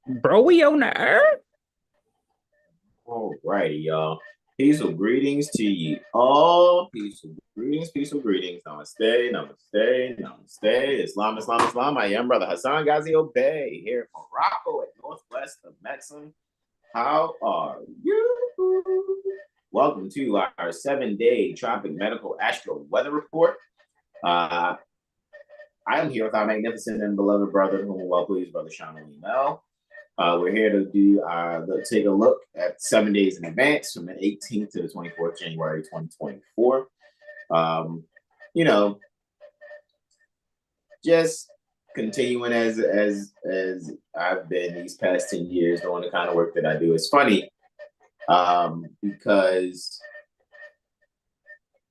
Bro, we on the earth? All righty, y'all. Peaceful greetings to you all. Peaceful greetings. Namaste, namaste, namaste. Islam, Islam, Islam. I am Brother Hasan Ghazi Obey here from Morocco at northwest of Mexham. How are you? Welcome to our 7-day Tropic Medical Astro Weather Report. I am here with our magnificent and beloved brother, whom we well please, Brother Sean Mel. We're here to take a look at 7 days in advance from the 18th to the 24th January 2024. Um, you know, just continuing as I've been these past 10 years doing the kind of work that I do. It's funny because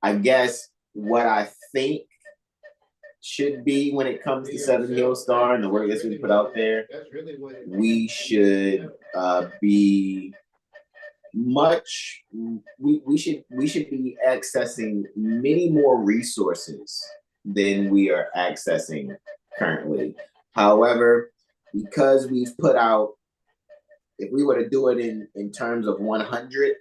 I guess what I think should be when it comes to Seven Hill Star and the work that's we put out there, we should be much we should be accessing many more resources than we are accessing currently. However, because we've put out, if we were to do it in terms of 100,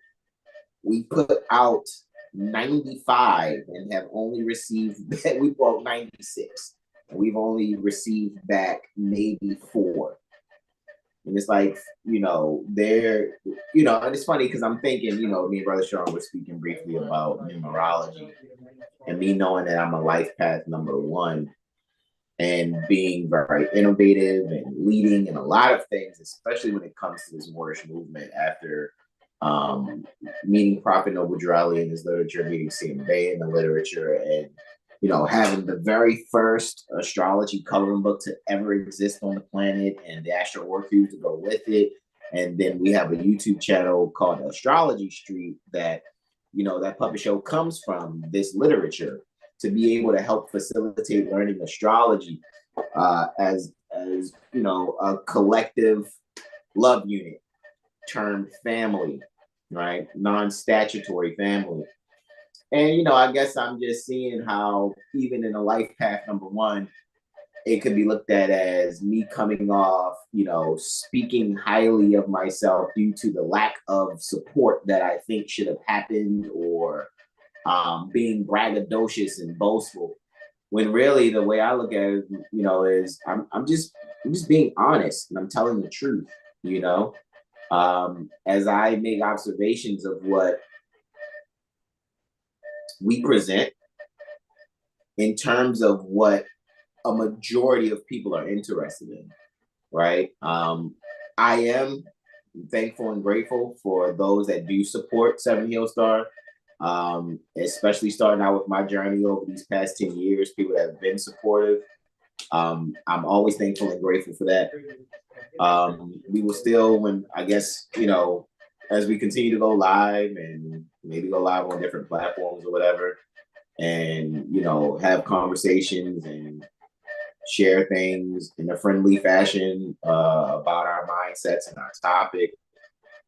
we put out 95 and have only received we brought 96 and we've only received back maybe 4. And it's like, they're, and it's funny because I'm thinking, me and Brother Sean were speaking briefly about numerology and me knowing that I'm a life path number 1 and being very innovative and leading in a lot of things, especially when it comes to this Moorish movement after meeting Prophet Noble Dreali in his literature, meeting Sam Bay in the literature, and having the very first astrology coloring book to ever exist on the planet, and the Astro Orpheus to go with it. And then we have a YouTube channel called AstroLogyStreet that, that puppet show comes from this literature to be able to help facilitate learning astrology as a collective love unit termed family, right? Non-statutory family. And I guess I'm just seeing how even in a life path number 1, it could be looked at as me coming off, speaking highly of myself due to the lack of support that I think should have happened, or being braggadocious and boastful. When really the way I look at it, is I'm just being honest and I'm telling the truth, as I make observations of what we present in terms of what a majority of people are interested in, right? I am thankful and grateful for those that do support Seven Hill Star, especially starting out with my journey over these past 10 years, people that have been supportive. I'm always thankful and grateful for that. We will still, when I guess, as we continue to go live and maybe go live on different platforms or whatever, and, have conversations and share things in a friendly fashion about our mindsets and our topic,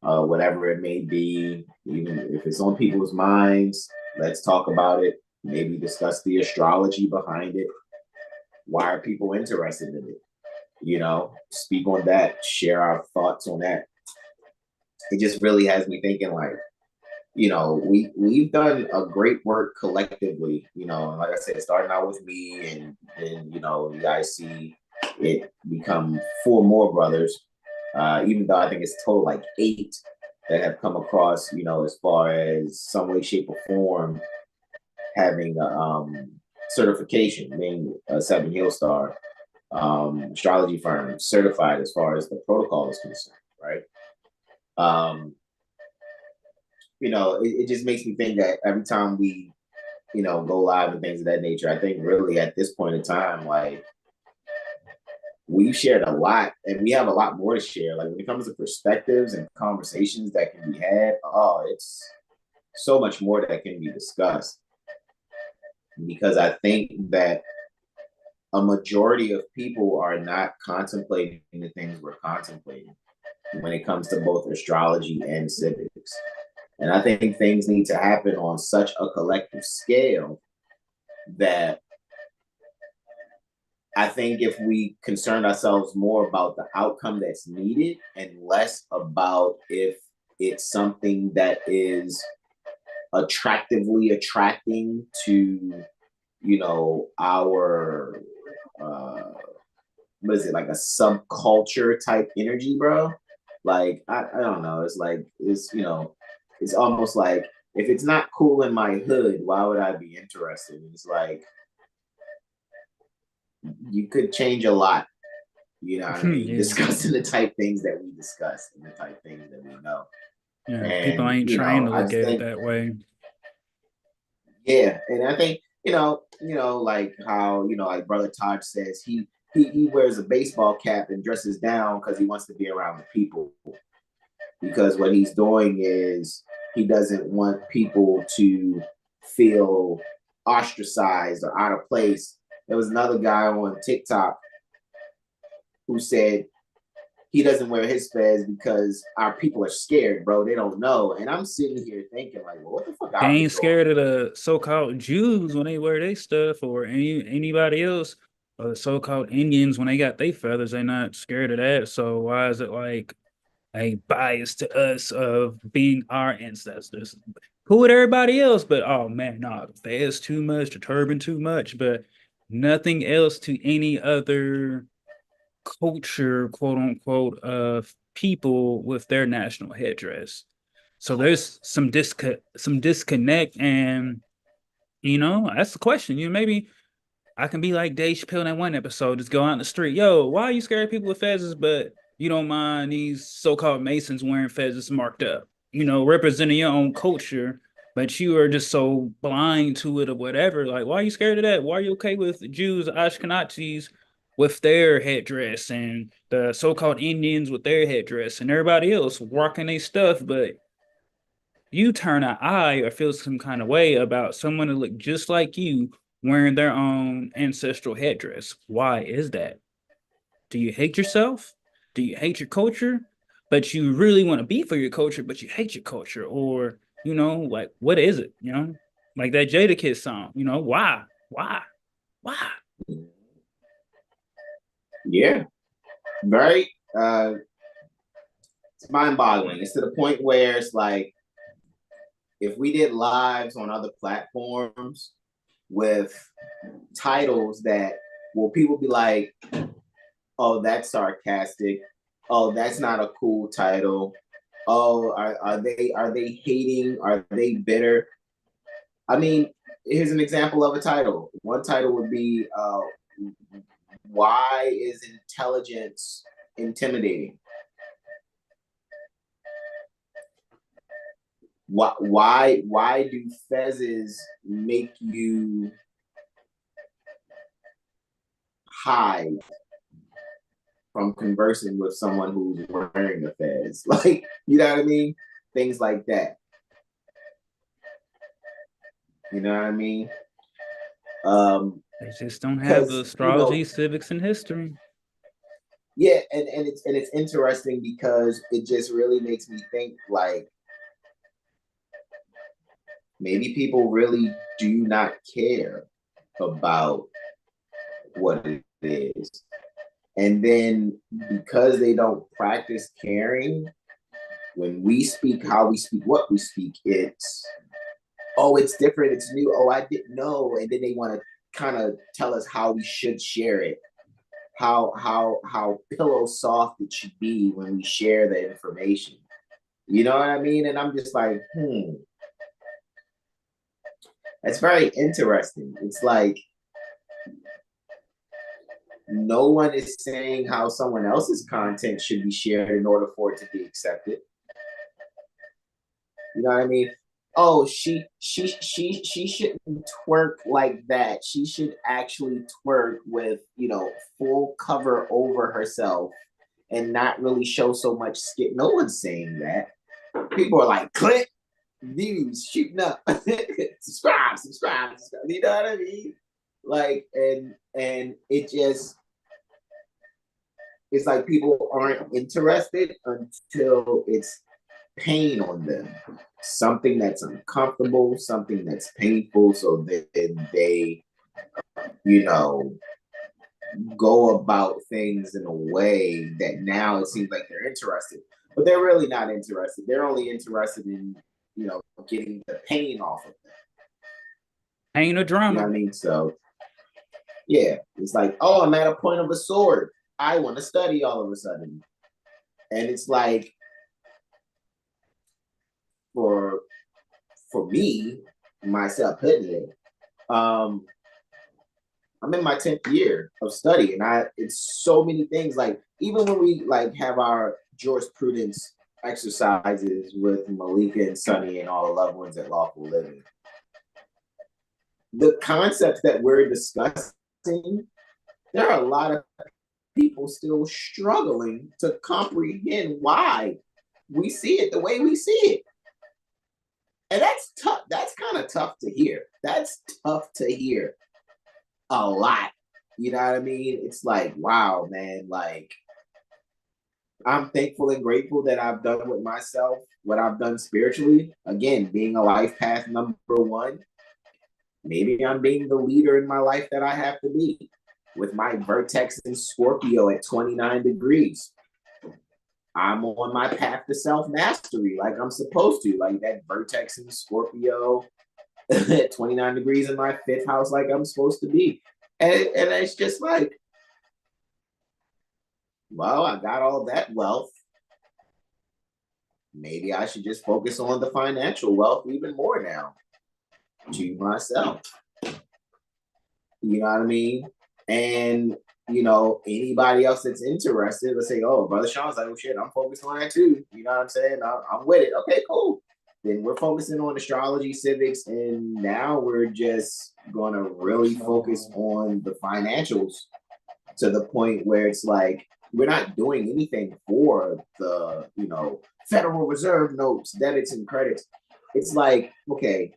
whatever it may be, even if it's on people's minds, let's talk about it, maybe discuss the astrology behind it. Why are people interested in it? Speak on that, share our thoughts on that. It just really has me thinking, like, we've done a great work collectively, like I said, starting out with me, and then, you guys see it become 4 more brothers, even though I think it's total like 8 that have come across, as far as some way, shape, or form having a certification, being a Seven Hill Star astrology firm certified as far as the protocol is concerned, right? It just makes me think that every time we, go live and things of that nature, I think really at this point in time, like, we've shared a lot and we have a lot more to share. Like when it comes to perspectives and conversations that can be had, oh, it's so much more that can be discussed. Because I think that a majority of people are not contemplating the things we're contemplating when it comes to both astrology and civics. And I think things need to happen on such a collective scale that I think if we concern ourselves more about the outcome that's needed and less about if it's something that is attractively attracting to, you know, our what is it, like a subculture type energy, bro? Like I don't know. It's like it's, you know, it's almost like if it's not cool in my hood, why would I be interested? It's like you could change a lot, you know what I mean? Yeah. Discussing the type things that we discuss and the type things that we know. Yeah, And people ain't you trained know, to I look just at it think, that way. yeah, and I think, like how, like Brother Todd says, he wears a baseball cap and dresses down because he wants to be around the people. Because what he's doing is he doesn't want people to feel ostracized or out of place. There was another guy on TikTok who said he doesn't wear his fez because our people are scared, bro. They don't know. And I'm sitting here thinking, like, well, what the fuck They I've been ain't doing? scared of the so-called Jews when they wear their stuff, or anybody else, or the so-called Indians when they got their feathers. They're not scared of that. So why is it like a bias to us of being our ancestors? Who with everybody else? But oh man, no, the fez too much, the turban too much, but nothing else to any other culture, quote unquote, of people with their national headdress. So there's some disconnect, and that's the question. Maybe I can be like Dave Chappelle in that one episode, just go out in the street, yo, why are you scared of people with fezzes, but you don't mind these so-called Masons wearing fezzes marked up, representing your own culture, but you are just so blind to it or whatever. Like, why are you scared of that? Why are you okay with Jews, Ashkenazis with their headdress, and the so-called Indians with their headdress, and everybody else rocking their stuff, but you turn an eye or feel some kind of way about someone that look just like you wearing their own ancestral headdress? Why is that? Do you hate yourself? Do you hate your culture? But you really want to be for your culture, but you hate your culture? Or, like, what is it? Like that Jada Kiss song, why? Why? Why? Yeah, right. It's mind-boggling. It's to the point where it's like, if we did lives on other platforms with titles that, will people be like, oh, that's sarcastic. Oh, that's not a cool title. Oh, are they hating? Are they bitter? I mean, here's an example of a title. One title would be, why is intelligence intimidating? Why do fezzes make you hide from conversing with someone who's wearing a fez? Like, you know what I mean? Things like that. You know what I mean? They just don't have the astrology, civics, and history. Yeah, and it's interesting because it just really makes me think, like, maybe people really do not care about what it is. And then because they don't practice caring, when we speak how we speak, what we speak, it's, oh, it's different, it's new, oh, I didn't know. And then they want to kind of tell us how we should share it, how pillow soft it should be when we share the information. You know what I mean? And I'm just like, that's very interesting. It's like, no one is saying how someone else's content should be shared in order for it to be accepted. You know what I mean? Oh, she shouldn't twerk like that. She should actually twerk with, full cover over herself and not really show so much skin. No one's saying that. People are like, click, views, shooting up, subscribe. You know what I mean? Like, and it just, it's like people aren't interested until it's pain on them, something that's uncomfortable, something that's painful, so then they, go about things in a way that now it seems like they're interested, but they're really not interested. They're only interested in, getting the pain off of them. Ain't a You drama. know what I mean? So yeah, it's like, oh, I'm at a point of a sword. I want to study all of a sudden. And it's like, for me, myself, I'm in my 10th year of study, and it's so many things. Like, even when we like have our jurisprudence exercises with Malika and Sunny and all the loved ones at Lawful Living, the concepts that we're discussing, there are a lot of people still struggling to comprehend why we see it the way we see it. And that's tough. That's kind of tough to hear. That's tough to hear a lot. You know what I mean? It's like, wow, man, like, I'm thankful and grateful that I've done with myself what I've done spiritually. Again, being a life path number one. Maybe I'm being the leader in my life that I have to be, with my vertex in Scorpio at 29 degrees. I'm on my path to self-mastery like I'm supposed to, like that vertex in Scorpio at 29 degrees in my 5th house like I'm supposed to be. And it's just like, well, I got all that wealth. Maybe I should just focus on the financial wealth even more now to myself. You know what I mean? And, anybody else that's interested, let's say, oh, Brother Sean's like, oh shit, I'm focused on that too. You know what I'm saying? I'm with it. Okay, cool. Then we're focusing on Astrology Civics, and now we're just going to really focus on the financials to the point where it's like, we're not doing anything for the, Federal Reserve notes, debits, and credits. It's like, okay,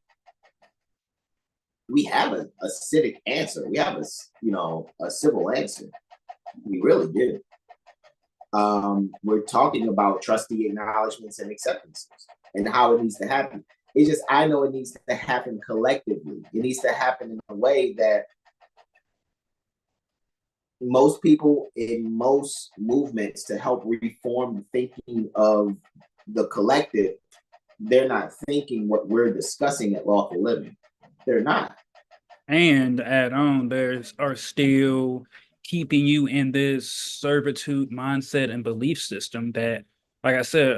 we have a civic answer. We have a civil answer. We really do. We're talking about trustee acknowledgments and acceptances and how it needs to happen. It's just, I know it needs to happen collectively. It needs to happen in a way that most people in most movements to help reform the thinking of the collective, they're not thinking what we're discussing at Lawful Living. They're not. And add on, are still keeping you in this servitude mindset and belief system that, like I said,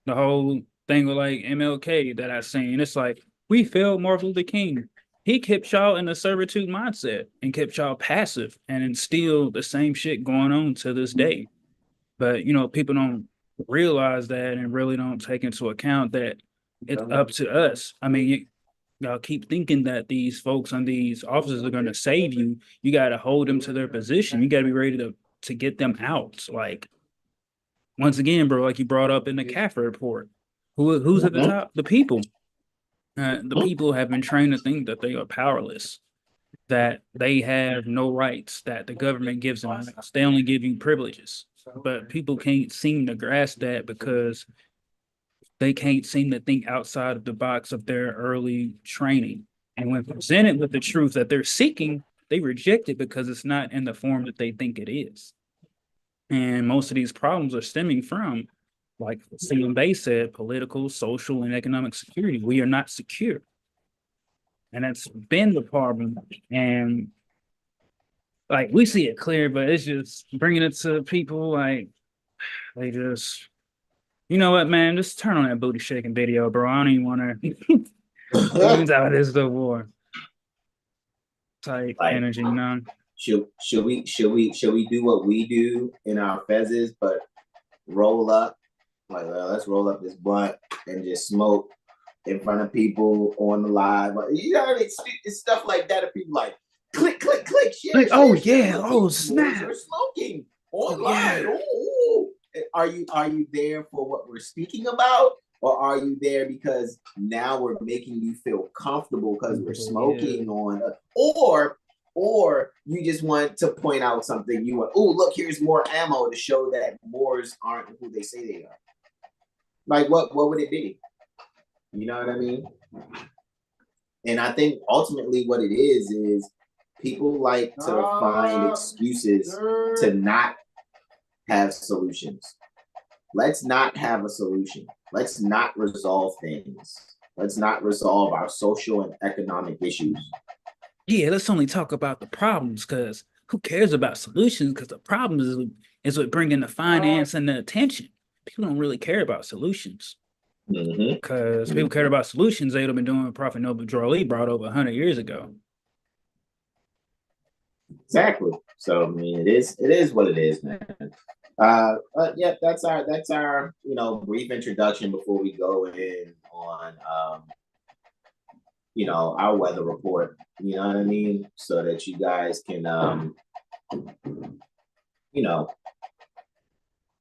the whole thing with like MLK that I seen, it's like, we failed Martin Luther King. He kept y'all in the servitude mindset and kept y'all passive, and it's still the same shit going on to this day. But people don't realize that and really don't take into account that it's up to us. I mean, y'all keep thinking that these folks on these offices are going to save you. You got to hold them to their position. You got to be ready to get them out. Like, once again, bro, like you brought up in the CAFR report, who's at the top? The people. The people have been trained to think that they are powerless, that they have no rights, that the government gives them rights. They only give you privileges. But people can't seem to grasp that because they can't seem to think outside of the box of their early training. And when presented with the truth that they're seeking, they reject it because it's not in the form that they think it is. And most of these problems are stemming from, like Stephen Bay said, political, social, and economic security. We are not secure. And that's been the problem. And like, we see it clear, but it's just bringing it to people, like, they just, you know what, man, just turn on that booty shaking video, bro. I don't even want to get out of this the war type Like, energy, Should we do what we do in our fezzes, but roll up? Like, well, let's roll up this blunt and just smoke in front of people on the live. You know, it's stuff like that. If people like click, click, click, share. Like, share, oh share, yeah, oh snap, you're smoking online. Yeah. Ooh. Are you there for what we're speaking about? Or are you there because now we're making you feel comfortable because we're smoking on, or you just want to point out something you want, oh, look, here's more ammo to show that Moors aren't who they say they are. Like, what would it be? You know what I mean? And I think ultimately what it is People like to find excuses to not have solutions. Let's not have a solution. Let's not resolve things. Let's not resolve our social and economic issues. Yeah, let's only talk about the problems, because who cares about solutions? Because the problems is what bringing the finance and the attention. People don't really care about solutions. Because people cared about solutions, they would have been doing what Prophet Noble Jolie brought over 100 years ago. Exactly. So I mean, it is what it is, man. But yeah, that's our brief introduction before we go in on our weather report. You know what I mean? So that you guys can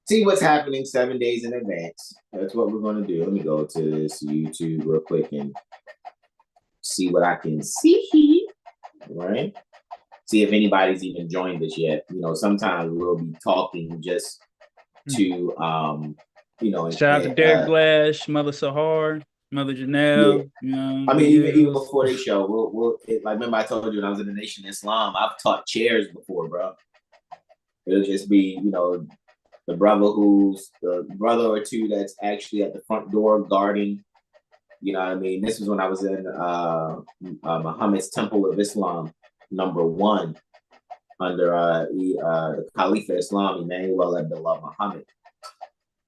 see what's happening 7 days in advance. That's what we're going to do. Let me go to this YouTube real quick and see what I can see. Right? See if anybody's even joined us yet. Sometimes we'll be talking just to shout out to Derek Glash, Mother Sahar, Mother Janelle. Yeah. I mean, even before they show, we'll remember I told you when I was in the Nation of Islam, I've taught chairs before, bro. It'll just be, the brother or two that's actually at the front door guarding. You know what I mean? This was when I was in Muhammad's Temple of Islam, #1, under the Caliph of Islam, Emmanuel Abdullah Muhammad.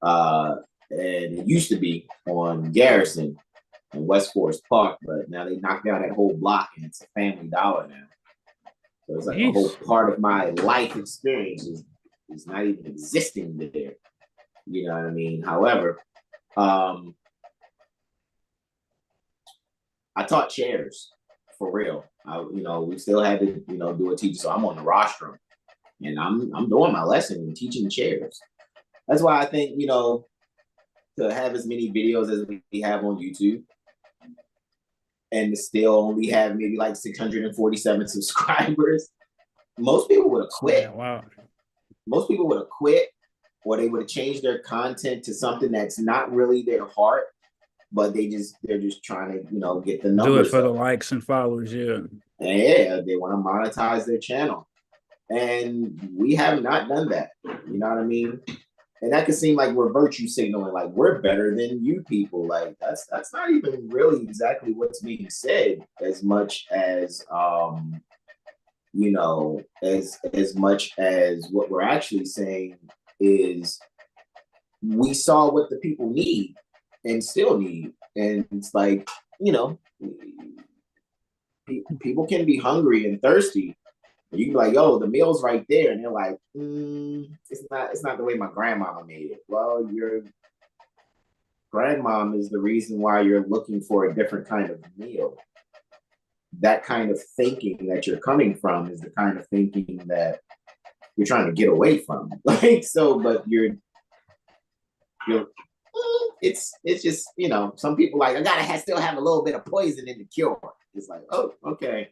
And it used to be on Garrison in West Forest Park, but now they knocked down that whole block and it's a Family Dollar now. So it's like a whole part of my life experience is not even existing there. You know what I mean? However, I taught chairs for real. We still had to, do a teacher. So I'm on the rostrum and I'm doing my lesson and teaching chairs. That's why I think, to have as many videos as we have on YouTube and to still only have maybe like 647 subscribers, most people would have quit. Yeah, wow. Most people would have quit, or they would have changed their content to something that's not really their heart, but they're just trying to, get the numbers. Do it for the likes and followers, yeah. Yeah, they want to monetize their channel. And we have not done that. You know what I mean? And that could seem like we're virtue signaling, like we're better than you people. Like that's not even really exactly what's being said, as much as as much as what we're actually saying is we saw what the people need and still need. And it's like, people can be hungry and thirsty. You can be like, yo, the meal's right there. And they're like, it's not the way my grandmama made it. Well, your grandmom is the reason why you're looking for a different kind of meal. That kind of thinking that you're coming from is the kind of thinking that you're trying to get away from. But it's just, some people like, I gotta still have a little bit of poison in the cure. It's like, oh, okay.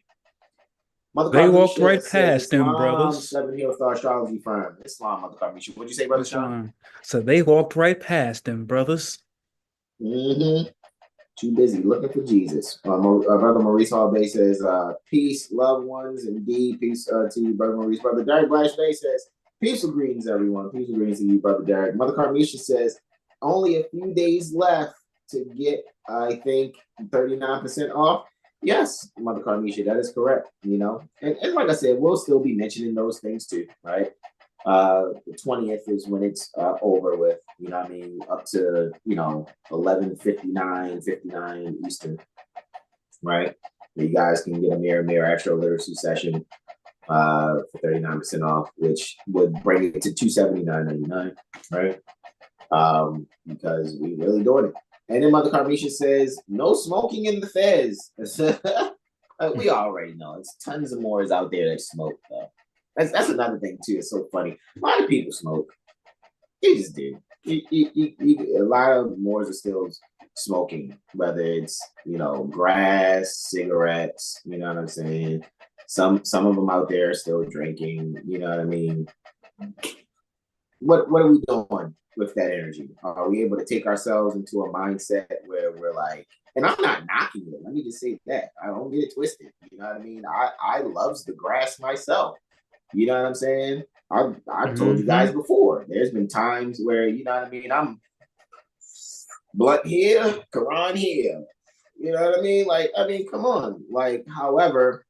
They walked right past them, brothers. 7 Hill Star Astrology Firm. Islam, Mother Carmisha. What'd you say, Brother Sean? So they walked right past them, brothers. Too busy looking for Jesus. Brother Maurice Hallbay says, peace, loved ones, indeed. Peace to you, Brother Maurice. Brother Derek Blash Bay says, peaceful greetings, everyone. Peaceful greetings to you, Brother Derek. Mother Carmisha says, only a few days left to get, I think, 39% off. Yes, Mother Carmisha, that is correct. And like I said, we'll still be mentioning those things too, right? The 20th is when it's over with, up to 11:59 Eastern, right? You guys can get a Mirror AstroLiteracy session for 39% off, which would bring it to $279.99, right? Because we really doing it. And then Mother Carmisha says, no smoking in the Fez. We already know. It's tons of Moors out there that smoke, though. That's another thing, too. It's so funny. A lot of people smoke. They just do. A lot of Moors are still smoking, whether it's, grass, cigarettes, you know what I'm saying? Some of them out there are still drinking, you know what I mean? what are we doing with that energy? Are we able to take ourselves into a mindset where we're like, and I'm not knocking it. Let me just say that. I don't get it twisted. You know what I mean? I loves the grass myself. You know what I'm saying? I've told you guys before. There's been times where, you know what I mean, I'm blunt here, Quran here. You know what I mean? Like, I mean, come on. Like, however,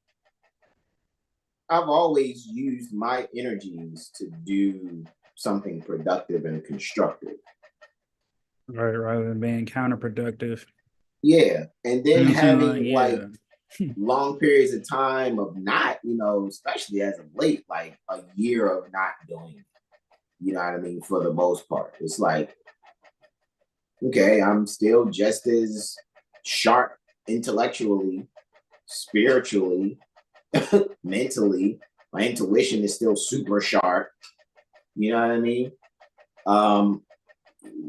I've always used my energies to do something productive and constructive. Right, rather than being counterproductive. Yeah. And then having yeah. long periods of time of not, you know, especially as of late, like a year of not doing it. You know what I mean? For the most part. It's like, okay, I'm still just as sharp intellectually, spiritually, mentally. My intuition is still super sharp. You know what I mean?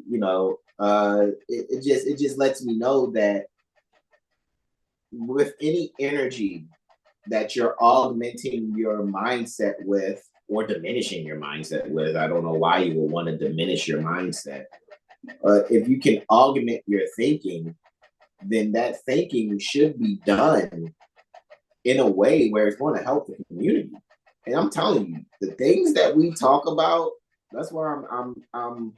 You know, it just lets me know that with any energy that you're augmenting your mindset with or diminishing your mindset with, I don't know why you would want to diminish your mindset. If you can augment your thinking, then that thinking should be done in a way where it's going to help the community. And I'm telling you, the things that we talk about, that's where I'm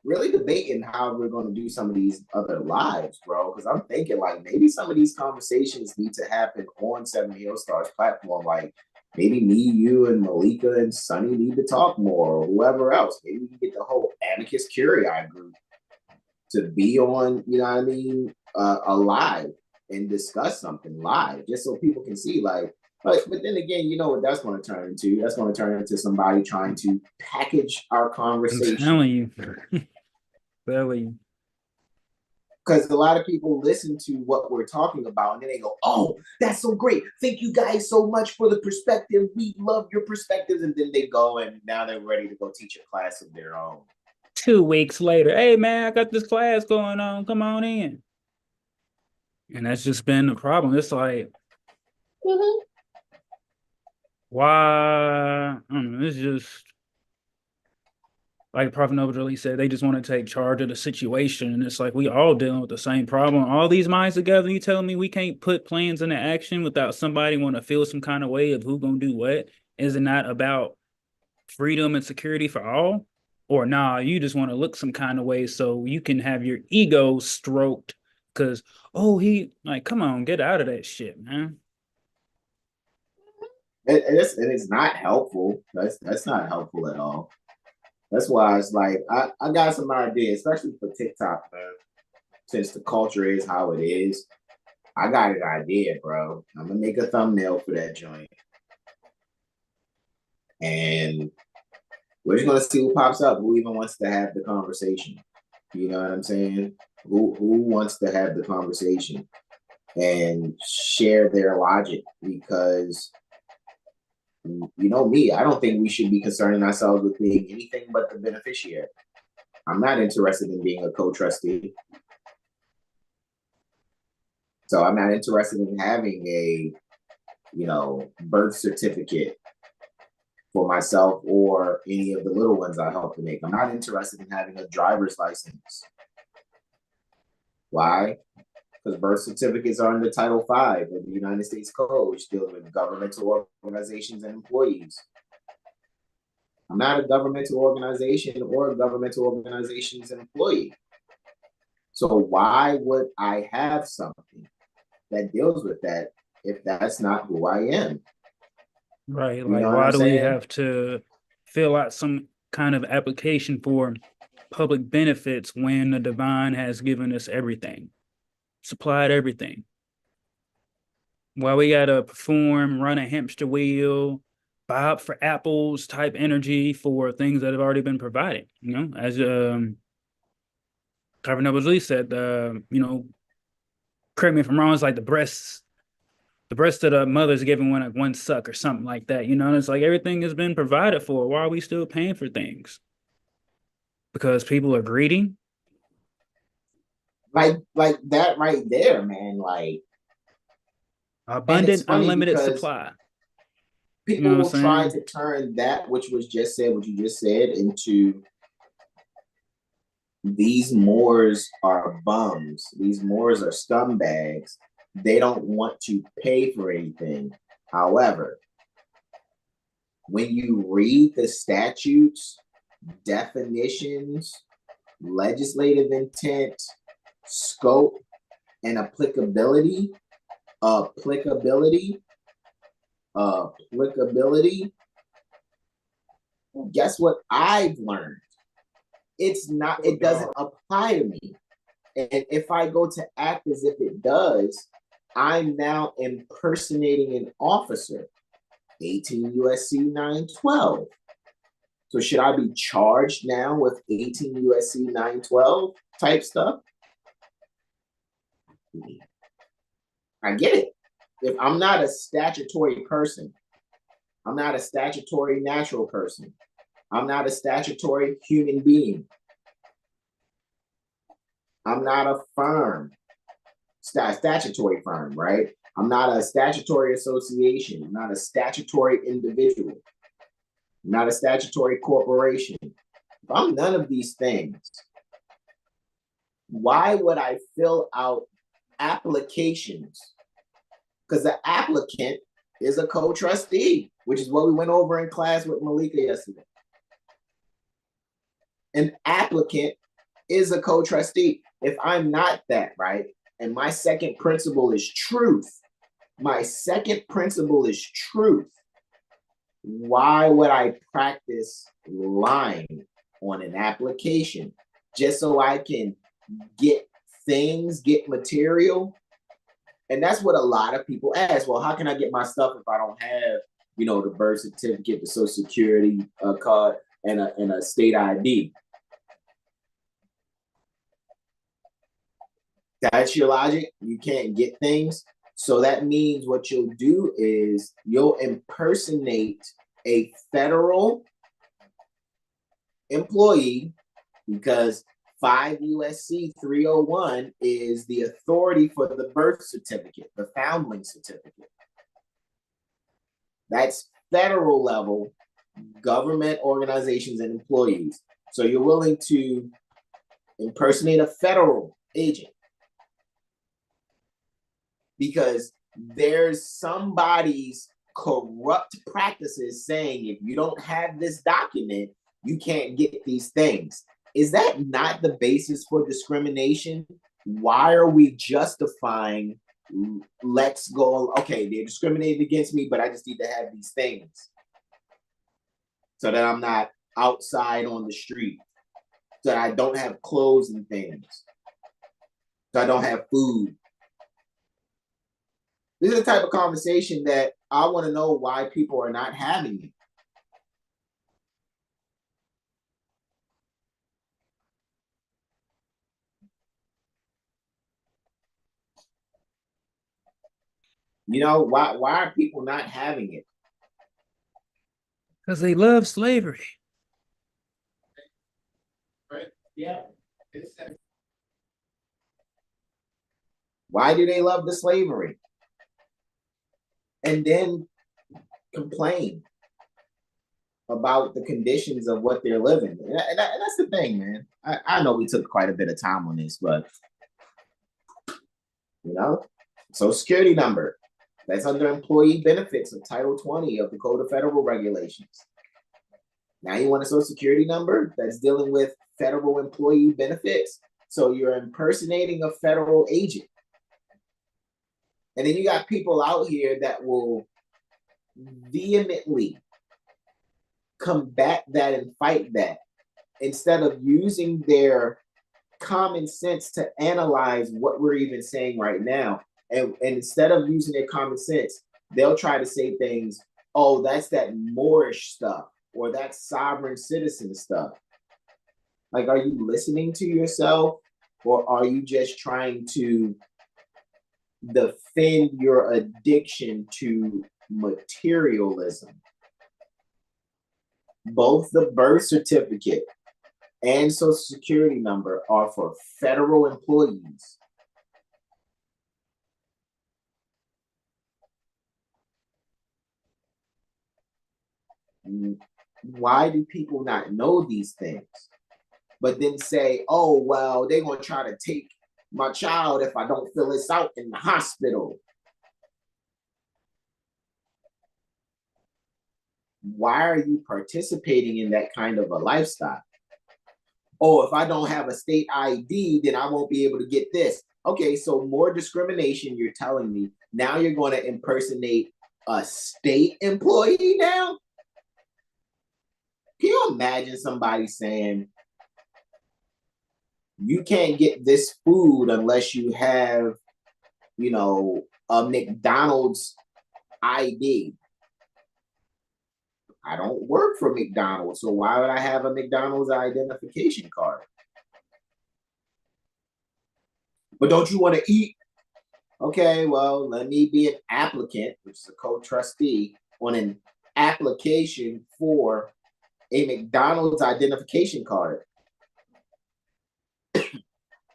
really debating how we're going to do some of these other lives, bro. Because I'm thinking like maybe some of these conversations need to happen on Seven Hill Stars platform. Like maybe me, you, and Malika and Sunny need to talk more, or whoever else. Maybe we can get the whole Amicus Curiae group to be on, you know what I mean, a live and discuss something live, just so people can see like. But then again, you know what that's going to turn into? That's going to turn into somebody trying to package our conversation. I'm telling you. Belly. Because a lot of people listen to what we're talking about and then they go, oh, that's so great. Thank you guys so much for the perspective. We love your perspectives. And then they go and now they're ready to go teach a class of their own. 2 weeks later, hey, man, I got this class going on. Come on in. And that's just been the problem. It's like, why? I don't know. It's just like Prophet Noble really said, they just want to take charge of the situation. And it's like we all dealing with the same problem. All these minds together, you telling me we can't put plans into action without somebody want to feel some kind of way of who gonna do what? Is it not about freedom and security for all? Or nah, you just want to look some kind of way so you can have your ego stroked because, oh, he like, come on, get out of that shit, man. It's not helpful. That's not helpful at all. That's why it's like I got some ideas, especially for TikTok, man. Since the culture is how it is, I got an idea, bro. I'm gonna make a thumbnail for that joint, and we're just gonna see who pops up, who even wants to have the conversation. You know what I'm saying? Who wants to have the conversation and share their logic? Because you know me, I don't think we should be concerning ourselves with being anything but the beneficiary. I'm not interested in being a co-trustee. So I'm not interested in having a, you know, birth certificate for myself or any of the little ones I help to make. I'm not interested in having a driver's license. Why? Because birth certificates are under Title V of the United States Code, which deals with governmental organizations and employees. I'm not a governmental organization or a governmental organization's employee. So why would I have something that deals with that if that's not who I am? Right. Like, why do we have to fill out some kind of application for public benefits when the divine has given us everything, supplied everything? Why we gotta perform, run a hamster wheel, buy up for apples type energy for things that have already been provided? You know, as Carver Noble said, you know, correct me if I'm wrong, it's like the breasts of the mother's giving one suck or something like that, you know, and it's like everything has been provided for. Why are we still paying for things? Because people are greedy? Like that right there, man. Like abundant, unlimited supply. People You know will what I'm try saying? to turn that which was just said, what you just said, into these Moors are bums. These Moors are scumbags. They don't want to pay for anything. However, when you read the statutes, definitions, legislative intent, scope, and applicability, applicability, guess what I've learned? It doesn't apply to me. And if I go to act as if it does, I'm now impersonating an officer. 18 USC 912. So should I be charged now with 18 USC 912 type stuff? I get it. If I'm not a statutory person, I'm not a statutory natural person, I'm not a statutory human being, I'm not a firm, statutory firm, right? I'm not a statutory association. I'm not a statutory individual. I'm not a statutory corporation. If I'm none of these things, why would I fill out applications? Because the applicant is a co-trustee, which is what we went over in class with Malika yesterday. An applicant is a co-trustee. If I'm not that, right, and my second principle is truth, why would I practice lying on an application just so I can get things, get material? And that's what a lot of people ask. Well, how can I get my stuff if I don't have, the birth certificate, the social security card, and a state ID? That's your logic. You can't get things. So that means what you'll do is you'll impersonate a federal employee, because 5 USC 301 is the authority for the birth certificate, the foundling certificate. That's federal level government organizations and employees. So you're willing to impersonate a federal agent because there's somebody's corrupt practices saying if you don't have this document, you can't get these things. Is that not the basis for discrimination? Why are we justifying, let's go, okay, they're discriminating against me, but I just need to have these things so that I'm not outside on the street, so that I don't have clothes and things, so I don't have food. This is the type of conversation that I want to know why people are not having it. Why are people not having it? Because they love slavery. Right. Yeah. Why do they love the slavery? And then complain about the conditions of what they're living. And that's the thing, man. I know we took quite a bit of time on this, but Social Security number, that's under employee benefits of Title 20 of the Code of Federal Regulations. Now you want a Social Security number that's dealing with federal employee benefits. So you're impersonating a federal agent. And then you got people out here that will vehemently combat that and fight that instead of using their common sense to analyze what we're even saying right now. And instead of using their common sense, they'll try to say things, oh, that's that Moorish stuff, or that sovereign citizen stuff. Like, are you listening to yourself, or are you just trying to defend your addiction to materialism? Both the birth certificate and Social Security number are for federal employees. Why do people not know these things? But then say, oh, well, they're going to try to take my child if I don't fill this out in the hospital. Why are you participating in that kind of a lifestyle? Oh, if I don't have a state ID, then I won't be able to get this. Okay, so more discrimination, you're telling me. Now you're going to impersonate a state employee now? Can you imagine somebody saying, you can't get this food unless you have, you know, a McDonald's ID? I don't work for McDonald's, so why would I have a McDonald's identification card? But don't you want to eat? Okay, well, let me be an applicant, which is a co-trustee, on an application for a McDonald's identification card.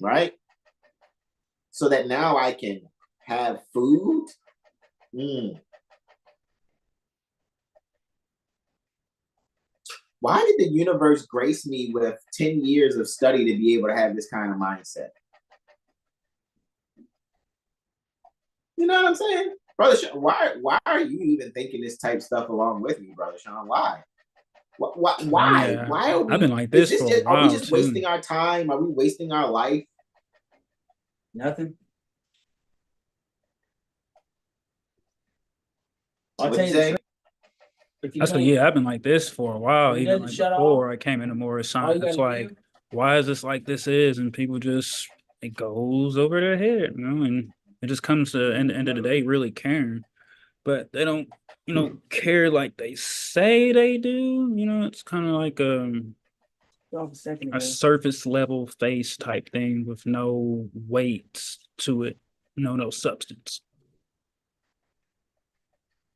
Right? So that now I can have food. Why did the universe grace me with 10 years of study to be able to have this kind of mindset? You know what I'm saying? Brother Sean, why are you even thinking this type stuff along with me, Brother Sean? Why? Why? Yeah, why are we? I've been like this for a while. Are we just wasting our time? Are we wasting our life? Nothing. I'll tell you the truth. Yeah, I've been like this for a while, even like before I came into Moor science. It's like, why is this like this is? And people just, it goes over their head, you know, and it just comes to the end of the day really caring. But they don't, you know, care like they say they do. You know, it's kind of like a surface level face type thing with no weight to it, no substance.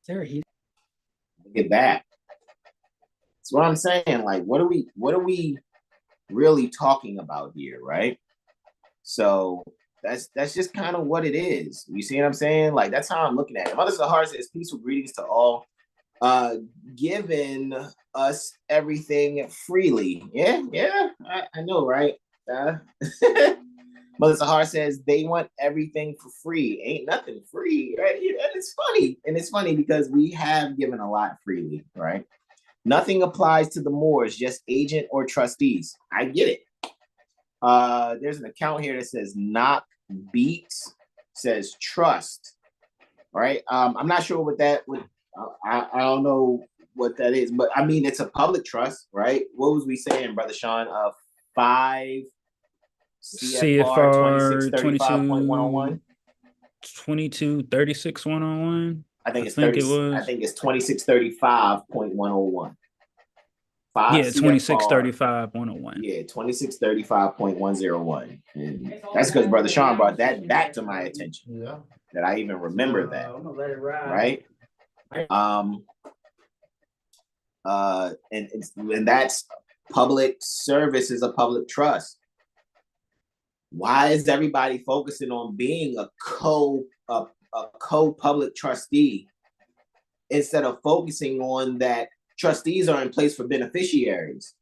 Look at that. That's what I'm saying. Like, what are we really talking about here, right? So that's just kind of what it is. You see what I'm saying? Like, that's how I'm looking at it. Mother Zahar says, peaceful greetings to all. Giving us everything freely. Yeah, I know, right? Mother Zahar says they want everything for free. Ain't nothing free, right? And it's funny. And it's funny because we have given a lot freely, right? Nothing applies to the Moors, just agent or trustees. I get it. There's an account here that says Knock Beats, says trust. Right? I'm not sure what that would. I don't know what that is, but I mean it's a public trust, right? What was we saying, Brother Sean? 5 CFR 2635.101. 2236.101. I think it's 2635.101. Yeah, 2635.101. Yeah, 2635.101. And that's because Brother Sean brought that back to my attention. Yeah. That I even remember that. I'm gonna let it ride. Right? And that's public service is a public trust. Why is everybody focusing on being a co-public trustee instead of focusing on that trustees are in place for beneficiaries?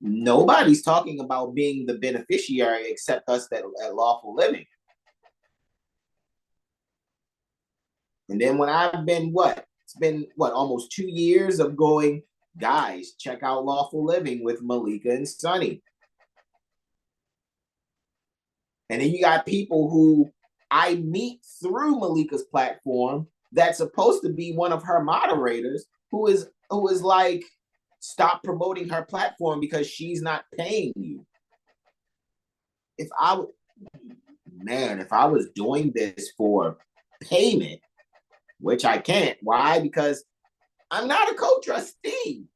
Nobody's talking about being the beneficiary except us at Lawful Living. And then when I've been it's been almost 2 years of going, guys, check out Lawful Living with Malika and Sunny. And then you got people who I meet through Malika's platform that's supposed to be one of her moderators who is like, stop promoting her platform because she's not paying you. If I was doing this for payment, which I can't. Why? Because I'm not a co-trustee.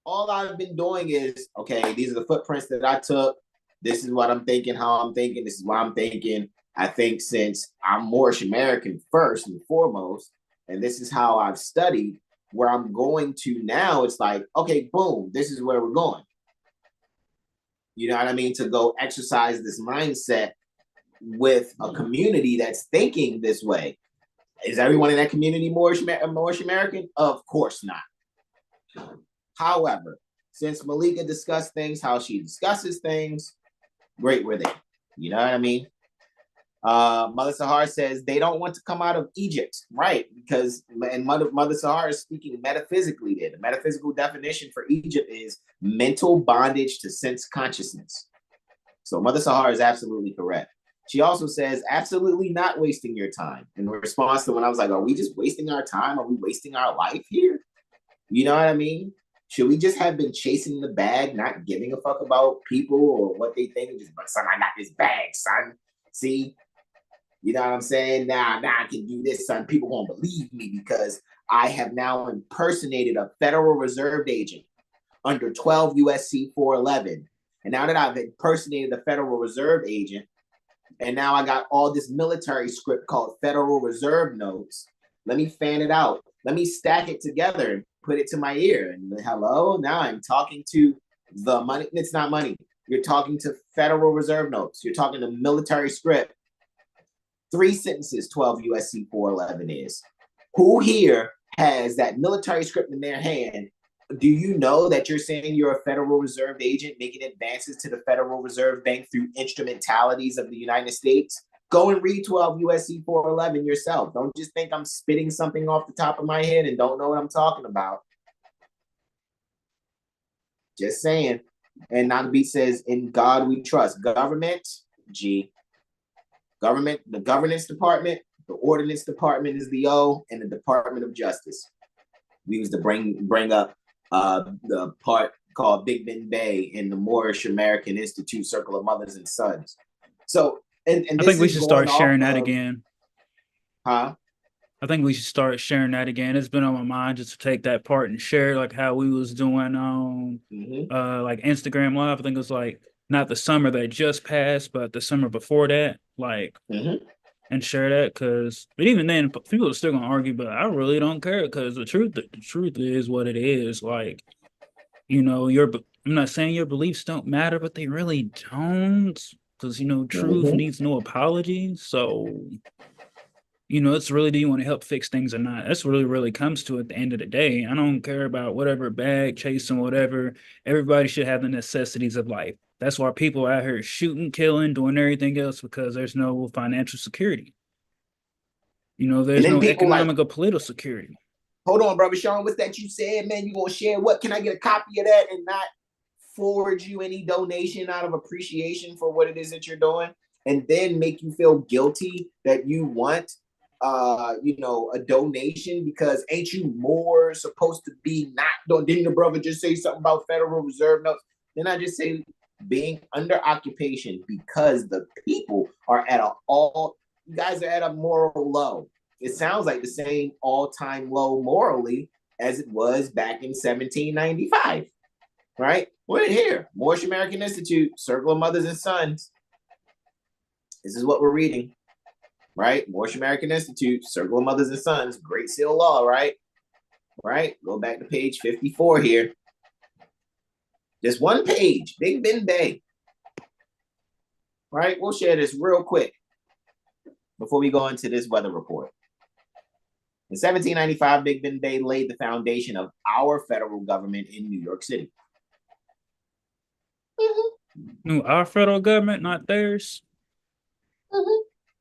All I've been doing is, okay, these are the footprints that I took. This is what I'm thinking, how I'm thinking. This is why I'm thinking. I think since I'm Moorish American first and foremost, and this is how I've studied, where I'm going to now, it's like, okay, boom, this is where we're going. You know what I mean? To go exercise this mindset with a community that's thinking this way. Is everyone in that community Moorish American? Of course not. However, since Malika discussed things, how she discusses things, great were they. You know what I mean? Mother Sahar says they don't want to come out of Egypt, right? Because, and Mother Sahar is speaking metaphysically there. The metaphysical definition for Egypt is mental bondage to sense consciousness. So Mother Sahar is absolutely correct. She also says, absolutely not wasting your time. In response to when I was like, are we just wasting our time? Are we wasting our life here? You know what I mean? Should we just have been chasing the bag, not giving a fuck about people or what they think? Just, son, I got this bag, son. See? You know what I'm saying? Now I can do this, son. People won't believe me because I have now impersonated a Federal Reserve agent under 12 USC 411. And now that I've impersonated the Federal Reserve agent, and now I got all this military script called Federal Reserve notes, let me fan it out. Let me stack it together and put it to my ear. And hello, now I'm talking to the money. It's not money. You're talking to Federal Reserve notes. You're talking to military script. 3 sentences 12 USC 411 is. Who here has that military script in their hand? Do you know that you're saying you're a Federal Reserve agent making advances to the Federal Reserve Bank through instrumentalities of the United States? Go and read 12 USC 411 yourself. Don't just think I'm spitting something off the top of my head and don't know what I'm talking about. Just saying. And Nagabeat says, in God we trust. Government, G. Government, the governance department, the ordinance department is the O, and the Department of Justice. We used to bring up the part called Big Ben Bay in the Moorish American Institute Circle of Mothers and Sons. So, and I think we should start sharing that again. Huh? I think we should start sharing that again. It's been on my mind just to take that part and share like how we was doing on like Instagram Live. I think it was like not the summer that just passed, but the summer before that, like, and share that. Because, but even then, people are still gonna argue. But I really don't care because the truth is what it is. Like, you know, I'm not saying your beliefs don't matter, but they really don't. Because you know, truth needs no apology. So, you know, it's really, do you want to help fix things or not? That's really comes to at the end of the day. I don't care about whatever bag chasing, whatever. Everybody should have the necessities of life. That's why people out here shooting, killing, doing everything else, because there's no financial security. You know, there's no economic or political security. Hold on, brother Sean, what's that you said, man? You gonna share what? Can I get a copy of that and not forward you any donation out of appreciation for what it is that you're doing, and then make you feel guilty that you want you know, a donation because ain't you more supposed to be not? Didn't the brother just say something about Federal Reserve notes? Then I just say being under occupation because the people are at you guys are at a moral low. It sounds like the same all-time low morally as it was back in 1795, right? We're here, Moorish American Institute, Circle of Mothers and Sons. This is what we're reading. Right? Moorish American Institute, Circle of Mothers and Sons, Great Seal Law, right? Right? Go back to page 54 here. Just one page, Big Ben Bay. Right? We'll share this real quick before we go into this weather report. In 1795, Big Ben Bay laid the foundation of our federal government in New York City. Our federal government, not theirs.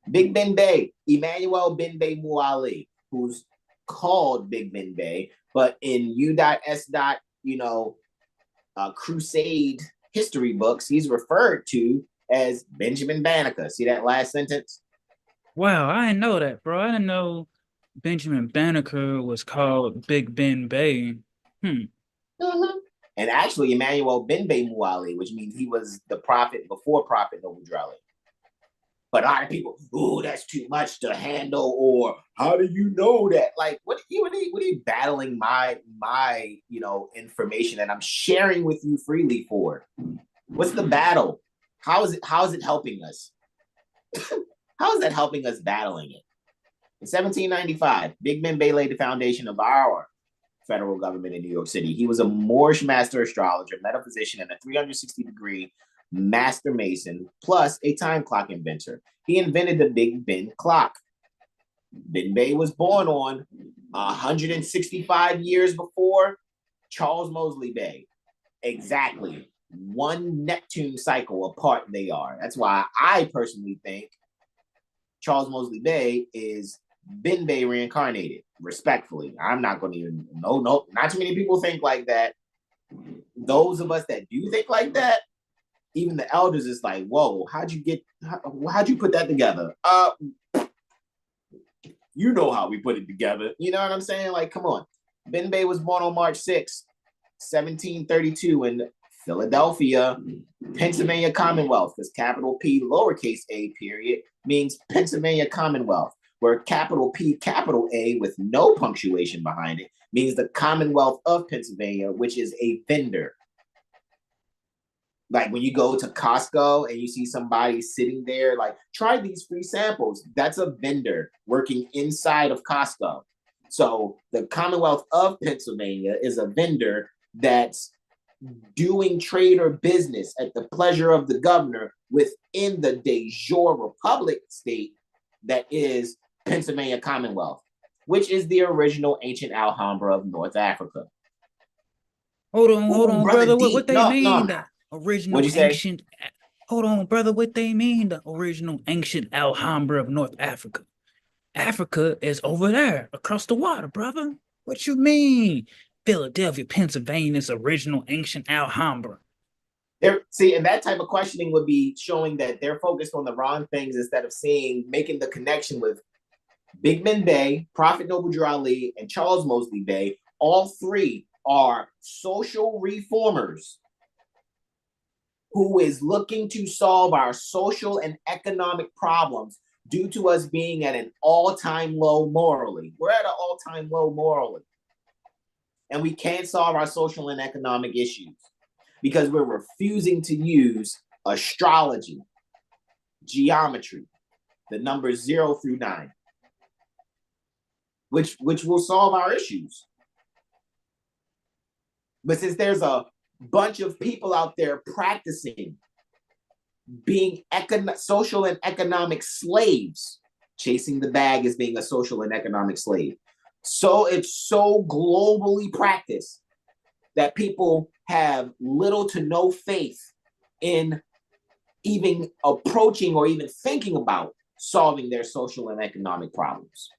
Big Ben Bay, Emmanuel Ben Bay Muali, who's called Big Ben Bay, but in U.S. You know, Crusade history books, he's referred to as Benjamin Banneker. See that last sentence? Wow, I didn't know that, bro. I didn't know Benjamin Banneker was called Big Ben Bay. And actually, Emmanuel Ben Bay Muali, which means he was the prophet before Prophet Noble Drew. But a lot of people, ooh, that's too much to handle, or how do you know that? Like, what are you battling my you know, information that I'm sharing with you freely for? What's the battle? How is it helping us? How is that helping us battling it? In 1795, Big Ben Bay laid the foundation of our federal government in New York City. He was a Moorish master astrologer, metaphysician, and a 360-degree master mason, plus a time clock inventor. He invented the Big Ben clock. Bin Bay was born on 165 years before Charles Mosley Bay. Exactly. One Neptune cycle apart they are. That's why I personally think Charles Mosley Bay is Bin Bay reincarnated. Respectfully, I'm not going to even, no, not too many people think like that. Those of us that do think like that, even the elders is like, whoa, how'd you put that together? You know how we put it together. You know what I'm saying? Like, come on. Bin Bay was born on March 6, 1732 in Philadelphia, Pennsylvania Commonwealth, because capital P, lowercase a period, means Pennsylvania Commonwealth, where capital P, capital A with no punctuation behind it means the Commonwealth of Pennsylvania, which is a vendor. Like when you go to Costco and you see somebody sitting there, like, try these free samples. That's a vendor working inside of Costco. So the Commonwealth of Pennsylvania is a vendor that's doing trade or business at the pleasure of the governor within the de jure republic state that is Pennsylvania Commonwealth, which is the original ancient Alhambra of North Africa. Hold on, brother. What they mean? No. The original What'd you say? ancient. Hold on, brother. What they mean? The original ancient Alhambra of North Africa. Africa is over there, across the water, brother. What you mean? Philadelphia, Pennsylvania's original ancient Alhambra. See, and that type of questioning would be showing that they're focused on the wrong things instead of making the connection with Big Ben Bay, Prophet Noble Drew Ali, and Charles Mosley Bay. All three are social reformers who is looking to solve our social and economic problems due to us being at an all-time low morally. We're at an all-time low morally. And we can't solve our social and economic issues because we're refusing to use astrology, geometry, the numbers 0 through 9, which will solve our issues. But since there's a bunch of people out there practicing being social and economic slaves, chasing the bag as being a social and economic slave. So it's so globally practiced that people have little to no faith in even approaching or even thinking about solving their social and economic problems.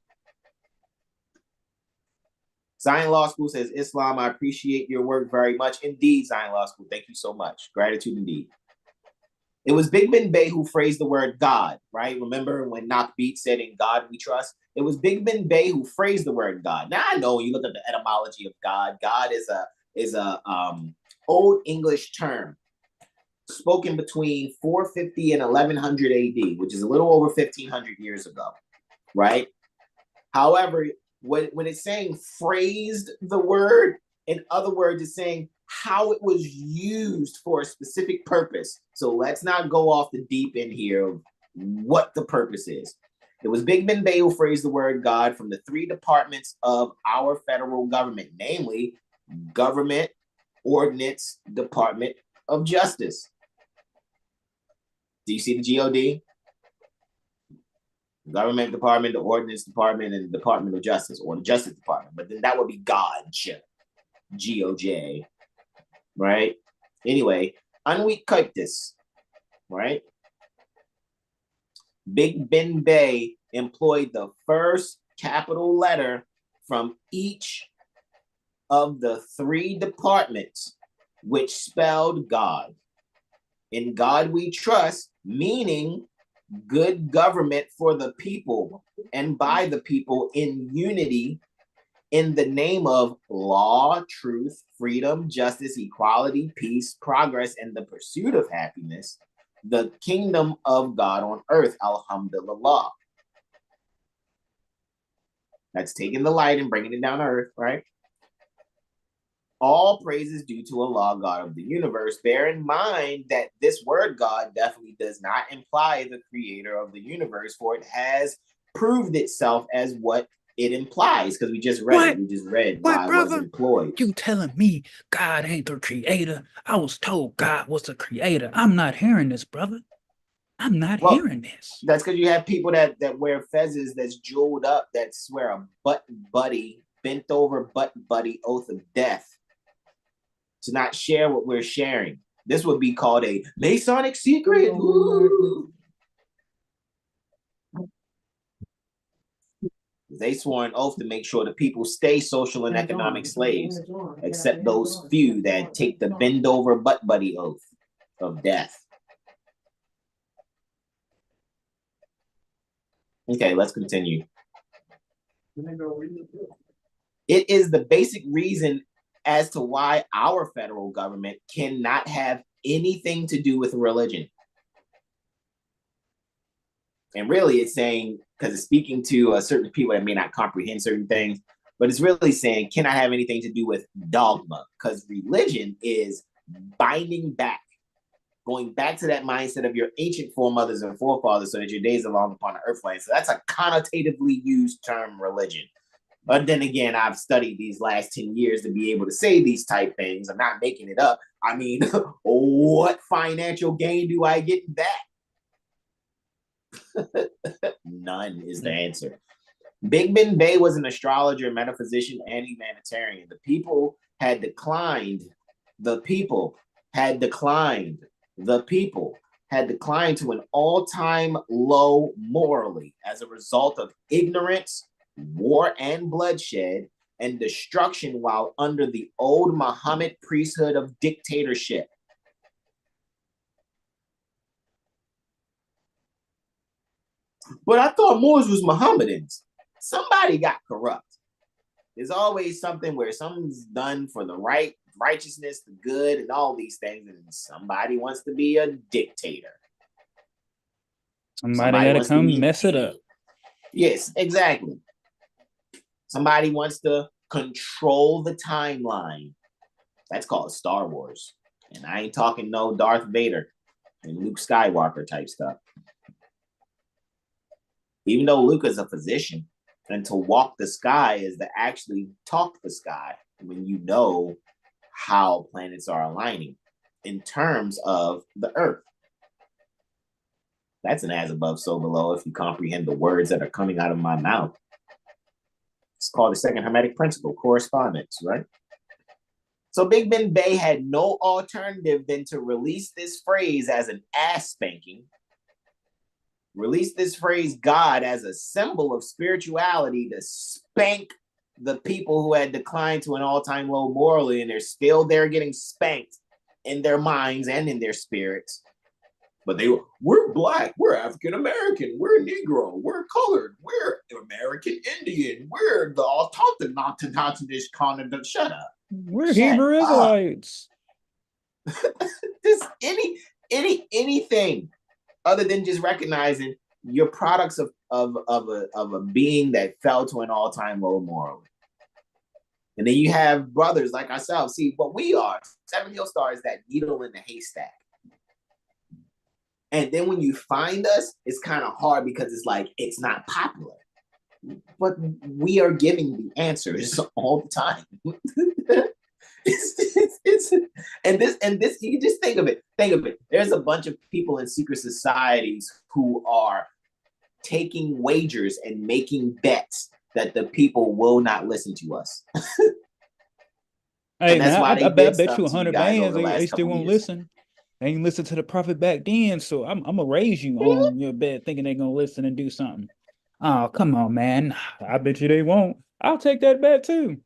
Zion Law School says, Islam, I appreciate your work very much. Indeed, Zion Law School, thank you so much. Gratitude indeed. It was Big Ben Bay who phrased the word God, right? Remember when Knock Beat said, in God we trust? It was Big Ben Bay who phrased the word God. Now, I know when you look at the etymology of God, God is a Old English term spoken between 450 and 1100 AD, which is a little over 1500 years ago, right? However, when it's saying phrased the word, in other words, it's saying how it was used for a specific purpose. So let's not go off the deep end here of what the purpose is. It was Big Ben Bay who phrased the word God from the 3 departments of our federal government, namely Government, Ordnance, Department of Justice. Do you see the GOD? Government Department, the Ordnance Department, and the Department of Justice, or the Justice Department. But then that would be GOJ, GOJ, right? Anyway, Anwi Kaitis, right? Big Ben Bay employed the first capital letter from each of the 3 departments, which spelled God. In God we trust, meaning good government for the people and by the people in unity in the name of law, truth, freedom, justice, equality, peace, progress, and the pursuit of happiness, the kingdom of God on earth, alhamdulillah. That's taking the light and bringing it down to earth, right? All praise is due to Allah, God of the universe. Bear in mind that this word God definitely does not imply the creator of the universe, for it has proved itself as what it implies, because we just read it. We just read why it was employed. You telling me God ain't the creator? I was told God was the creator. I'm not hearing this, brother. I'm not Well, hearing this. That's because you have people that wear fezzes that's jeweled up that swear a bent over butt buddy oath of death to not share what we're sharing. This would be called a Masonic secret. Ooh. They swore an oath to make sure the people stay social and economic slaves, except those few that take the bend over butt buddy oath of death. Okay, let's continue. It is the basic reason as to why our federal government cannot have anything to do with religion. And really it's saying, because it's speaking to certain people that may not comprehend certain things, but it's really saying, can I have anything to do with dogma? Because religion is binding back, going back to that mindset of your ancient foremothers and forefathers so that your days are long upon the earth plane. So that's a connotatively used term, religion. But then again, I've studied these last 10 years to be able to say these type things. I'm not making it up. I mean, what financial gain do I get in that? None is the answer. Big Ben Bey was an astrologer, metaphysician, and humanitarian. The people had declined to an all-time low morally as a result of ignorance, war and bloodshed, and destruction while under the old Muhammad priesthood of dictatorship. But I thought Moors was Mohammedans. Somebody got corrupt. There's always something where something's done for the righteousness, the good, and all these things, and somebody wants to be a dictator. Somebody got to come mess it up. Yes, exactly. Somebody wants to control the timeline. That's called Star Wars. And I ain't talking no Darth Vader and Luke Skywalker type stuff. Even though Luke is a physician, and to walk the sky is to actually talk the sky when you know how planets are aligning in terms of the earth. That's an as above, so below if you comprehend the words that are coming out of my mouth. It's called the second Hermetic principle, correspondence, right? So Big Ben Bey had no alternative than to release this phrase as an ass spanking, release this phrase God as a symbol of spirituality to spank the people who had declined to an all-time low morally, and they're still there getting spanked in their minds and in their spirits. But we're Black, we're African American, we're Negro, we're colored, we're American Indian, we're the autochthon, not to this continent. Shut up. We're Hebrew Israelites. This anything other than just recognizing you're products of a being that fell to an all-time low morally. And then you have brothers like ourselves. See, what we are, Seven Hill Star, is that needle in the haystack. And then when you find us, it's kind of hard because it's like, it's not popular. But we are giving the answers all the time. And this, you can just think of it. There's a bunch of people in secret societies who are taking wagers and making bets that the people will not listen to us. Hey, now, I bet you 100 bands, they still won't listen. They ain't listen to the prophet back then, so I'm gonna raise you on your bed thinking they're gonna listen and do something. Oh, come on, man. I bet you they won't. I'll take that bet too.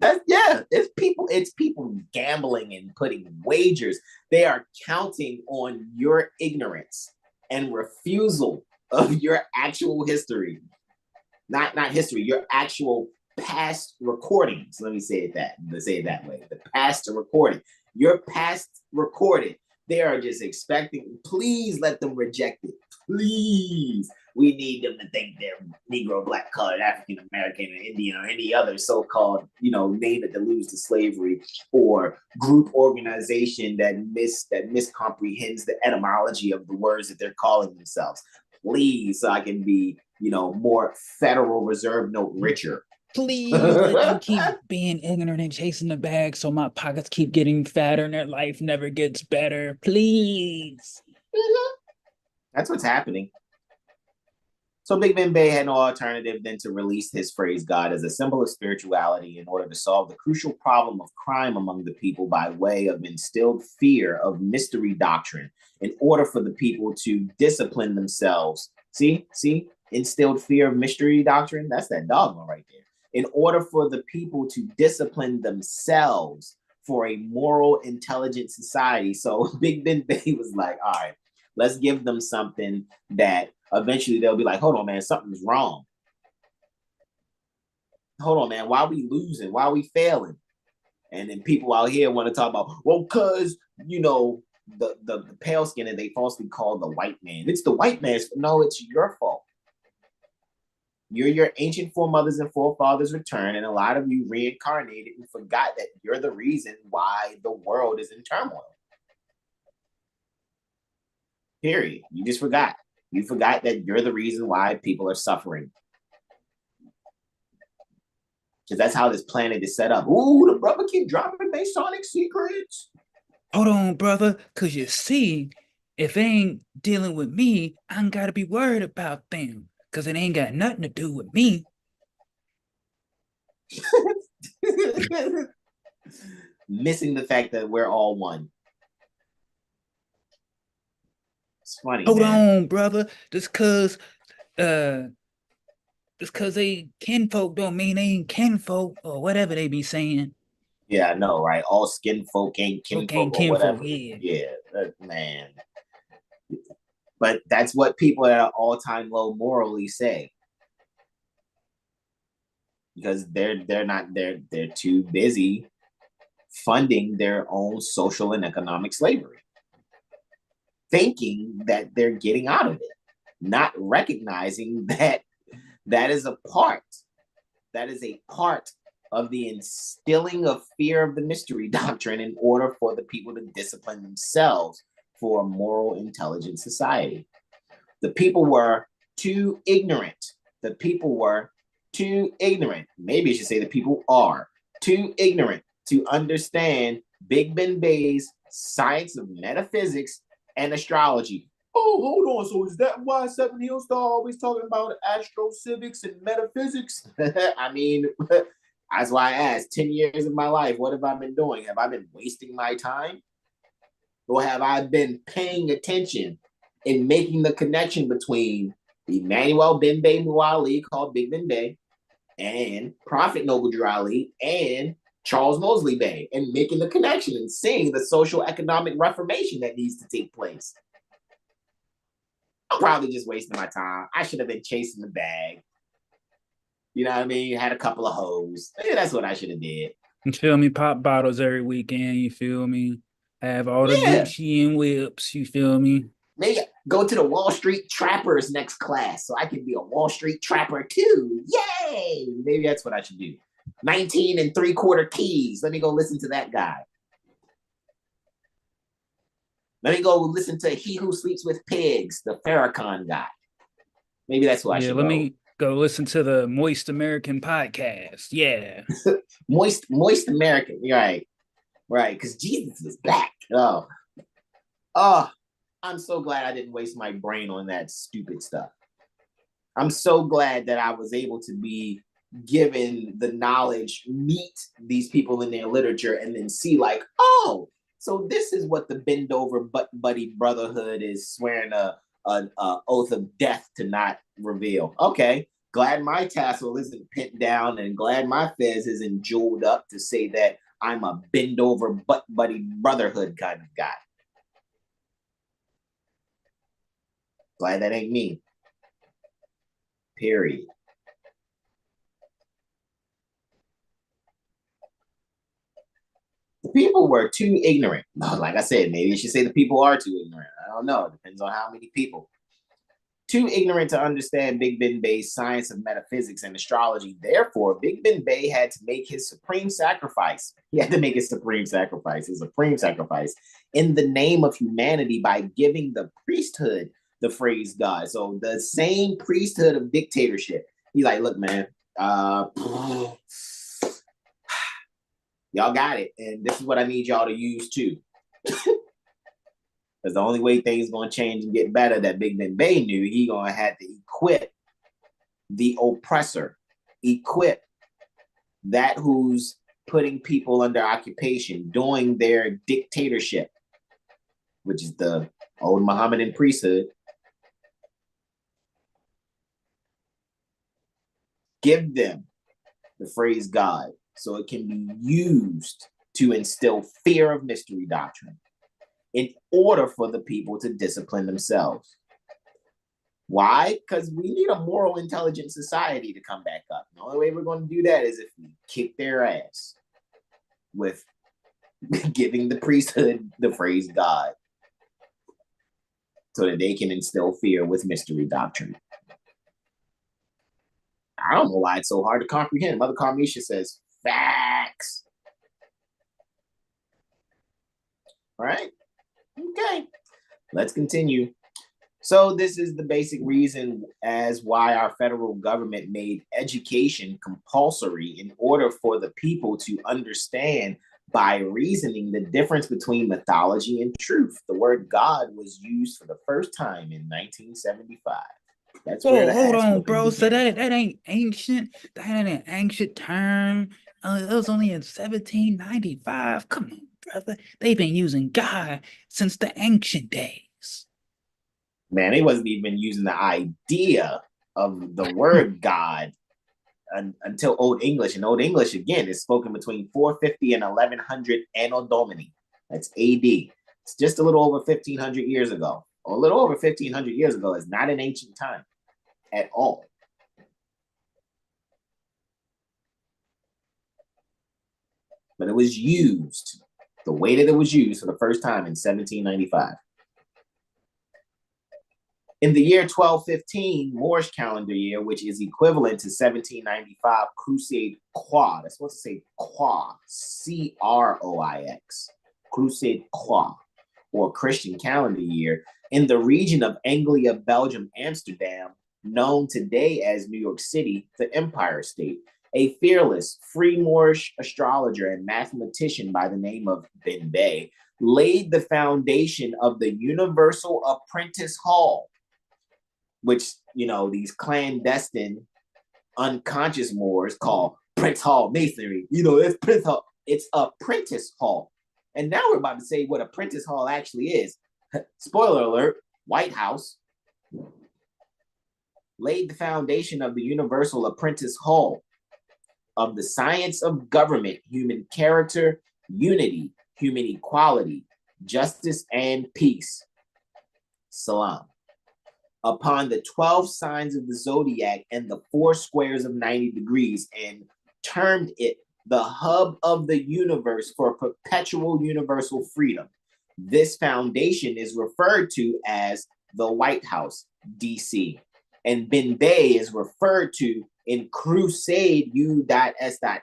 It's people gambling and putting wagers. They are counting on your ignorance and refusal of your actual history. Not history, your actual past recordings. Let me say it that way. The past recording. Your past recorded. They are just expecting, please let them reject it. Please. We need them to think they're Negro, Black, colored, African American, and Indian, or any other so-called, name that alludes to slavery or group organization that miscomprehends the etymology of the words that they're calling themselves. Please, so I can be, more Federal Reserve Note richer. Please let them keep being ignorant and chasing the bag so my pockets keep getting fatter and their life never gets better. Please. That's what's happening. So Big Ben Bay had no alternative than to release his phrase God as a symbol of spirituality in order to solve the crucial problem of crime among the people by way of instilled fear of mystery doctrine in order for the people to discipline themselves. See, instilled fear of mystery doctrine. That's that dogma right there. In order for the people to discipline themselves for a moral, intelligent society. So Big Ben Bay was like, all right, let's give them something that eventually they'll be like, hold on, man, something's wrong. Hold on, man, why are we losing? Why are we failing? And then people out here want to talk about, well, because, you know, the pale skin that they falsely call the white man. It's the white man's. No, it's your fault. You're your ancient foremothers and forefathers return, and a lot of you reincarnated and forgot that you're the reason why the world is in turmoil. Period. You just forgot. You forgot that you're the reason why people are suffering. Because that's how this planet is set up. Ooh, the brother keep dropping Masonic secrets. Hold on, brother, because you see, if they ain't dealing with me, I ain't got to be worried about them, because it ain't got nothing to do with me. Missing the fact that we're all one. It's funny. Hold man. on, brother. Just cause they kinfolk don't mean they ain't kinfolk or whatever they be saying. Yeah, I know, right? All skin folk ain't kinfolk or whatever. Yeah, man. But that's what people at an all-time low morally say. Because they're too busy funding their own social and economic slavery, thinking that they're getting out of it, not recognizing that that is a part of the instilling of fear of the mystery doctrine in order for the people to discipline themselves for a moral, intelligent society. The people were too ignorant. Maybe I should say the people are too ignorant to understand Big Ben Bay's science of metaphysics and astrology. Oh, hold on. So is that why Seven Hill Star always talking about AstroCivics and metaphysics? I mean, that's why I asked, 10 years of my life, what have I been doing? Have I been wasting my time? Or have I been paying attention and making the connection between Emmanuel Ben Bay Muali, called Big Ben Bay, and Prophet Noble Drew Ali, and Charles Mosley Bay, and making the connection and seeing the social economic reformation that needs to take place? I'm probably just wasting my time. I should have been chasing the bag. You know what I mean? Had a couple of hoes. Yeah, that's what I should have did. You feel me? Pop bottles every weekend, you feel me? Have all the Gucci and whips, you feel me? Maybe go to the Wall Street Trappers next class so I can be a Wall Street Trapper too. Yay! Maybe that's what I should do. 19 3/4 keys. Let me go listen to that guy. Let me go listen to He Who Sleeps with Pigs, the Farrakhan guy. Maybe that's what I should let go. me go listen to the Moist American podcast. Yeah. Moist American. Right. Because Jesus is black. Oh, I'm so glad I didn't waste my brain on that stupid stuff. I'm so glad that I was able to be given the knowledge, meet these people in their literature, and then see like, oh, so this is what the bend over butt buddy brotherhood is swearing an oath of death to not reveal. Okay, glad my tassel isn't pinned down, and glad my fez isn't jeweled up to say that I'm a bend over butt buddy brotherhood kind of guy. Glad that ain't me. Period. The people were too ignorant. Like I said, maybe you should say the people are too ignorant. I don't know. It depends on how many people. Too ignorant to understand Big Ben Bay's science of metaphysics and astrology. Therefore, Big Ben Bay had to make his supreme sacrifice. He had to make his supreme sacrifice in the name of humanity by giving the priesthood the phrase God. So the same priesthood of dictatorship. He's like, look, man, y'all got it. And this is what I need y'all to use too. Because the only way things gonna change and get better that Big Ben Bay knew, he gonna have to equip the oppressor, equip that who's putting people under occupation, doing their dictatorship, which is the old Mohammedan priesthood. Give them the phrase God so it can be used to instill fear of mystery doctrine in order for the people to discipline themselves. Why? Because we need a moral, intelligent society to come back up. The only way we're going to do that is if we kick their ass with giving the priesthood the phrase God so that they can instill fear with mystery doctrine. I don't know why it's so hard to comprehend. Mother Carmisha says, facts. All right. Okay. Let's continue. So this is the basic reason as why our federal government made education compulsory in order for the people to understand by reasoning the difference between mythology and truth. The word God was used for the first time in 1975. That's where the hold ass on, whooping bro. So began. that ain't ancient. That ain't an ancient term. It was only in 1795. Come on, brother. They've been using God since the ancient days. Man, they wasn't even using the idea of the word God until Old English. And Old English, again, is spoken between 450 and 1100 Anno Domini. That's AD. It's just a little over 1,500 years ago. Or a little over 1,500 years ago. It's not an ancient time at all. But it was used the way that it was used for the first time in 1795. In the year 1215, Moorish calendar year, which is equivalent to 1795 Crusade Croix, that's supposed to say Croix, C-R-O-I-X, Crusade Croix, or Christian calendar year, in the region of Anglia, Belgium, Amsterdam, known today as New York City, the Empire State, a fearless, free Moorish astrologer and mathematician by the name of Ben Bay laid the foundation of the Universal Apprentice Hall, which, you know, these clandestine, unconscious Moors call Prince Hall Masonry. You know, it's Prince Hall. It's Apprentice Hall. And now we're about to say what Apprentice Hall actually is. Spoiler alert, White House laid the foundation of the Universal Apprentice Hall of the science of government, human character, unity, human equality, justice, and peace. Salam. Upon the 12 signs of the zodiac and the 4 squares of 90 degrees, and termed it the hub of the universe for perpetual universal freedom. This foundation is referred to as the White House, DC, and Ben Bay is referred to in Crusade U.S.A.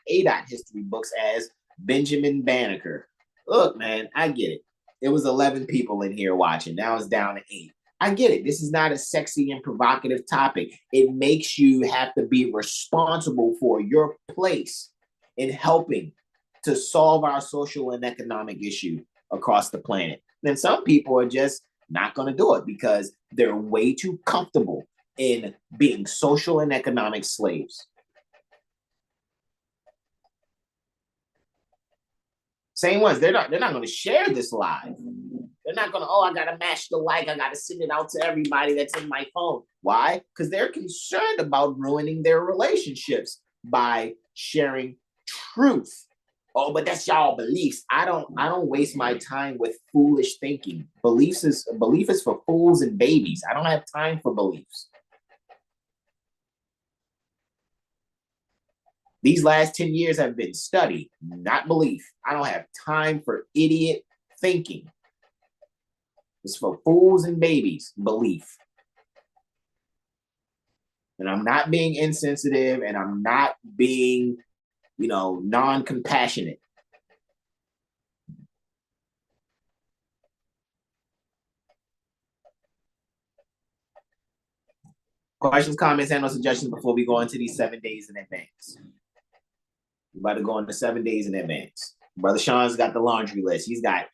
history books as Benjamin Banneker. Look, man, I get it. It was 11 people in here watching. Now it's down to 8. I get it. This is not a sexy and provocative topic. It makes you have to be responsible for your place in helping to solve our social and economic issue across the planet. Then some people are just not going to do it because they're way too comfortable in being social and economic slaves. Same ones, they're not going to share this live. They're not going to, oh, I got to match the like. I got to send it out to everybody that's in my phone. Why? Because they're concerned about ruining their relationships by sharing truth. Oh, but that's y'all beliefs. I don't waste my time with foolish thinking. Belief is for fools and babies. I don't have time for beliefs. These last 10 years have been study, not belief. I don't have time for idiot thinking. It's for fools and babies, belief. And I'm not being insensitive and I'm not being, non-compassionate. Questions, comments, and no suggestions before we go into these 7 days in advance. We're about to go into 7 days in advance. Brother Sean's got the laundry list. He's got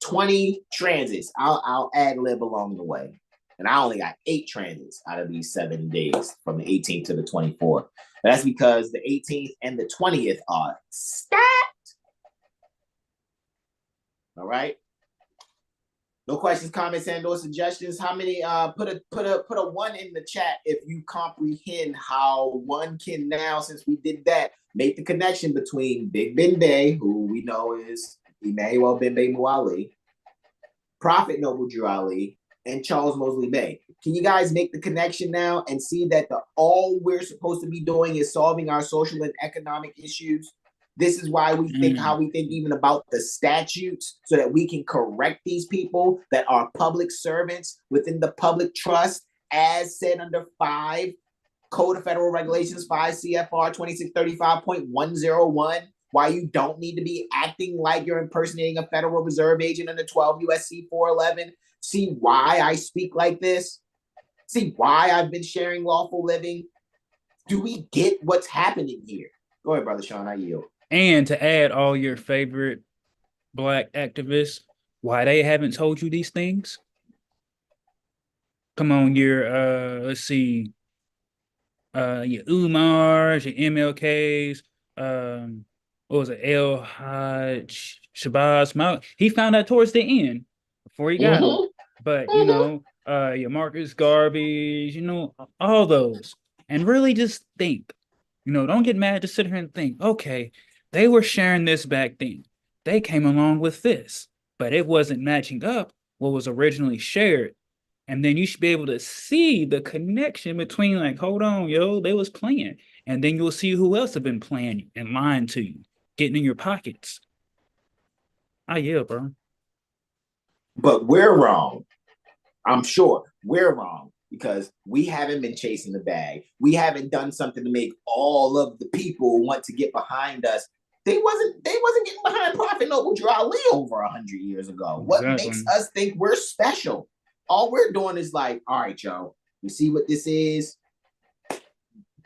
20 transits. I'll ad lib along the way. And I only got 8 transits out of these 7 days from the 18th to the 24th. That's because the 18th and the 20th are stacked. All right. No questions, comments, and or suggestions. How many? Put a 1 in the chat if you comprehend how one can now, since we did that, make the connection between Big Ben Day, who we know is Emmanuel Ben Muali, Prophet Noble Drew Ali, and Charles Mosley Bay. Can you guys make the connection now and see that all we're supposed to be doing is solving our social and economic issues? This is why we think how we think even about the statutes, so that we can correct these people that are public servants within the public trust, as said under 5 Code of Federal Regulations, 5 CFR 2635.101. Why you don't need to be acting like you're impersonating a Federal Reserve agent under 12 USC 411. See why I speak like this? See why I've been sharing lawful living? Do we get what's happening here? Go ahead, Brother Sean, I yield. And to add all your favorite Black activists, why they haven't told you these things? Come on, your let's see, your Umars, your MLKs, what was it, El Haj Shabazz? He found out towards the end before he got him. But you know, your Marcus Garvey's, you know, all those, and really just think. You know, don't get mad. Just sit here and think. Okay, they were sharing this back then. They came along with this, but it wasn't matching up what was originally shared. And then you should be able to see the connection between, like, hold on, yo, they was playing. And then you'll see who else have been playing and lying to you, getting in your pockets. Yeah, bro. But we're wrong. I'm sure we're wrong because we haven't been chasing the bag. We haven't done something to make all of the people want to get behind us. They wasn't getting behind Prophet Noble Drew Ali over 100 years ago. What makes us think we're special? All we're doing is like, all right, yo, you see what this is?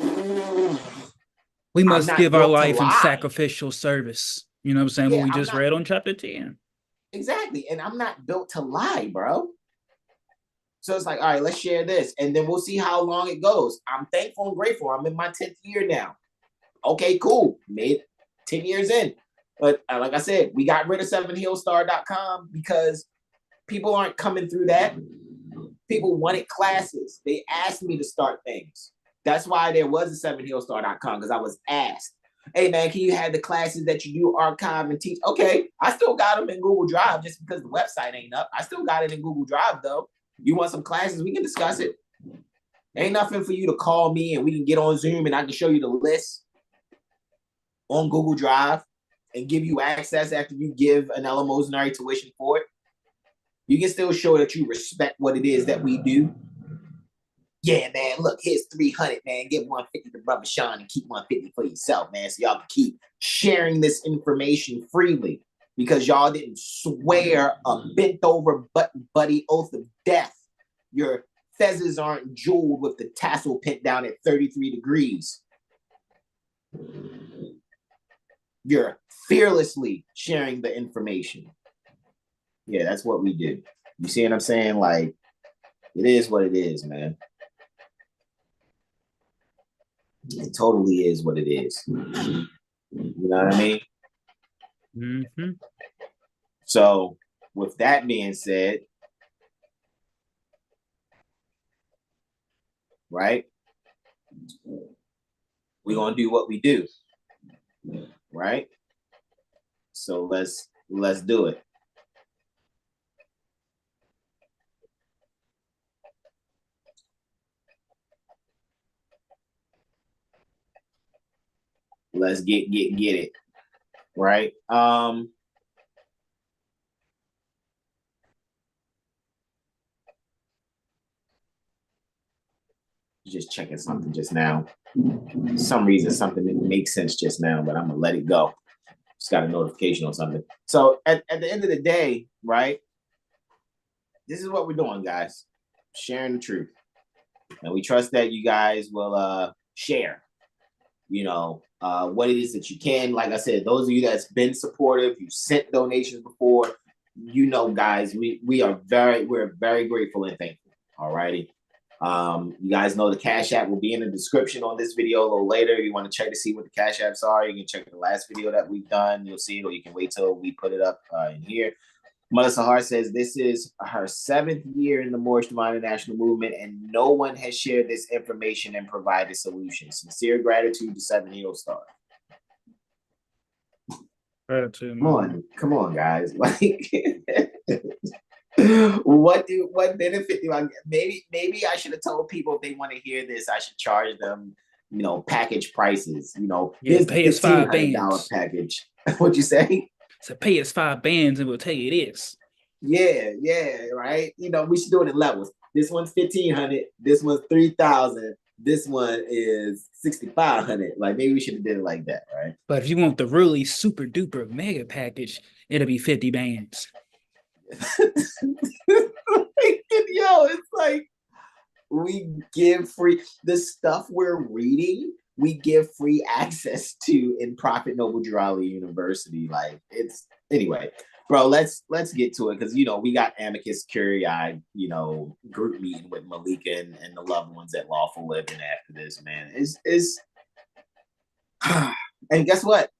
We must give our life in sacrificial service. You know what I'm saying? What we just read on chapter 10. Exactly. And I'm not built to lie, bro. So it's like, all right, let's share this. And then we'll see how long it goes. I'm thankful and grateful. I'm in my 10th year now. Okay, cool. Made 10 years in. But like I said, we got rid of 7healstar.com because people aren't coming through that. People wanted classes. They asked me to start things. That's why there was a 7healstar.com, because I was asked, hey, man, can you have the classes that you do archive and teach? Okay, I still got them in Google Drive just because the website ain't up. I still got it in Google Drive, though. You want some classes? We can discuss it. Ain't nothing for you to call me and we can get on Zoom and I can show you the list on Google Drive and give you access after you give an eleemosynary tuition for it. You can still show that you respect what it is that we do. Yeah, man, look, here's 300, man. Give 150 to Brother Sean and keep 150 for yourself, man. So y'all can keep sharing this information freely because y'all didn't swear a bent over buddy oath of death. Your fezzes aren't jeweled with the tassel pent down at 33 degrees. You're fearlessly sharing the information. Yeah, that's what we do. You see what I'm saying? Like, it is what it is, man. It totally is what it is. You know what I mean? Mm-hmm. So, with that being said, right? We're gonna do what we do, right? So let's do it. Let's get it, right? Just checking something just now. For some reason, something didn't make sense just now, but I'm gonna let it go. Just got a notification on something. So at the end of the day, right? This is what we're doing, guys. Sharing the truth. And we trust that you guys will share, you know, what it is that you can. Like I said, those of you that's been supportive, you sent donations before, you know, guys, we're very grateful and thankful. All righty. You guys know the Cash App will be in the description on this video a little later. If you want to check to see what the Cash Apps are, you can check the last video that we've done. You'll see it, or you can wait till we put it up in here. Melissa Hart says this is her 7th year in the Moorish Divine International Movement, and no one has shared this information and provided solutions. Sincere gratitude to 7 Hero Star. Come on, guys. Like, what benefit do I get? Maybe I should have told people if they want to hear this, I should charge them, you know, package prices. You know, yeah, pay us $5 package. What'd you say? So pay us $5 and we'll tell you this. Yeah, right. You know, we should do it in levels. This one's 1,500. This one's 3,000. This one is 6,500. Like, maybe we should have did it like that, right? But if you want the really super duper mega package, it'll be 50 bands. Yo, it's like we give free the stuff we're reading. We give free access to in Prophet Noble Drew University. Like, it's anyway, bro. Let's get to it, because you know we got Amicus Curiae, you know, group meeting with Malika and the loved ones at Lawful living after this, man. Is and guess what?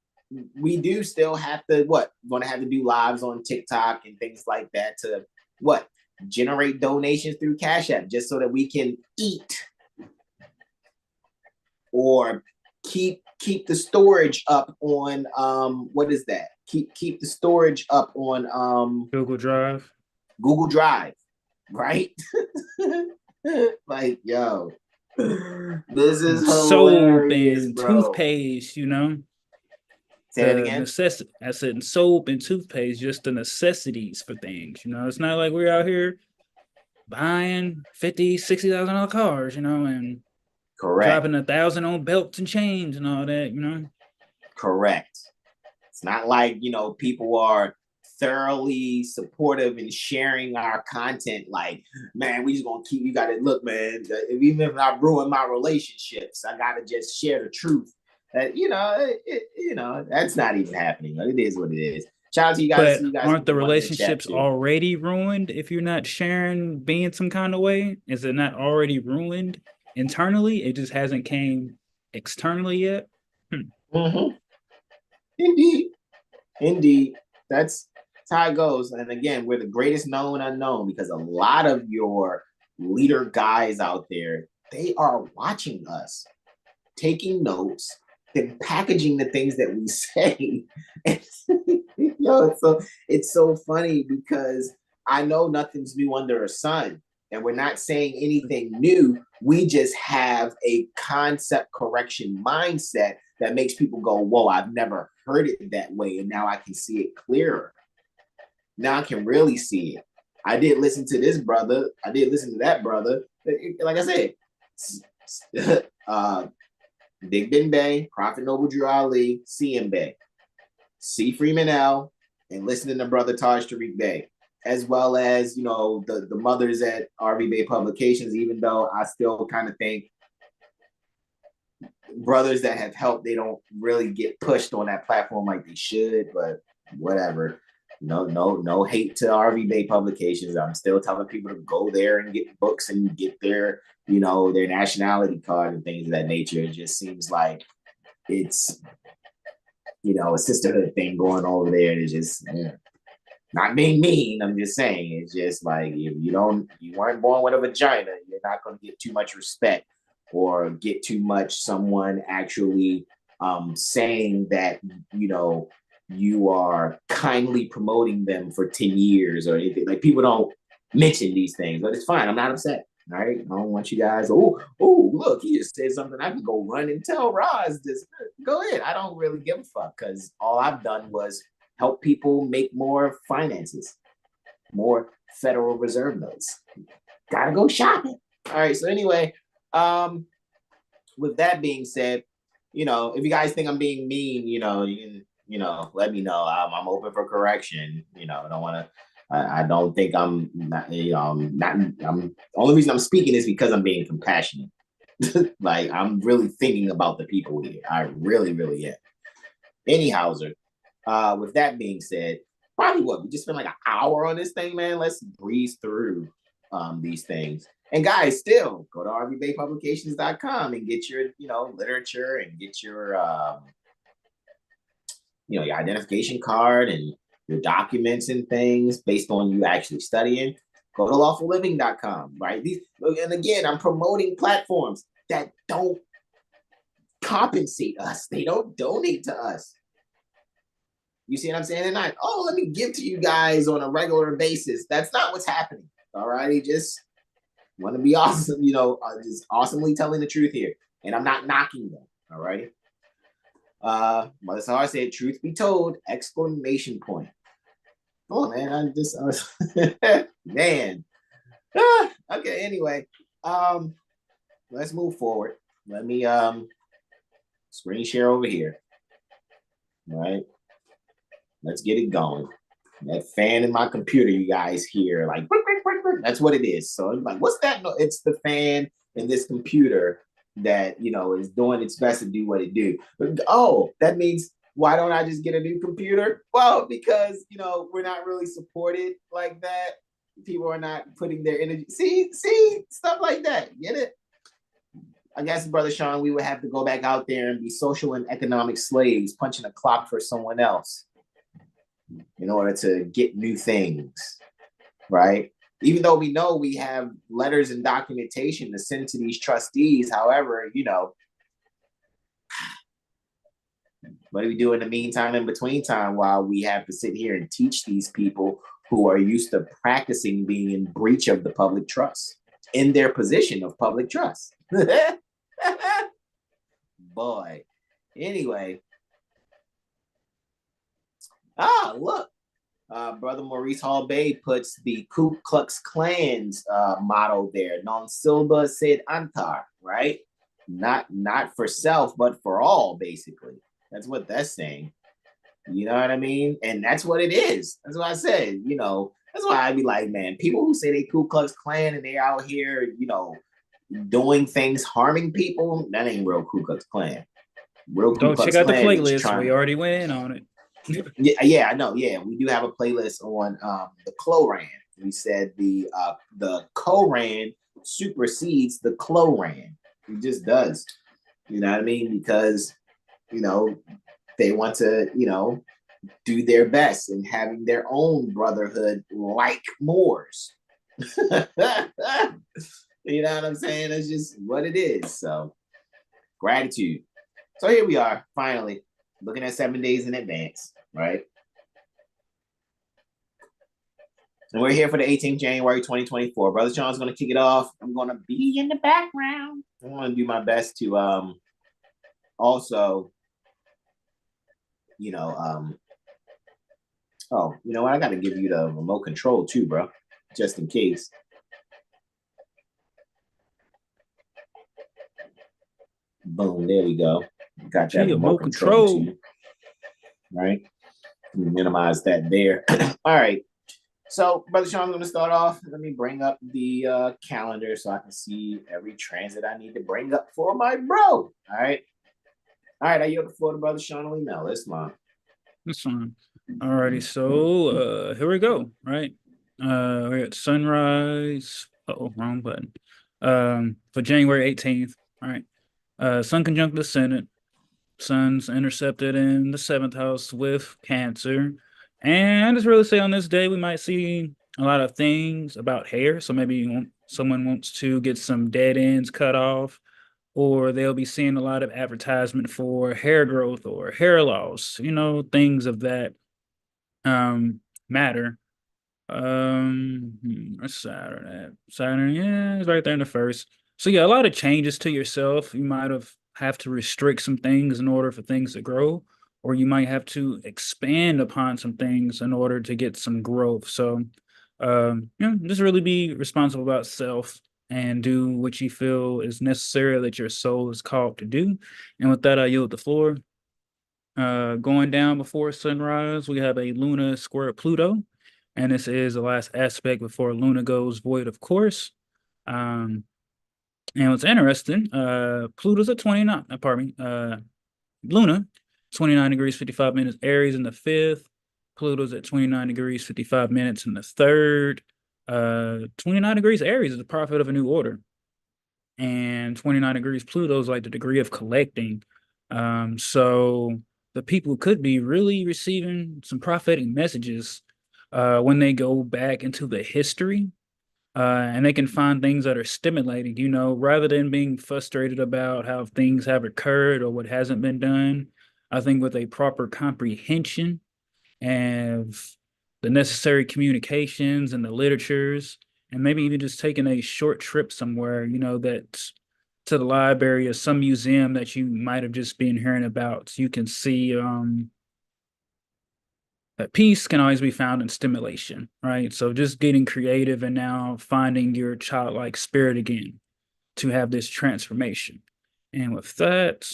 We do still have to going to have to do lives on TikTok and things like that to generate donations through Cash App, just so that we can eat or keep the storage up on what is that? Keep the storage up on Google Drive, right? Like, yo, this is soap hilarious, and bro. toothpaste, you know. Say it again. I said soap and toothpaste, just the necessities for things. You know, it's not like we're out here buying $50,000, $60,000 cars, you know, and dropping 1,000 on belts and chains and all that, you know. Correct. It's not like, you know, people are thoroughly supportive and sharing our content. Like, man, we just gonna keep. You gotta look, man. Even if I ruin my relationships, I gotta just share the truth. You know, that's not even happening. It is what it is. Shout out to you guys. But you guys aren't the relationships already ruined if you're not sharing being some kind of way? Is it not already ruined internally? It just hasn't came externally yet. Mm-hmm. Indeed. That's how it goes. And again, we're the greatest known unknown, because a lot of your leader guys out there, they are watching us, taking notes, and packaging the things that we say. Yo, it's so funny, because I know nothing's new under a sun, and we're not saying anything new. We just have a concept correction mindset that makes people go, whoa, I've never heard it that way, and now I can see it clearer. Now I can really see it. I did listen to this brother. I did listen to that brother. Like I said, Big Ben Bay, Prophet Noble Drew Ali, CM Bay, C. Freeman L, and listening to Brother Taj Tariq Bay, as well as, you know, the mothers at RV Bay Publications, even though I still kind of think brothers that have helped, they don't really get pushed on that platform like they should, but whatever. No hate to RV Bay Publications. I'm still telling people to go there and get books and get their, you know, their nationality card and things of that nature. It just seems like it's, you know, a sisterhood thing going over there. It's just not being mean. I'm just saying, it's just like, if you weren't born with a vagina, you're not going to get too much respect or get too much someone actually saying that, you know, you are kindly promoting them for 10 years or anything. Like, people don't mention these things, but it's fine. I'm not upset. All right. I don't want you guys, oh, look, he just said something. I can go run and tell Roz this. Go ahead. I don't really give a fuck, because all I've done was help people make more finances, more Federal Reserve notes. Gotta go shopping. All right. So anyway, with that being said, you know, if you guys think I'm being mean, you know, you can, you know, let me know. I'm open for correction. You know, I don't want to. I don't think I'm not. I'm only reason I'm speaking is because I'm being compassionate. Like, I'm really thinking about the people here. I really, really am. Anyhowser. With that being said, probably what we just spent like an hour on this thing, man. Let's breeze through these things. And guys, still go to rvbaypublications.com and get your, literature and get your, your identification card and your documents and things based on you actually studying. Go to lawfulliving.com, right? And again, I'm promoting platforms that don't compensate us. They don't donate to us. You see what I'm saying? They're not, oh, let me give to you guys on a regular basis. That's not what's happening. All right. Just want to be awesome, just awesomely telling the truth here. And I'm not knocking them. All right. Mother Sahar said, truth be told, exclamation point. Oh man, I was man. Okay, anyway. Let's move forward. Let me screen share over here. All right. Let's get it going. That fan in my computer, you guys hear, like, that's what it is. So I'm like, what's that? No, it's the fan in this computer that, is doing its best to do what it do. But, that means, why don't I just get a new computer? Well, because, we're not really supported like that. People are not putting their energy. See, stuff like that. Get it? I guess, Brother Sean, we would have to go back out there and be social and economic slaves, punching a clock for someone else in order to get new things, right? Even though we know we have letters and documentation to send to these trustees, however, what do we do in the meantime, in between time, while we have to sit here and teach these people who are used to practicing being in breach of the public trust, in their position of public trust? Boy. Anyway. Look. Brother Maurice Hall Bay puts the Ku Klux Klan's motto there. Non silba sed antar, right? Not for self, but for all, basically. That's what that's saying. You know what I mean? And that's what it is. That's what I said. That's why I'd be like, man, people who say they Ku Klux Klan and they out here, doing things, harming people, that ain't real Ku Klux Klan. Real Ku Klux Check out the Klan playlist. We already went on it. Yeah, I know. Yeah, we do have a playlist on the Cloran. We said the Koran supersedes the Cloran. It just does. You know what I mean? Because they want to do their best in having their own brotherhood like Moors. You know what I'm saying? That's just what it is. So gratitude. So here we are, finally. Looking at 7 days in advance, right? And we're here for the 18th January 2024. Brother Sean's going to kick it off. I'm going to be in the background. I want to do my best to also, oh, you know what? I got to give you the remote control too, bro, just in case. Boom, there we go. Got that remote control too. Right? Minimize that there. All right. So, Brother Sean, I'm going to start off. Let me bring up the calendar so I can see every transit I need to bring up for my bro. All right. I yield the floor to Brother Sean Lee now. That's mine. That's fine. All righty. So, here we go. Right. We're at sunrise. Wrong button. For January 18th. All right. Sun conjunct the Senate. Sun's intercepted in the 7th house with Cancer. And I just really say on this day, we might see a lot of things about hair. So maybe someone wants to get some dead ends cut off, or they'll be seeing a lot of advertisement for hair growth or hair loss, things of that matter. Saturn, yeah, it's right there in the first. So yeah, a lot of changes to yourself. You might have to restrict some things in order for things to grow, or you might have to expand upon some things in order to get some growth. So, just really be responsible about self and do what you feel is necessary that your soul is called to do. And with that, I yield the floor. Going down before sunrise, we have a Luna square Pluto, and this is the last aspect before Luna goes void, of course. And what's interesting, Pluto's at 29, Luna, 29 degrees, 55 minutes, Aries in the 5th, Pluto's at 29 degrees, 55 minutes in the third. 29 degrees Aries is the prophet of a new order. And 29 degrees Pluto is like the degree of collecting. So the people could be really receiving some prophetic messages when they go back into the history, and they can find things that are stimulating, rather than being frustrated about how things have occurred or what hasn't been done. I think with a proper comprehension of the necessary communications and the literatures, and maybe even just taking a short trip somewhere, that to the library or some museum that you might have just been hearing about. So you can see that peace can always be found in stimulation, right? So just getting creative and now finding your childlike spirit again to have this transformation. And with that,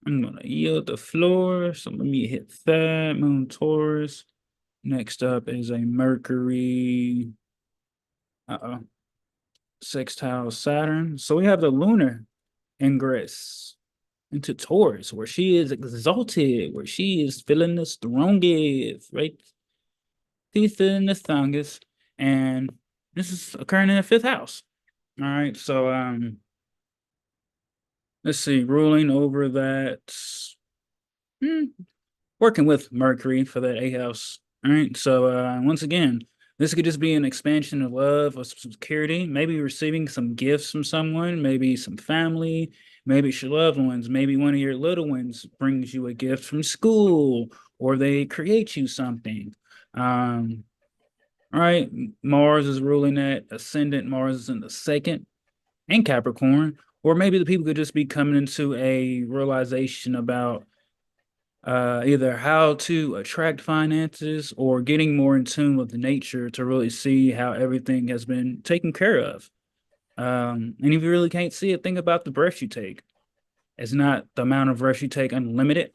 I'm going to yield the floor. So let me hit that. Moon Taurus. Next up is a Mercury sextile Saturn. So we have the lunar ingress into Taurus, where she is exalted, where she is feeling the strongest, right? She's feeling the strongest. And this is occurring in the fifth house. All right. So let's see, ruling over that. Working with Mercury for that 8th house. All right. So once again, this could just be an expansion of love or security, maybe receiving some gifts from someone, maybe some family, maybe it's your loved ones, maybe one of your little ones brings you a gift from school, or they create you something. All right. Mars is ruling that ascendant. Mars is in the second and Capricorn, or maybe the people could just be coming into a realization about either how to attract finances or getting more in tune with nature to really see how everything has been taken care of. And if you really can't see it, think about the breath you take. It's not the amount of breath you take unlimited,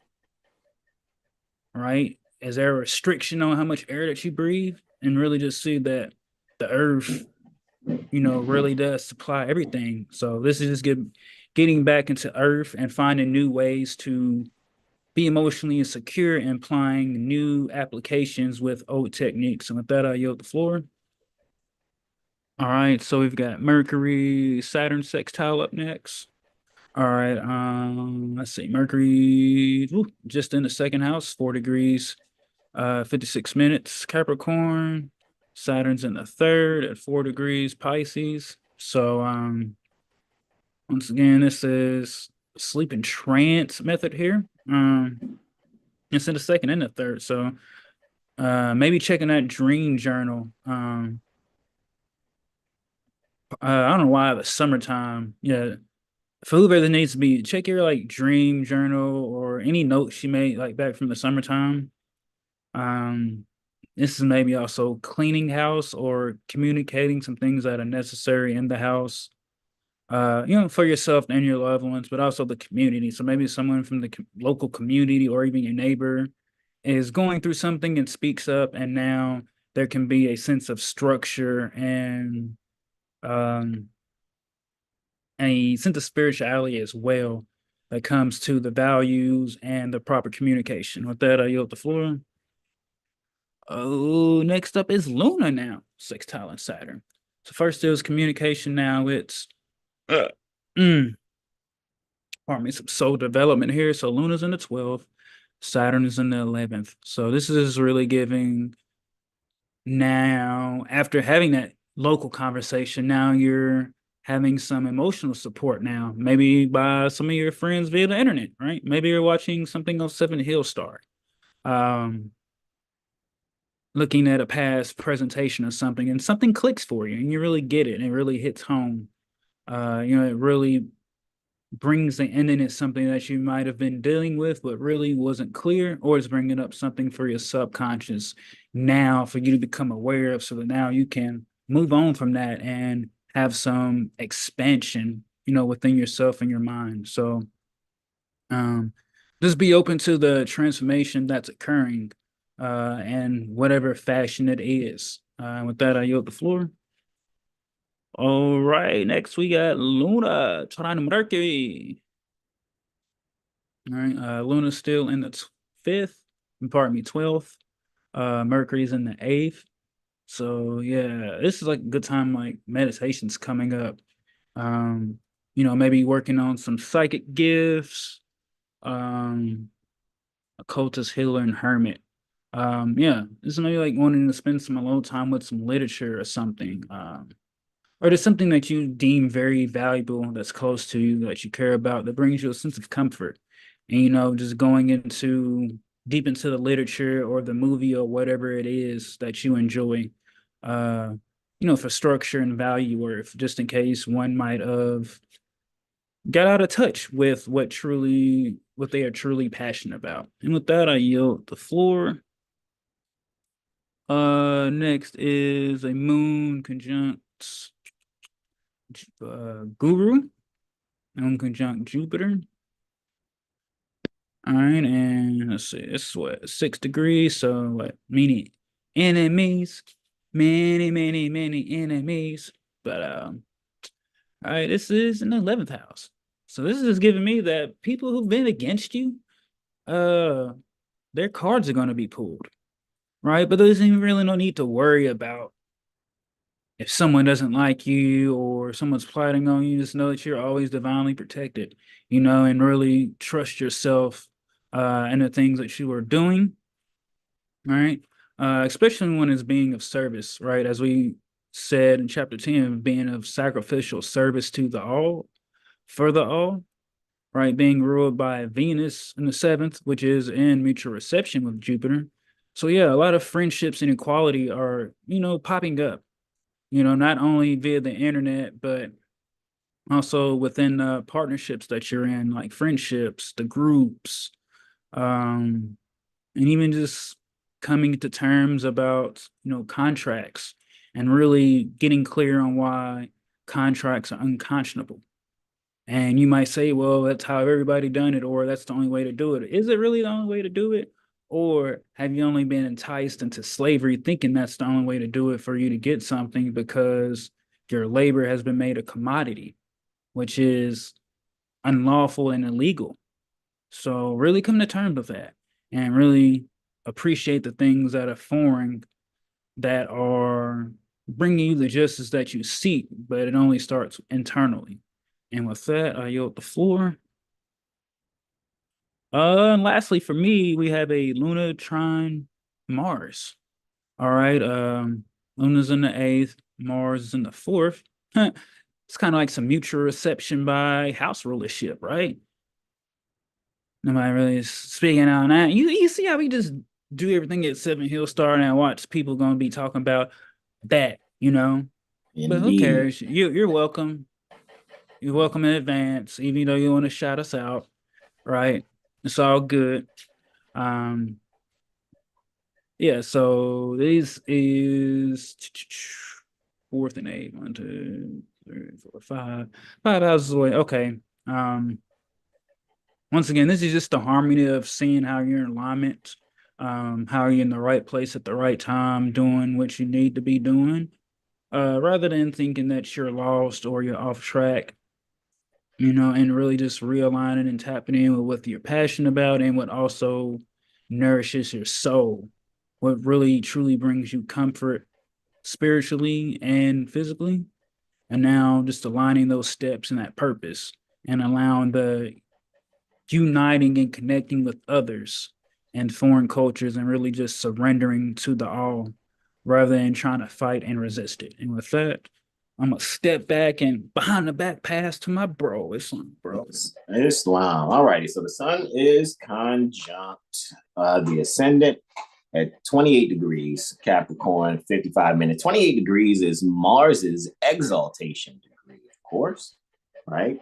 right? Is there a restriction on how much air that you breathe? And really just see that the earth, really does supply everything. So this is just getting back into earth and finding new ways to be emotionally insecure and applying new applications with old techniques. And with that, I yield the floor. All right, so we've got Mercury, Saturn sextile up next. All right, let's see, Mercury just in the second house, 4 degrees, 56 minutes, Capricorn. Saturn's in the third at 4 degrees, Pisces. So once again, this is sleep and trance method here. It's in the second and the third. So maybe checking that dream journal. I don't know why the summertime. Yeah. For whoever that needs to be, check your like dream journal or any notes you made like back from the summertime. This is maybe also cleaning house or communicating some things that are necessary in the house. For yourself and your loved ones, but also the community. So maybe someone from the local community or even your neighbor is going through something and speaks up, and now there can be a sense of structure and a sense of spirituality as well that comes to the values and the proper communication. With that, I yield the floor. Oh, next up is Luna now, sextile and Saturn. So first it was communication, now it's pardon me, some soul development here. So Luna's in the 12th, Saturn is in the 11th. So this is really giving now, after having that local conversation, now you're having some emotional support now, maybe by some of your friends via the internet, right? Maybe you're watching something on Seven Hill Star, looking at a past presentation or something, and something clicks for you and you really get it and it really hits home. It really brings the ending as something that you might have been dealing with, but really wasn't clear, or it's bringing up something for your subconscious now for you to become aware of, so that now you can move on from that and have some expansion, within yourself and your mind. So just be open to the transformation that's occurring and whatever fashion it is. With that, I yield the floor. All right, next we got Luna, Trine Mercury. All right, Luna's still in the 5th, 12th. Mercury's in the 8th. So yeah, this is like a good time, like meditation's coming up. Maybe working on some psychic gifts, occultist, healer, and hermit. Yeah, this is maybe like wanting to spend some alone time with some literature or something. Or there's something that you deem very valuable that's close to you that you care about that brings you a sense of comfort. And just going deep into the literature or the movie or whatever it is that you enjoy, for structure and value, or if just in case one might have got out of touch with what they are truly passionate about. And with that, I yield the floor. Next is a moon conjunct Guru, moon conjunct Jupiter. All right, and let's see, it's what 6 degrees. So what? Many enemies, many enemies. But all right, this is in the 11th house. So this is giving me that people who've been against you, their cards are going to be pulled, right? But there's even really no need to worry about if someone doesn't like you or someone's plotting on you. Just know that you're always divinely protected, and really trust yourself and the things that you are doing, right? Especially when it's being of service, right? As we said in chapter 10, being of sacrificial service to the all, for the all, right? Being ruled by Venus in the 7th, which is in mutual reception with Jupiter. So yeah, a lot of friendships and equality are, popping up, not only via the internet, but also within partnerships that you're in, like friendships, the groups, and even just coming to terms about, contracts and really getting clear on why contracts are unconscionable. And you might say, well, that's how everybody done it, or that's the only way to do it. Is it really the only way to do it? Or have you only been enticed into slavery thinking that's the only way to do it for you to get something because your labor has been made a commodity, which is unlawful and illegal? So really come to terms with that and really appreciate the things that are foreign that are bringing you the justice that you seek, but it only starts internally. And with that, I yield the floor. And lastly, for me, we have a Luna trine Mars. All right. Luna's in the 8th, Mars is in the 4th. It's kind of like some mutual reception by house rulership, right? Nobody really speaking on that. You see how we just do everything at 7 Hill Star and I watch people gonna be talking about that, But who cares? You're welcome. You're welcome in advance, even though you want to shout us out, right? It's all good. Yeah, so this is 4th and 8th. 1, 2, 3, 4, 5. 5 houses away. Okay. Once again, this is just the harmony of seeing how you're in alignment, how you're in the right place at the right time, doing what you need to be doing, rather than thinking that you're lost or you're off track. And really just realigning and tapping in with what you're passionate about and what also nourishes your soul, what really truly brings you comfort spiritually and physically. And now just aligning those steps and that purpose and allowing the uniting and connecting with others and foreign cultures and really just surrendering to the all rather than trying to fight and resist it. And with that, I'm gonna step back and behind the back pass to my bro. Islam, bro. Islam. All righty. So the sun is conjunct the ascendant at 28 degrees, Capricorn, 55 minutes. 28 degrees is Mars's exaltation degree, of course, right?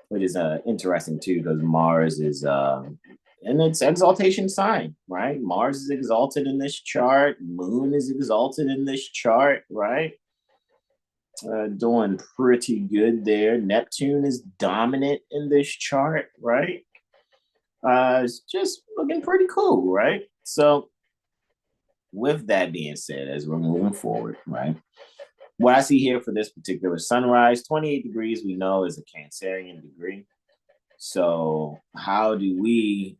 Which is interesting too, because Mars is in its exaltation sign, right? Mars is exalted in this chart. Moon is exalted in this chart, right? Doing pretty good there. Neptune is dominant in this chart, right? It's just looking pretty cool, right? So with that being said, as we're moving forward, right? What I see here for this particular sunrise, 28 degrees, we know is a Cancerian degree. So how do we,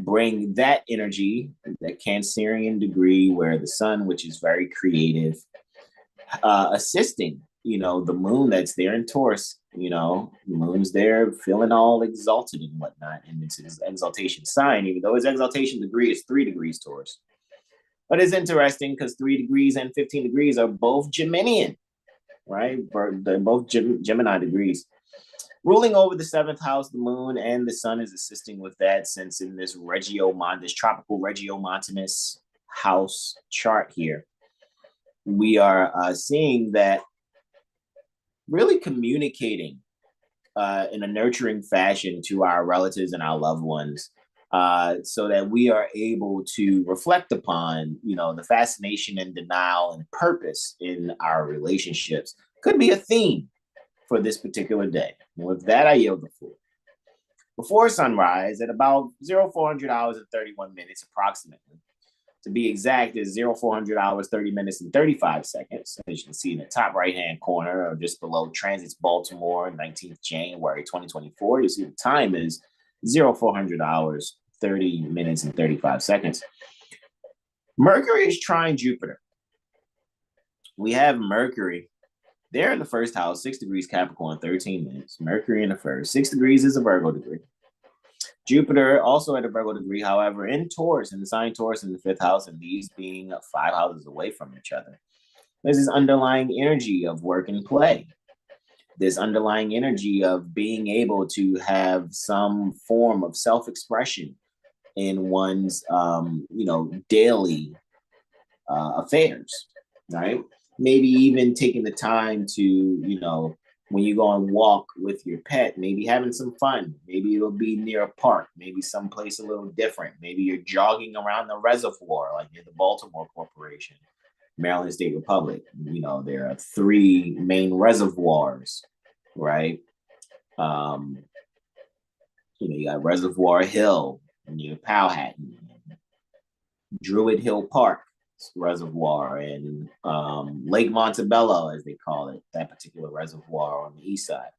bring that energy, that Cancerian degree where the sun, which is very creative, assisting, the moon that's there in Taurus, the moon's there feeling all exalted and whatnot. And it's his exaltation sign, even though his exaltation degree is 3 degrees Taurus. But it's interesting because 3 degrees and 15 degrees are both Geminian, right? They're both Gemini degrees. Ruling over the 7th house, the moon and the sun is assisting with that, since in this tropical regiomontanous house chart here, we are seeing that really communicating in a nurturing fashion to our relatives and our loved ones, so that we are able to reflect upon, the fascination and denial and purpose in our relationships could be a theme for this particular day. And with that, I yield the floor. Before sunrise, at about 0400 hours and 31 minutes approximately, to be exact, is 0400 hours, 30 minutes, and 35 seconds. As you can see in the top right-hand corner, or just below Transits Baltimore, 19th January 2024, you see the time is 0400 hours, 30 minutes, and 35 seconds. Mercury is trine Jupiter. We have Mercury there in the first house, 6 degrees Capricorn, 13 minutes. Mercury in the first. 6 degrees is a Virgo degree. Jupiter also at a Virgo degree, however, in Taurus, in the sign Taurus in the 5th house, and these being 5 houses away from each other. There's this underlying energy of work and play. This underlying energy of being able to have some form of self-expression in one's, daily affairs, right? Maybe even taking the time to, when you go and walk with your pet, maybe having some fun. Maybe it'll be near a park, maybe someplace a little different. Maybe you're jogging around the reservoir, like near the Baltimore Corporation, Maryland State Republic. There are 3 main reservoirs, right? You got Reservoir Hill near Powhatan, Druid Hill Park Reservoir, and Lake Montebello, as they call it, that particular reservoir on the east side,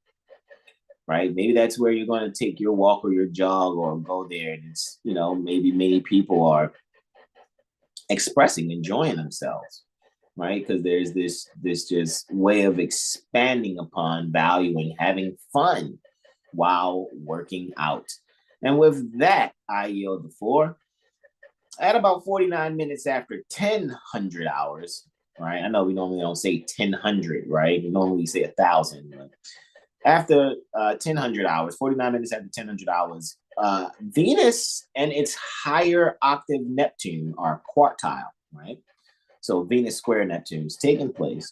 right? Maybe that's where you're going to take your walk or your jog or go there, and it's, maybe many people are expressing, enjoying themselves, right? Because there's this just way of expanding upon valuing having fun while working out. And with that, I yield the floor. At about 49 minutes after 1000 hours, right? I know we normally don't say 1000, right? We normally say 1000. But after 1000 hours, 49 minutes after 1000 hours, Venus and its higher octave Neptune are quartile, right? So Venus square Neptune is taking place.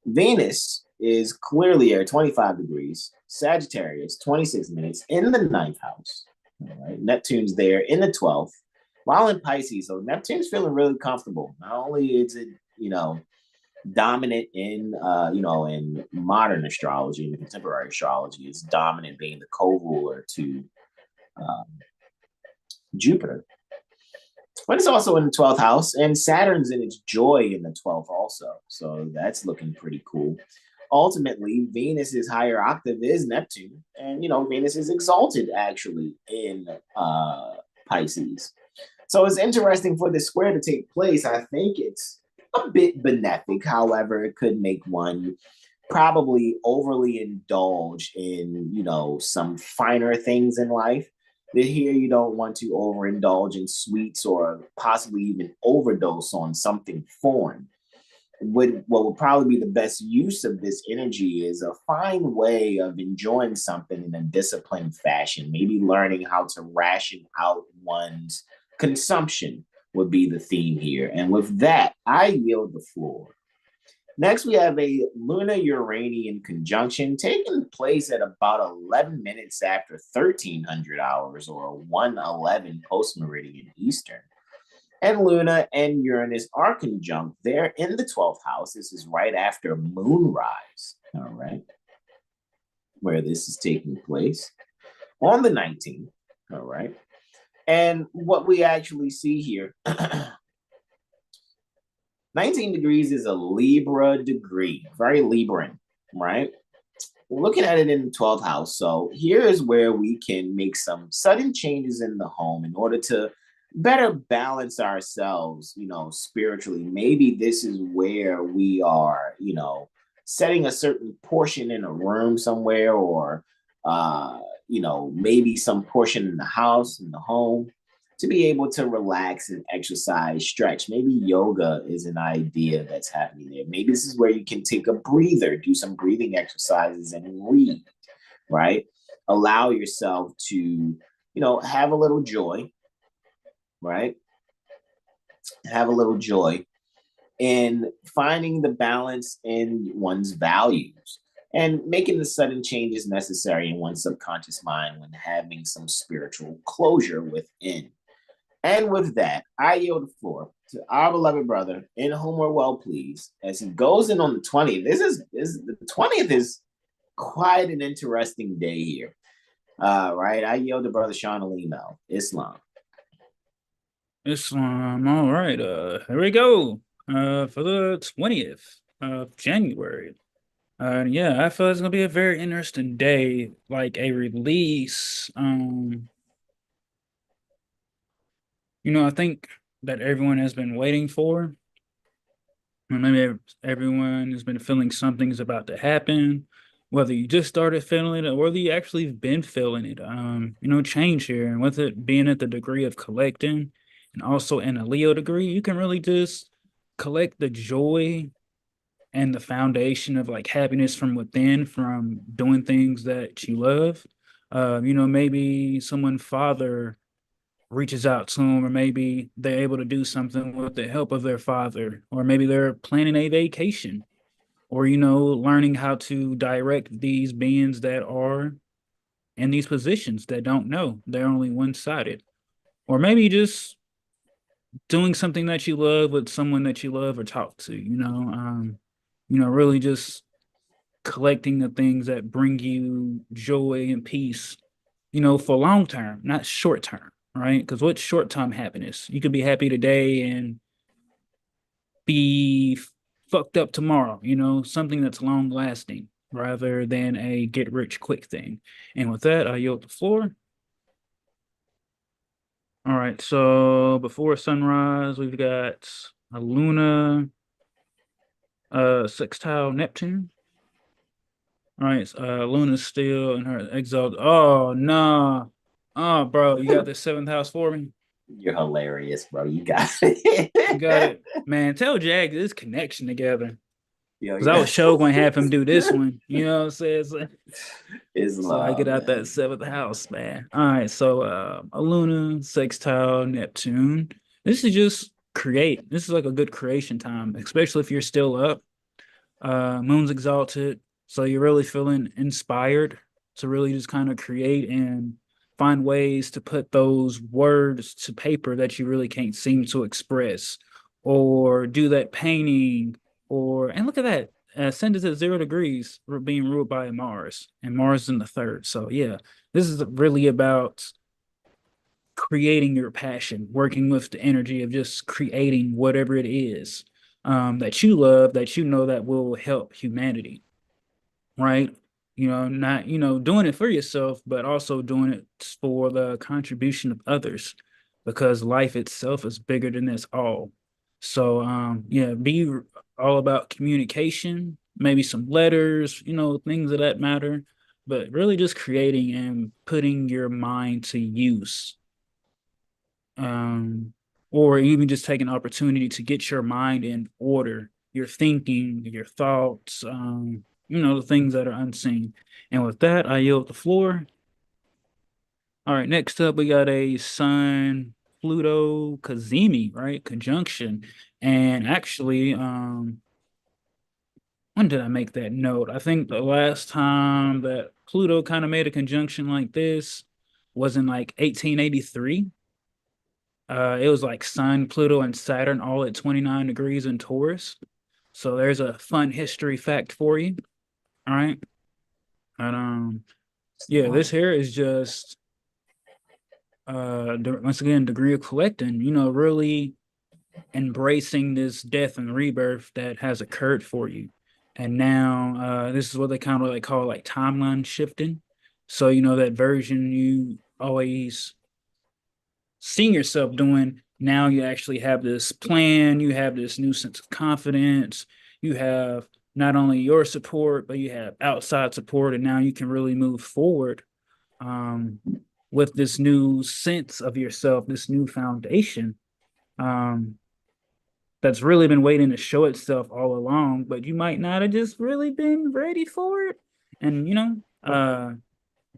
Venus is clearly at 25 degrees, Sagittarius, 26 minutes in the 9th house, all right? Neptune's there in the 12th. While in Pisces, so Neptune's feeling really comfortable. Not only is it, dominant in, in modern astrology, in the contemporary astrology, it's dominant being the co-ruler to Jupiter. But it's also in the 12th house, and Saturn's in its joy in the 12th also. So that's looking pretty cool. Ultimately, Venus's higher octave is Neptune, and, Venus is exalted actually in Pisces. So it's interesting for the square to take place. I think it's a bit benefic. However, it could make one probably overly indulge in, some finer things in life. That here you don't want to overindulge in sweets or possibly even overdose on something foreign. What would probably be the best use of this energy is a fine way of enjoying something in a disciplined fashion. Maybe learning how to ration out one's consumption would be the theme here. And with that, I yield the floor. Next, we have a Lunar-Uranian conjunction taking place at about 11 minutes after 1300 hours, or 1:11 post-meridian Eastern. And Luna and Uranus are conjunct there in the 12th house. This is right after moonrise, all right, where this is taking place on the 19th, all right. And what we actually see here, 19 degrees is a Libra degree, very Libran, right? looking at it in the 12th house. So here is where we can make some sudden changes in the home in order to better balance ourselves, spiritually. Maybe this is where we are, setting a certain portion in a room somewhere, or maybe some portion in the house, in the home, to be able to relax and exercise, stretch. Maybe yoga is an idea that's happening there. Maybe this is where you can take a breather, do some breathing exercises and read, right? Allow yourself to, have a little joy, right? Have a little joy in finding the balance in one's values and making the sudden changes necessary in one's subconscious mind when having some spiritual closure within. And with that, I yield the floor to our beloved brother, in whom we're well pleased, as he goes in on the 20th. The 20th is quite an interesting day here. Right? I yield to brother Sean Alino, Islam. All right. Here we go. For the 20th of January. Yeah, I feel it's gonna be a very interesting day, like a release. I think that everyone has been waiting for. Or maybe everyone has been feeling something's about to happen, whether you just started feeling it or whether you actually have been feeling it. Change here, and with it being at the degree of collecting, and also in a Leo degree, you can really just collect the joy and the foundation of like happiness from within, from doing things that you love. Maybe someone father reaches out to them, or maybe they're able to do something with the help of their father, or maybe they're planning a vacation, or learning how to direct these beings that are in these positions that don't know, they're only one-sided, or maybe just doing something that you love with someone that you love or talk to, really just collecting the things that bring you joy and peace, for long term, not short term, right? Because what's short term happiness? You could be happy today and be fucked up tomorrow, something that's long lasting rather than a get rich quick thing. And with that, I yield the floor. All right, so before sunrise, we've got a Luna, sextile Neptune. All right, Luna's still in her exalt. Oh no, oh bro, you got the seventh house for me. You're hilarious, bro. You got it. You got it, man. Tell Jag this connection together. Yo, Because I was sure going to have him do this one. You know what I'm saying? So I get out man. that seventh house, man. All right, so a Luna, sextile, Neptune. This is just create. This is like a good creation time, especially if you're still up. Moon's exalted, so you're really feeling inspired to really just kind of create and find ways to put those words to paper that you really can't seem to express, or do that painting, and look at that. Ascend is at 0 degrees. We're being ruled by Mars, and Mars is in the third. So yeah, this is really about creating your passion, working with the energy of just creating whatever it is that you love, that that will help humanity, right? Not doing it for yourself, but also doing it for the contribution of others, because life itself is bigger than this all. So yeah, be all about communication, maybe some letters, things of that matter, but really just creating and putting your mind to use. um, or even just take an opportunity to get your mind in order, your thinking, your thoughts, the things that are unseen. And with that, I yield the floor. All right, next up, we got a Sun Pluto Kazemi, right? Conjunction. And actually, when did I make that note? I think the last time that Pluto kind of made a conjunction like this was in like 1883. It was like Sun, Pluto, and Saturn all at 29 degrees in Taurus. So there's a fun history fact for you. All right. And yeah, this here is just once again, degree of collecting, really embracing this death and rebirth that has occurred for you. And now this is what they kind of like call like timeline shifting. So, that version you always seen yourself doing, now you actually have this plan, you have this new sense of confidence, you have not only your support, but you have outside support, and now you can really move forward with this new sense of yourself, this new foundation that's really been waiting to show itself all along, but you might not have just really been ready for it. And,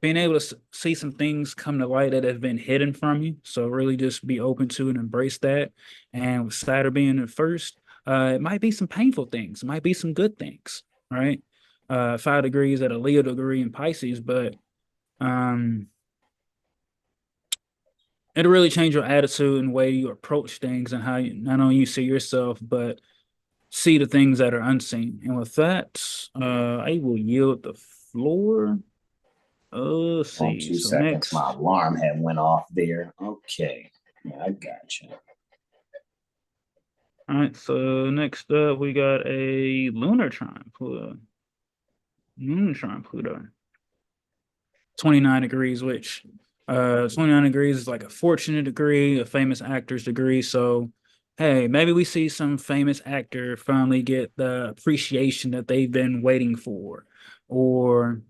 being able to see some things come to light that have been hidden from you. So really just be open to and embrace that. And with Saturn being the first, it might be some painful things. It might be some good things, right? 5 degrees at a Leo degree in Pisces, but it'll really change your attitude and way you approach things and how you, not only you see yourself, but see the things that are unseen. And with that, I will yield the floor. Oh, let's On see. 2 So seconds, next, my alarm had went off there. Okay, yeah, I got you. all right. So next up, we got a lunar trine Pluto. Lunar trine Pluto. 29 degrees, which 29 degrees is like a fortunate degree, a famous actor's degree. So, hey, maybe we see some famous actor finally get the appreciation that they've been waiting for, or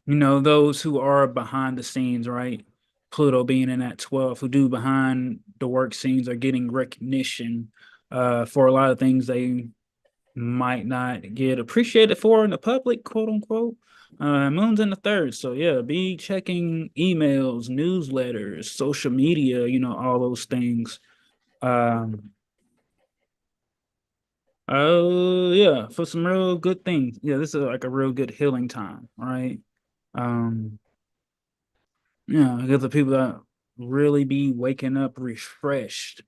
those who are behind the scenes, right? Pluto being in that 12, who do behind the work scenes are getting recognition for a lot of things they might not get appreciated for in the public, quote unquote. Moon's in the third. So yeah, be checking emails, newsletters, social media, all those things. Oh yeah, for some real good things. Yeah, this is like a real good healing time, right? Um, Yeah, I get the people that really be waking up refreshed.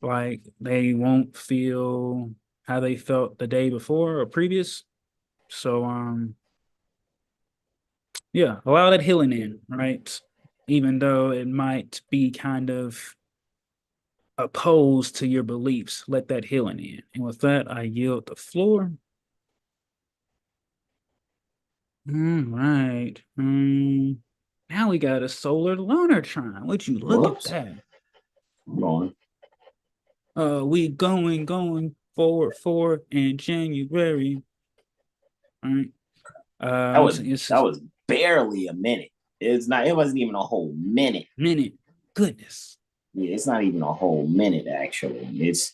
Like they won't feel how they felt the day before or previous. So yeah, allow that healing in, right? Even though it might be kind of opposed to your beliefs, let that healing in. And with that, I yield the floor. All right. Now we got a solar lunar trine. Would you look Whoops. at that? Hold on. We going forward for in January. All right. That was barely a minute. It's not. It wasn't even a whole minute. Minute. Goodness. Yeah, it's not even a whole minute. Actually, it's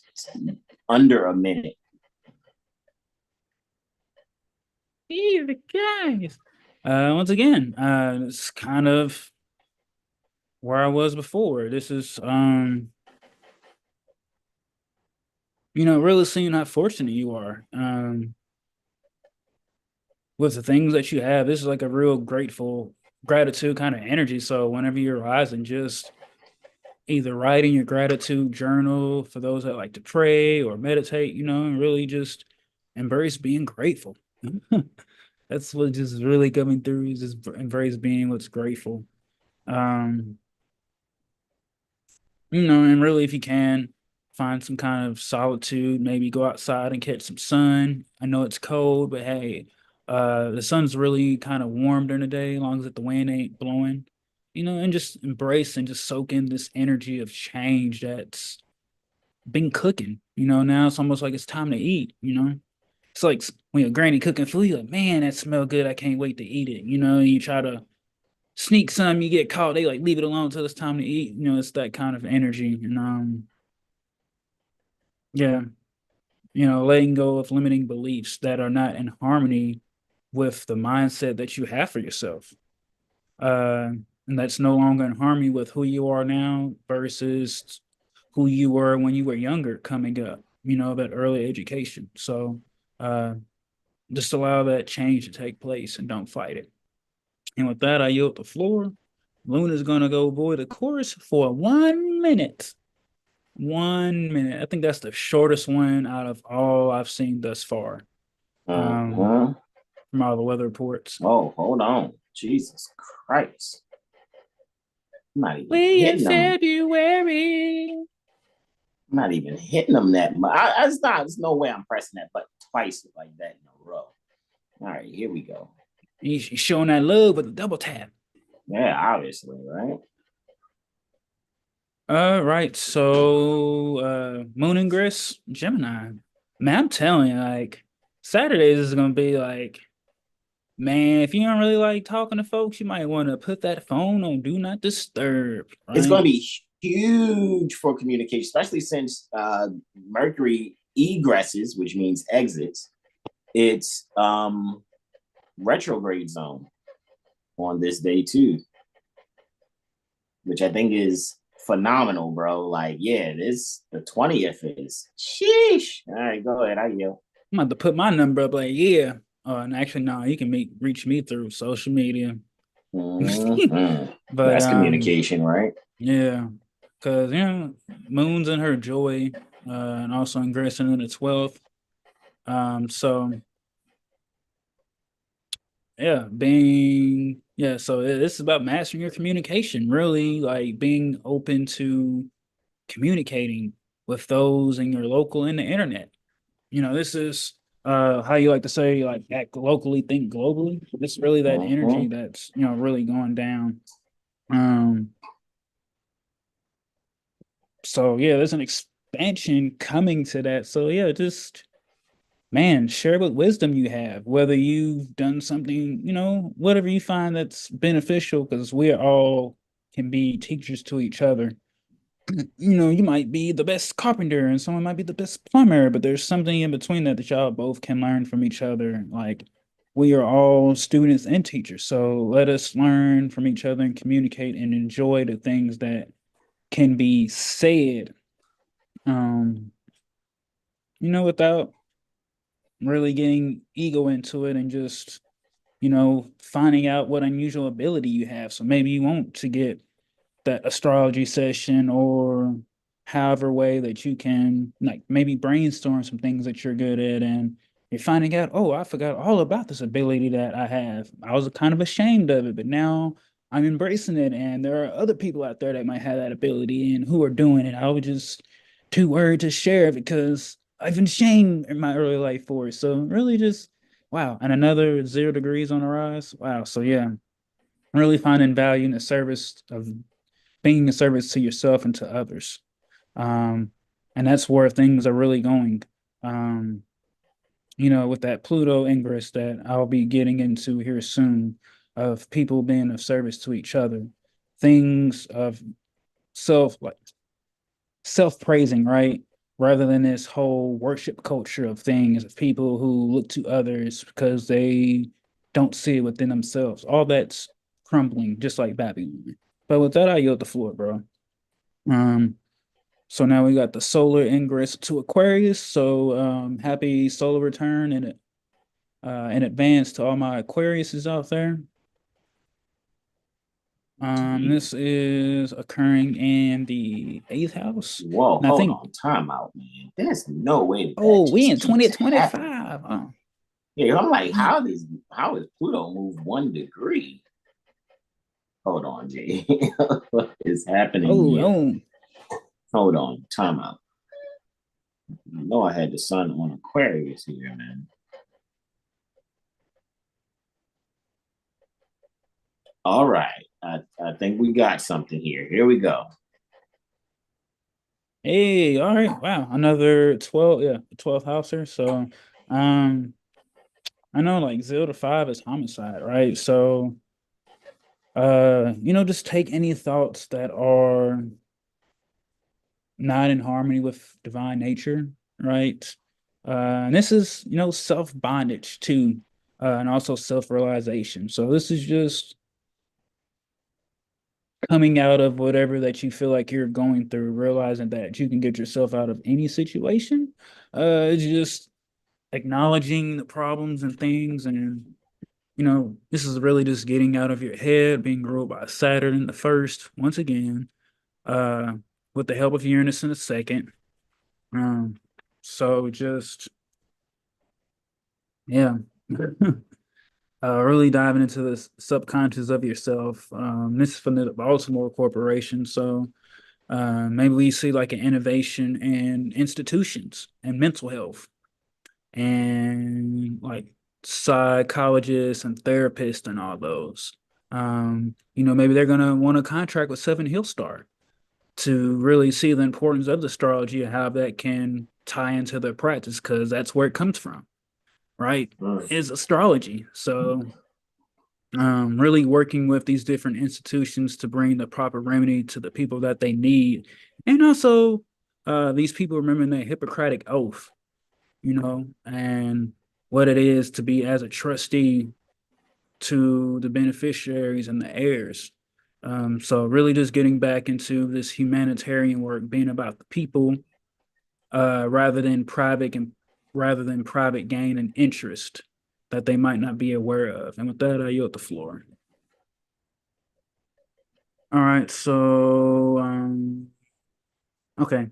under a minute. Hey, the guys. Once again, it's kind of where I was before. This is really seeing how fortunate you are. With the things that you have, this is like a real gratitude kind of energy. So whenever you're rising, just either writing your gratitude journal for those that like to pray or meditate, and really just embrace being grateful. That's what just really coming through is just embrace being what's grateful. Um, and really if you can find some kind of solitude, maybe go outside and catch some sun. I know it's cold, but hey, the sun's really kind of warm during the day, as long as the wind ain't blowing, and just embrace and just soak in this energy of change that's been cooking. Now it's almost like it's time to eat. It's like when your granny cooking food, you're like, man, that smell good. I can't wait to eat it. And you try to sneak some, you get caught. They like leave it alone until it's time to eat. It's that kind of energy. And yeah, letting go of limiting beliefs that are not in harmony with the mindset that you have for yourself. And that's no longer in harmony with who you are now versus who you were when you were younger coming up, that early education. So just allow that change to take place and don't fight it. And with that, I yield the floor. Luna's going to go void the chorus for 1 minute. 1 minute. I think that's the shortest one out of all I've seen thus far. From all the weather reports. Oh, hold on. Jesus Christ. I'm not even We in hitting them. February. I'm not even hitting them that much. There's no way I'm pressing that button twice like that in a row. All right, here we go. He's showing that love with a double tap. Yeah, obviously, right? Right. So Moon ingress, Gemini. Man, I'm telling you, like Saturdays is gonna be like, man, if you don't really like talking to folks, you might want to put that phone on do not disturb. Right? It's going to be huge for communication, especially since Mercury egresses, which means exits. It's retrograde zone on this day too, which I think is phenomenal, bro. Like, yeah, the 20th is sheesh. All right, go ahead. I yell. I'm about to put my number up, like, yeah. And actually, no, you can reach me through social media. Mm-hmm. But that's communication, right? Yeah, because Moon's in her joy, and also ingressing in the 12th. So yeah, so this is about mastering your communication, really, like being open to communicating with those in your local and the internet. This is how you like to say, like, act locally, think globally. It's really that energy that's really going down. So yeah, there's an expansion coming to that. So yeah, just man, share what wisdom you have, whether you've done something, whatever you find that's beneficial, because we all can be teachers to each other. You might be the best carpenter and someone might be the best plumber, but there's something in between that y'all both can learn from each other. Like, we are all students and teachers. So let us learn from each other and communicate and enjoy the things that can be said, without really getting ego into it, and just, finding out what unusual ability you have. So maybe you want to get that astrology session, or however way that you can, like, maybe brainstorm some things that you're good at, and you're finding out, oh, I forgot all about this ability that I have. I was kind of ashamed of it, but now I'm embracing it, and there are other people out there that might have that ability and who are doing it. I was just too worried to share it because I've been shamed in my early life for it. So really just wow. And another 0 degrees on the rise. Wow. So yeah, really finding value in the service of being a service to yourself and to others. And that's where things are really going. With that Pluto ingress that I'll be getting into here soon, of people being of service to each other, things of self-praising, right? Rather than this whole worship culture of things, of people who look to others because they don't see it within themselves. All that's crumbling, just like Babylon. But with that, I yield the floor, bro. So now we got the solar ingress to Aquarius. So happy solar return in advance to all my Aquariuses out there. This is occurring in the 8th house. Whoa, hold on, time out, man. There's no way that we in 2025. Oh. Yeah, I'm like, how is Pluto move 1 degree? Hold on, Jay. What is happening here? Hold on, time out. I know I had the sun on Aquarius here, man. All right. I think we got something here. Here we go. Hey, all right. Wow. Another 12, 12th houser. So I know, like, 0 to 5 is homicide, right? So just take any thoughts that are not in harmony with divine nature, right? And this is, self-bondage too, and also self-realization. So this is just coming out of whatever that you feel like you're going through, realizing that you can get yourself out of any situation. It's just acknowledging the problems and things, and this is really just getting out of your head, being ruled by Saturn in the first, once again, with the help of Uranus in the second. So just, yeah. Really diving into the subconscious of yourself. This is from the Baltimore Corporation. So Maybe we see like an innovation in institutions and mental health and like psychologists and therapists and all those. Maybe they're gonna want to contract with Seven Hill Star to really see the importance of the astrology and how that can tie into their practice, because that's where it comes from, right? Is astrology. So really working with these different institutions to bring the proper remedy to the people that they need. And also these people remembering their Hippocratic oath, and what it is to be as a trustee to the beneficiaries and the heirs. So really just getting back into this humanitarian work, being about the people, rather than private gain and interest that they might not be aware of. And with that, I yield the floor. All right, so okay.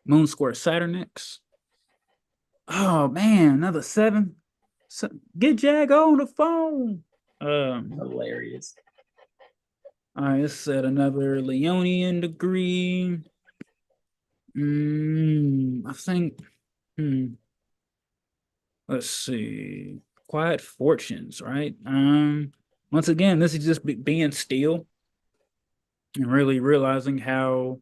Moon square Saturn next. Oh man, another 7. So, get Jag on the phone. Hilarious. All right, it's at another Leonian degree. I think. Let's see. Quiet fortunes, right? Once again, this is just being still and really realizing how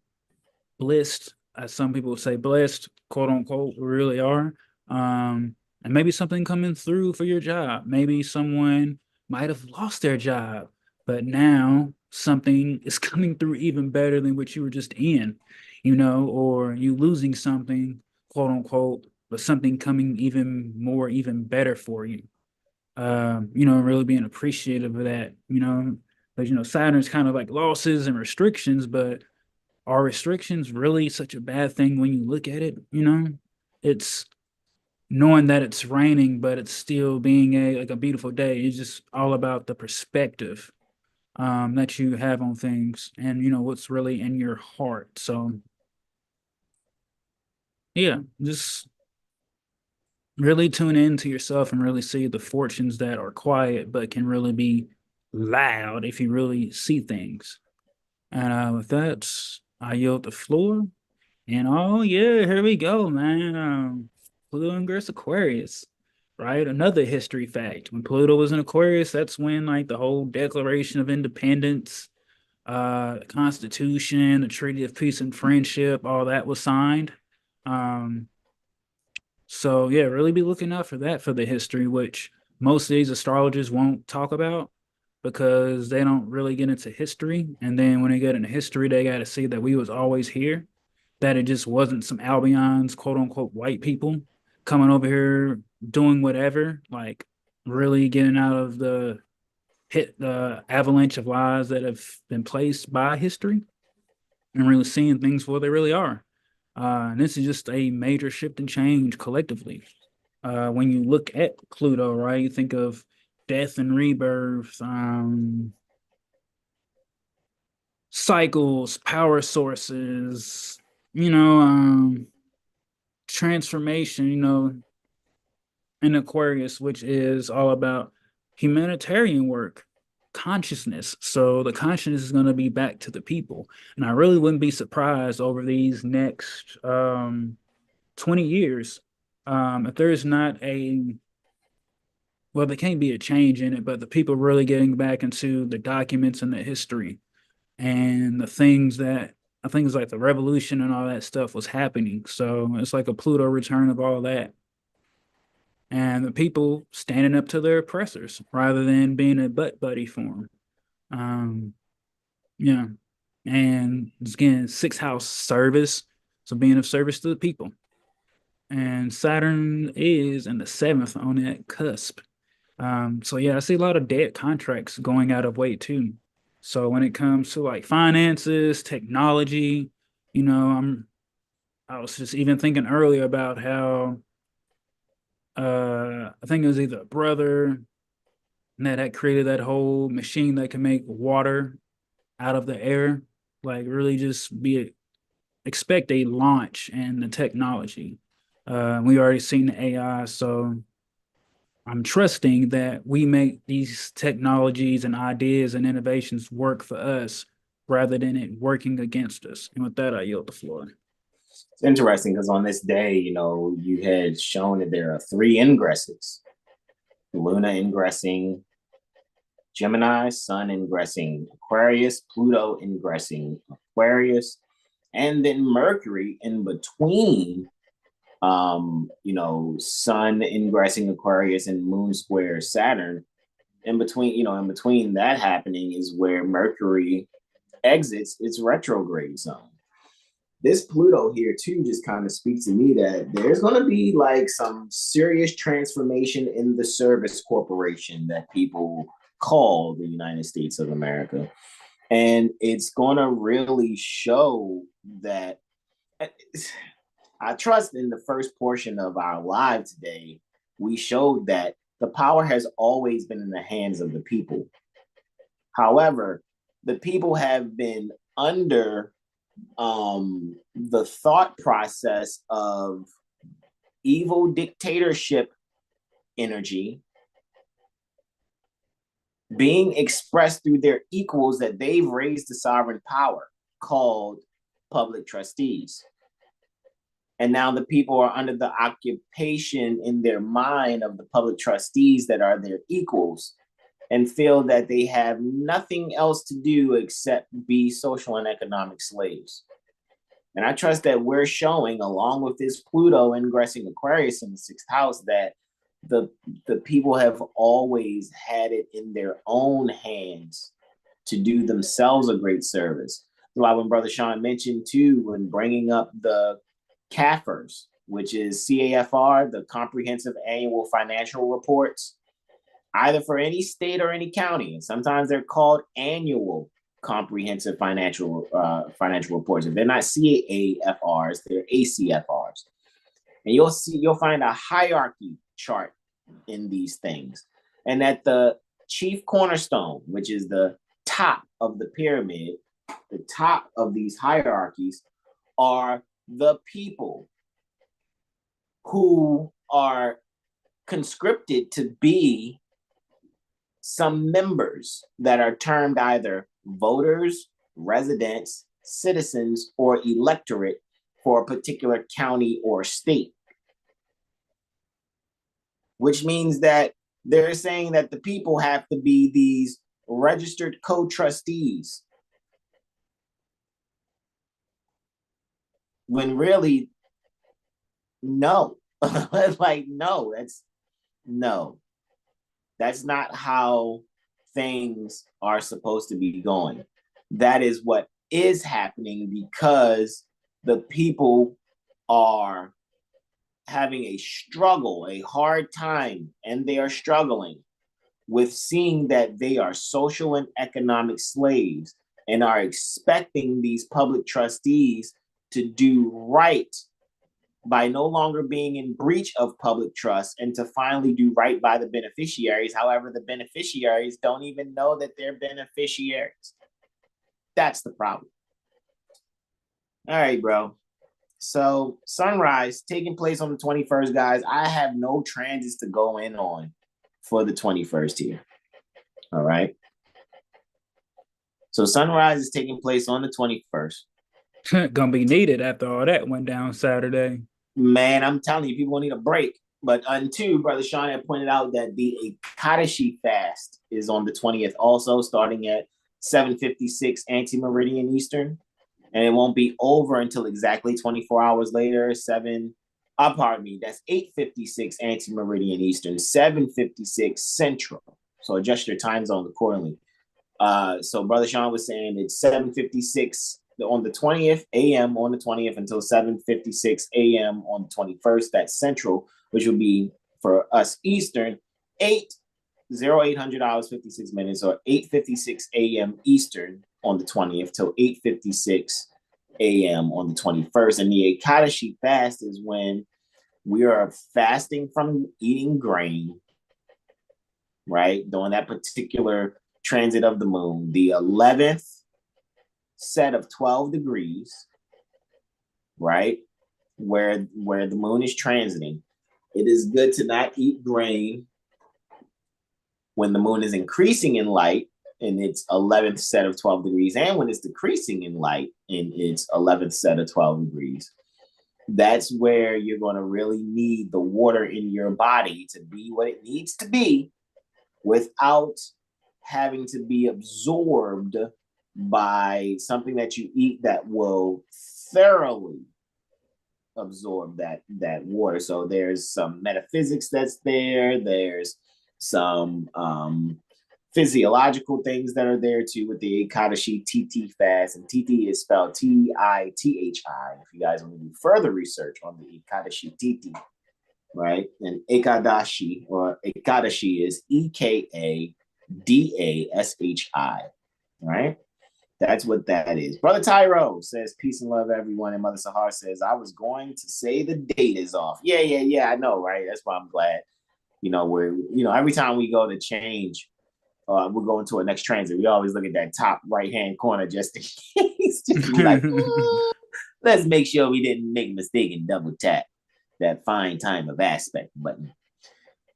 blessed, as some people say, blessed, quote unquote, we really are. And maybe something coming through for your job. Maybe someone might have lost their job, but now something is coming through even better than what you were just in, or you losing something, quote unquote, but something coming even better for you. Really being appreciative of that, because Saturn's kind of like losses and restrictions, but are restrictions really such a bad thing when you look at it? It's knowing that it's raining, but it's still being a beautiful day. It's just all about the perspective that you have on things, and what's really in your heart. So yeah, just really tune into yourself and really see the fortunes that are quiet but can really be loud if you really see things. And with that, I yield the floor. And oh yeah, here we go, man. Pluto ingress Aquarius, right? Another history fact. When Pluto was in Aquarius, that's when like the whole Declaration of Independence, the Constitution, the Treaty of Peace and Friendship, all that was signed. So yeah, really be looking out for that for the history, which most of these astrologers won't talk about because they don't really get into history. And then when they get into history, they got to see that we was always here, that it just wasn't some Albions, quote unquote, white people coming over here doing whatever, like really getting out of the avalanche of lies that have been placed by history and really seeing things for what they really are. And this is just a major shift and change collectively. When you look at Pluto, right, you think of death and rebirth, cycles, power sources, transformation, in Aquarius, which is all about humanitarian work, consciousness. So the consciousness is going to be back to the people. And I really wouldn't be surprised over these next 20 years if there's not there can't be a change in it, but the people really getting back into the documents and the history and the things that I think it's like the revolution and all that stuff was happening. So it's like a Pluto return of all that. And the people standing up to their oppressors rather than being a butt buddy for them. Yeah. And again, 6th house service. So being of service to the people. And Saturn is in the 7th on that cusp. So yeah, I see a lot of dead contracts going out of weight too. So when it comes to like finances, technology, I was just even thinking earlier about how I think it was either a brother that had created that whole machine that can make water out of the air. Like really just expect a launch in the technology. We already seen the AI, so I'm trusting that we make these technologies and ideas and innovations work for us rather than it working against us. And with that, I yield the floor. It's interesting because on this day, you had shown that there are 3 ingresses. Luna ingressing Gemini, Sun ingressing Aquarius, Pluto ingressing Aquarius, and then Mercury in between, Sun ingressing Aquarius and Moon square Saturn. In between that happening is where Mercury exits its retrograde zone. This Pluto here too just kind of speaks to me that there's going to be like some serious transformation in the service corporation that people call the United States of America. And it's going to really show that I trust in the first portion of our live today, we showed that the power has always been in the hands of the people. However, the people have been under the thought process of evil dictatorship energy being expressed through their equals that they've raised to sovereign power, called public trustees. And now the people are under the occupation in their mind of the public trustees that are their equals, and feel that they have nothing else to do except be social and economic slaves. And I trust that we're showing, along with this Pluto ingressing Aquarius in the 6th house, that the people have always had it in their own hands to do themselves a great service. Like when Brother Sean mentioned too, when bringing up the CAFRs, which is CAFR, the Comprehensive Annual Financial Reports, either for any state or any county. And sometimes they're called annual comprehensive financial reports. If they're not CAFRs, they're ACFRs. And you'll find a hierarchy chart in these things. And at the chief cornerstone, which is the top of the pyramid, the top of these hierarchies are the people who are conscripted to be some members that are termed either voters, residents, citizens, or electorate for a particular county or state. Which means that they're saying that the people have to be these registered co-trustees. When really, no. That's not how things are supposed to be going. That is what is happening because the people are having a struggle, a hard time, and they are struggling with seeing that they are social and economic slaves and are expecting these public trustees to do right by no longer being in breach of public trust and to finally do right by the beneficiaries. However, the beneficiaries don't even know that they're beneficiaries. That's the problem. All right, bro. So sunrise taking place on the 21st, guys. I have no transits to go in on for the 21st here. All right. So sunrise is taking place on the 21st. Gonna be needed after all that went down Saturday. Man, I'm telling you, people need a break. But unto Brother Sean had pointed out that the Ekadashi fast is on the 20th, also starting at 7:56 anti-meridian Eastern, and it won't be over until exactly 24 hours later. That's 8:56 anti-meridian Eastern, 7:56 Central. So adjust your time zone accordingly. So Brother Sean was saying it's 7:56 on the 20th a.m. on the 20th until 7:56 a.m. on the 21st. That's Central, which will be for us Eastern 8:08 hours 56 minutes, or 8:56 a.m. Eastern on the 20th till 8:56 a.m. on the 21st. And the Ekadashi fast is when we are fasting from eating grain, right? During that particular transit of the moon, the 11th set of 12 degrees, right? Where the moon is transiting. It is good to not eat grain when the moon is increasing in light in its 11th set of 12 degrees, and when it's decreasing in light in its 11th set of 12 degrees, that's where you're going to really need the water in your body to be what it needs to be without having to be absorbed by something that you eat that will thoroughly absorb that water. So there's some metaphysics that's there. There's some physiological things that are there too with the Ekadashi TT fast, and TT is spelled Tithi. If you guys want to do further research on the Ekadashi TT, right? And Ekadashi is Ekadashi, right? That's what that is. Brother Tyro says, peace and love, everyone. And Mother Sahar says, I was going to say the date is off. Yeah, I know, right? That's why I'm glad. Every time we go to change, we're going to a next transit, we always look at that top right-hand corner just in case. Just be like, let's make sure we didn't make a mistake and double tap that find time of aspect button.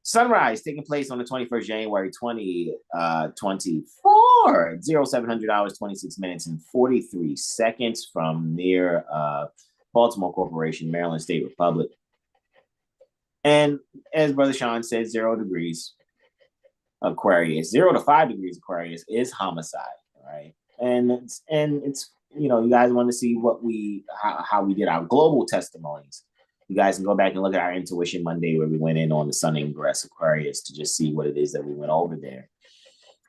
Sunrise taking place on the 21st January 2024, 0700 hours, 26 minutes, and 43 seconds from near Baltimore Corporation, Maryland State Republic. And as Brother Sean said, 0 degrees Aquarius, 0 to 5 degrees Aquarius is homicide, right? And it's you guys want to see how we did our global testimonies. You guys can go back and look at our Intuition Monday where we went in on the Sun Ingress Aquarius to just see what it is that we went over there.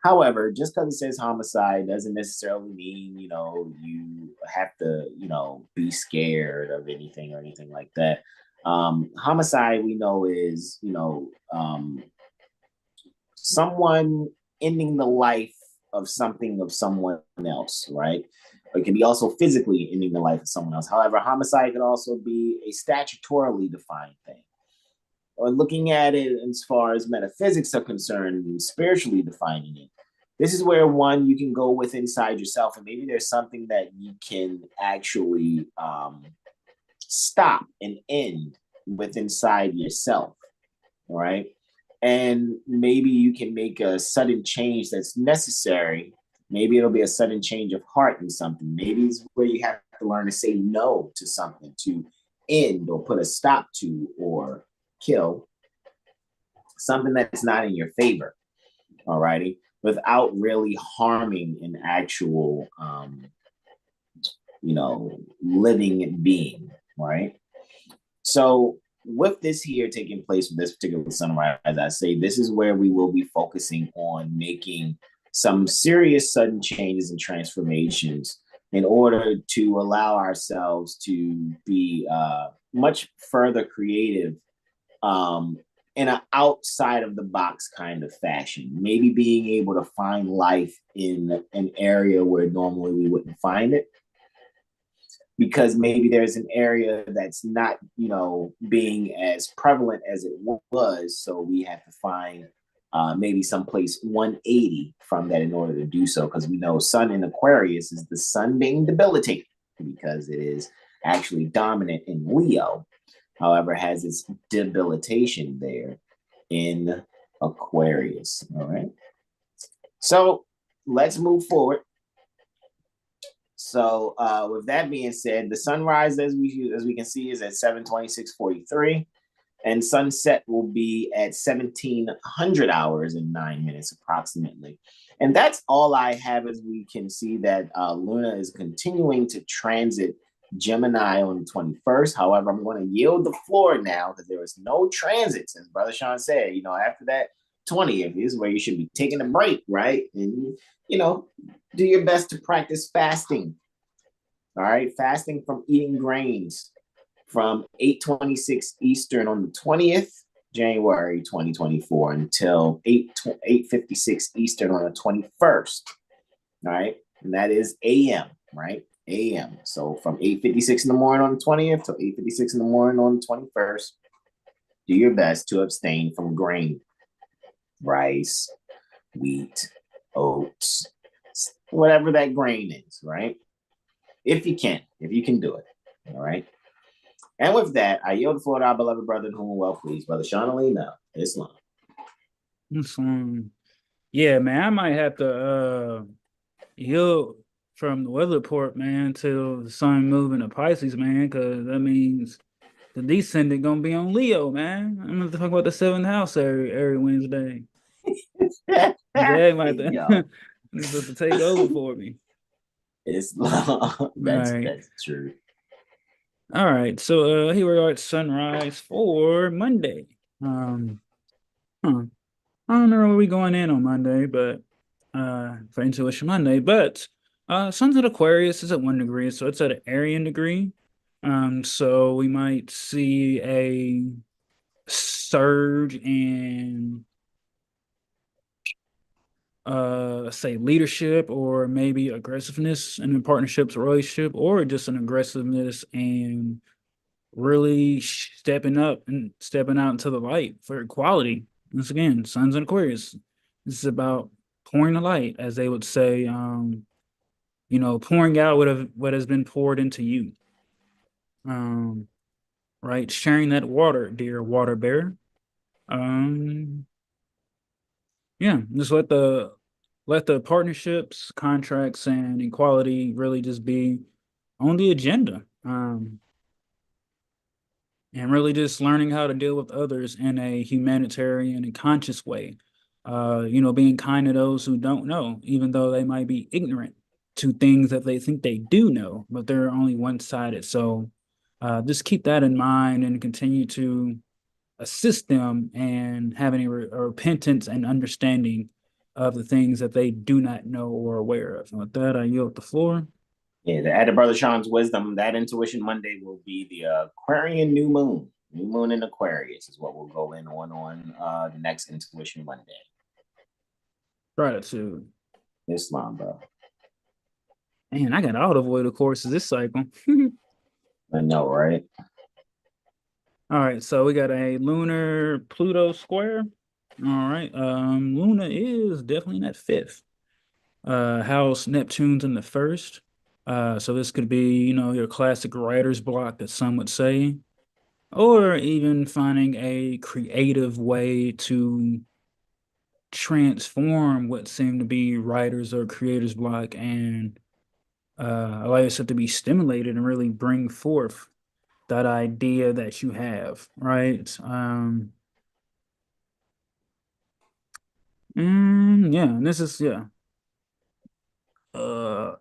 However, just because it says homicide doesn't necessarily mean, you have to, be scared of anything or anything like that. Homicide, we know, is, someone ending the life of someone else, right? It can be also physically ending the life of someone else. However, homicide could also be a statutorily defined thing. Or looking at it as far as metaphysics are concerned and spiritually defining it, this is where you can go with inside yourself, and maybe there's something that you can actually stop and end with inside yourself, right? And maybe you can make a sudden change that's necessary. Maybe it'll be a sudden change of heart in something. Maybe it's where you have to learn to say no to something, to end or put a stop to or kill something that's not in your favor, all righty, without really harming an actual, living being, right? So with this here taking place with this particular sunrise, as I say, this is where we will be focusing on making some serious sudden changes and transformations in order to allow ourselves to be much further creative in an outside of the box kind of fashion. Maybe being able to find life in an area where normally we wouldn't find it, because maybe there's an area that's not, being as prevalent as it was. So we have to find maybe someplace 180 from that in order to do so, because we know Sun in Aquarius is the sun being debilitated because it is actually dominant in Leo. However, it has its debilitation there in Aquarius. All right. So let's move forward. So with that being said, the sunrise, as we can see, is at 7:26:43. And sunset will be at 1700 hours and 9 minutes approximately. And that's all I have, as we can see that Luna is continuing to transit Gemini on the 21st. However, I'm going to yield the floor now because there was no transits. As Brother Sean said, after that 20th is where you should be taking a break, right? And, do your best to practice fasting. All right, fasting from eating grains from 8:26 Eastern on the 20th January 2024 until 8:56 Eastern on the 21st. All right, and that is AM, right? AM. So from 8:56 in the morning on the 20th to 8:56 in the morning on the 21st, do your best to abstain from grain, rice, wheat, oats, whatever that grain is, right? If you can do it, all right? And with that, I yield the floor to our beloved brother, whom well please, Brother Sean Ali now. Islam. Yeah, man, I might have to heal from the weather report, man, till the sun moving to Pisces, man, because that means the descendant gonna be on Leo, man. I'm gonna talk about the seventh house every Wednesday. Jay might Yo, he's supposed to take over for me. it's long. Right. That's true. All right. So here we are at sunrise for Monday. Huh. I don't know where we going in on Monday, but for Intuition Monday, but Sun's at Aquarius is at 1 degree, so it's at an Aryan degree. So we might see a surge in say leadership or maybe aggressiveness in a partnerships relationship, or just an aggressiveness and really stepping up and stepping out into the light for equality. Once again, Suns and Aquarius. This is about pouring the light, as they would say. Pouring out what has been poured into you. Right, sharing that water, dear water bear. Um, yeah, just let the partnerships, contracts, and equality really just be on the agenda. And really just learning how to deal with others in a humanitarian and conscious way. Being kind to those who don't know, even though they might be ignorant to things that they think they do know, but they're only one-sided. So just keep that in mind and continue to assist them and having a repentance and understanding of the things that they do not know or aware of. And with that, I yield the floor. Yeah, to add to Brother Sean's wisdom, that Intuition Monday will be the Aquarian new moon. New moon in Aquarius is what we'll go in on the next Intuition Monday. Gratitude. Islam, bro. Man, I got all the voidal courses this cycle. I know, right? All right, so we got a lunar Pluto square. All right, Luna is definitely in that fifth. House Neptune's in the first. So this could be, your classic writer's block, that some would say, or even finding a creative way to transform what seem to be writer's or creator's block and allow yourself to be stimulated and really bring forth that idea that you have, right? Yeah, and this is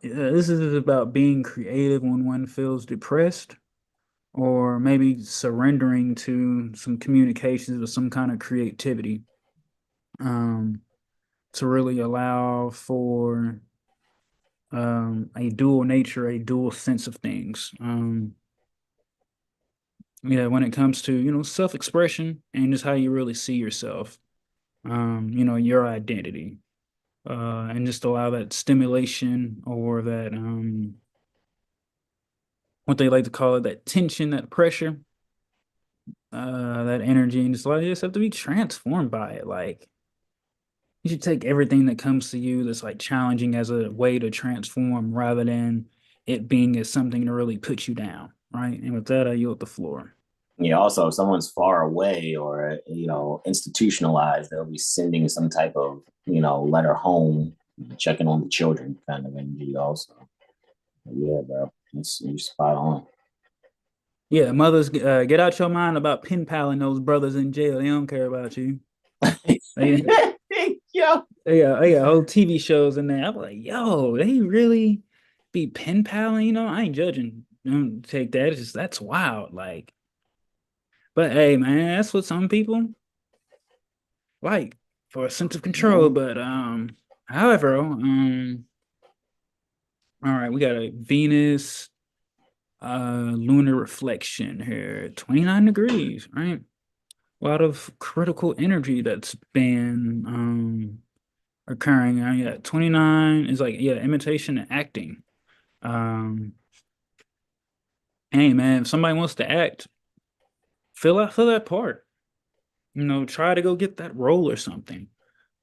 this is about being creative when one feels depressed, or maybe surrendering to some communications with some kind of creativity, um, to really allow for a dual nature, a dual sense of things. When it comes to, self-expression and just how you really see yourself, your identity, and just allow that stimulation or that, what they like to call it, that tension, that pressure, that energy, and just allow yourself to be transformed by it. Like, you should take everything that comes to you that's like challenging as a way to transform rather than it being as something to really put you down, right? And with that, I yield the floor. Yeah, also, if someone's far away or, institutionalized, they'll be sending some type of, letter home, checking on the children kind of energy also. Yeah, bro, you're spot on. Yeah, mothers, get out your mind about pen paling those brothers in jail. They don't care about you. They, Yo. they got whole TV shows in there. I'm like, yo, they really be pen paling? I ain't judging. Don't take that. It's just, that's wild. Like, but hey, man, that's what some people like for a sense of control. But however, all right, we got a Venus lunar reflection here, 29 degrees, right? A lot of critical energy that's been occurring. Yeah, 29 is like, yeah, imitation and acting. Hey man, if somebody wants to act, fill that part. Try to go get that role or something.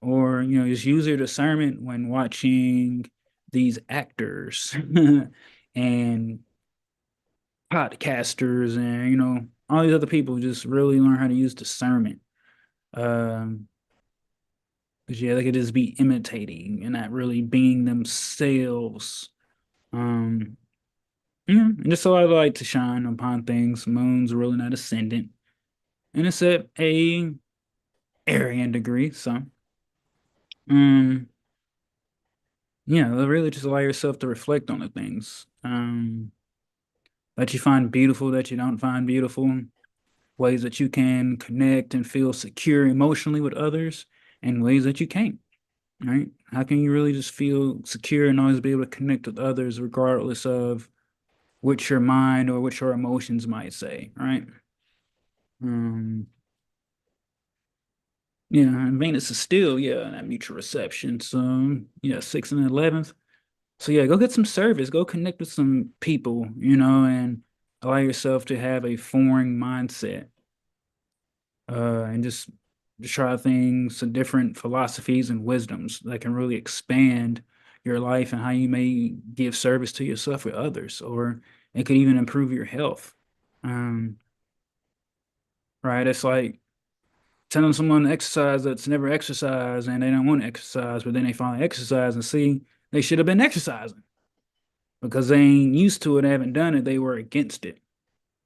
Or, just use your discernment when watching these actors and podcasters and, all these other people. Just really learn how to use discernment. Um, Because yeah, they could just be imitating and not really being themselves. Yeah, and just so I like to shine upon things. Moon's really not ascendant. And it's at a Aryan degree, so um yeah, really just allow yourself to reflect on the things. That you find beautiful, that you don't find beautiful, ways that you can connect and feel secure emotionally with others, and ways that you can't, right? How can you really just feel secure and always be able to connect with others regardless of what your mind or what your emotions might say, right? Um, yeah, and Venus is still, yeah, that mutual reception. So yeah, 6th and 11th. So yeah, go get some service, go connect with some people, and allow yourself to have a foreign mindset. And just try things, some different philosophies and wisdoms that can really expand your life and how you may give service to yourself or others, or it could even improve your health. Um, right? It's like telling someone to exercise that's never exercised and they don't want to exercise, but then they finally exercise and see they should have been exercising because they ain't used to it, haven't done it. They were against it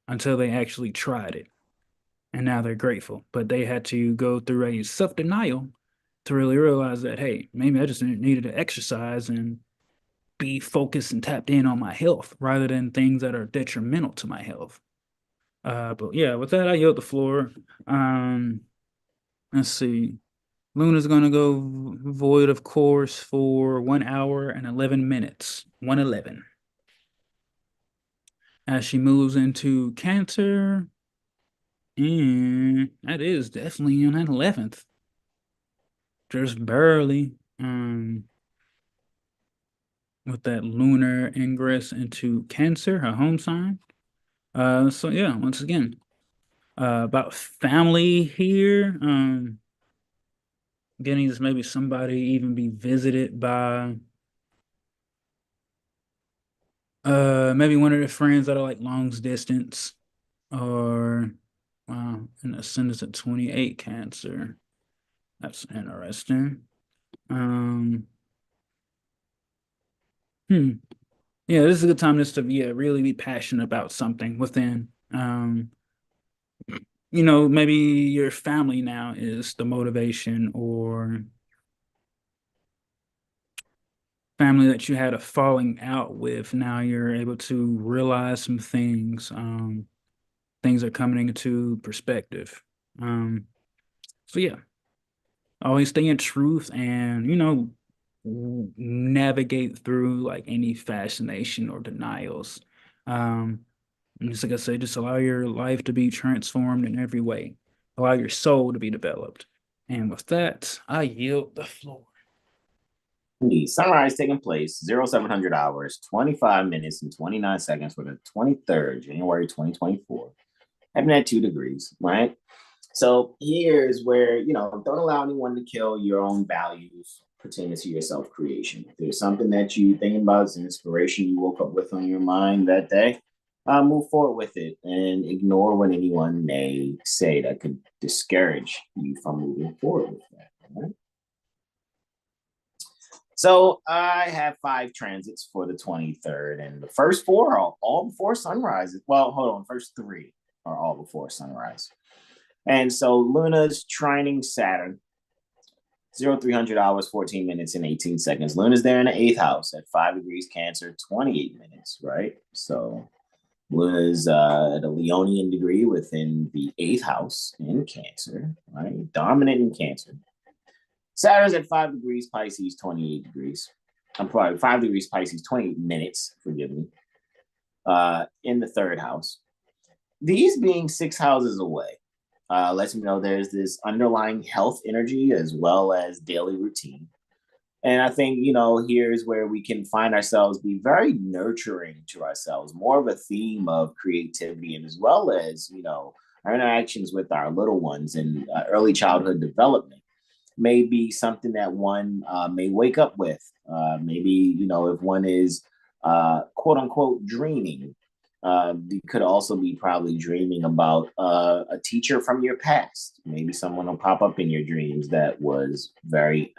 until they actually tried it. And now they're grateful. But they had to go through a self-denial to really realize that, hey, maybe I just needed to exercise and be focused and tapped in on my health rather than things that are detrimental to my health. But yeah, with that, I yield the floor. Let's see. Luna's gonna go void, of course, for 1 hour and 11 minutes. 111. As she moves into Cancer, and that is definitely on that 11th. Just barely. With that lunar ingress into Cancer, her home sign. So yeah, once again, about family here. Getting this maybe somebody even be visited by maybe one of their friends that are like long distance, or wow, an ascendant at 28 Cancer. That's interesting. Um, hmm. Yeah, this is a good time just to really be passionate about something within. Maybe your family now is the motivation, or family that you had a falling out with. Now you're able to realize some things. Things are coming into perspective. So yeah, always stay in truth and, navigate through like any fascination or denials. Um, and just like I said, just allow your life to be transformed in every way. Allow your soul to be developed. And with that, I yield the floor. The sunrise taking place 0700 hours, 25 minutes, and 29 seconds for the 23rd, January 2024. Having at 2 degrees, right? So here's where, don't allow anyone to kill your own values pertaining to your self-creation. If there's something that you think about as an inspiration you woke up with on your mind that day, move forward with it and ignore what anyone may say that could discourage you from moving forward with that. Right? So I have 5 transits for the 23rd, and the first 4 are all before sunrise. Well, hold on, first 3 are all before sunrise. And so Luna's trining Saturn, 0300 hours, 14 minutes, and 18 seconds. Luna's there in the 8th house at 5 degrees Cancer, 28 minutes, right? So Luna's at a Leonian degree within the 8th house in Cancer, right? Dominant in Cancer. Saturn's at 5 degrees Pisces, 28 degrees. I'm probably 5 degrees Pisces, 28 minutes, forgive me, in the 3rd house. These being 6 houses away, lets me know there's this underlying health energy as well as daily routine. And I think, here's where we can find ourselves be very nurturing to ourselves, more of a theme of creativity, and as well as, our interactions with our little ones and early childhood development may be something that one may wake up with. Maybe, if one is quote unquote dreaming, You could also be probably dreaming about a teacher from your past. Maybe someone will pop up in your dreams that was very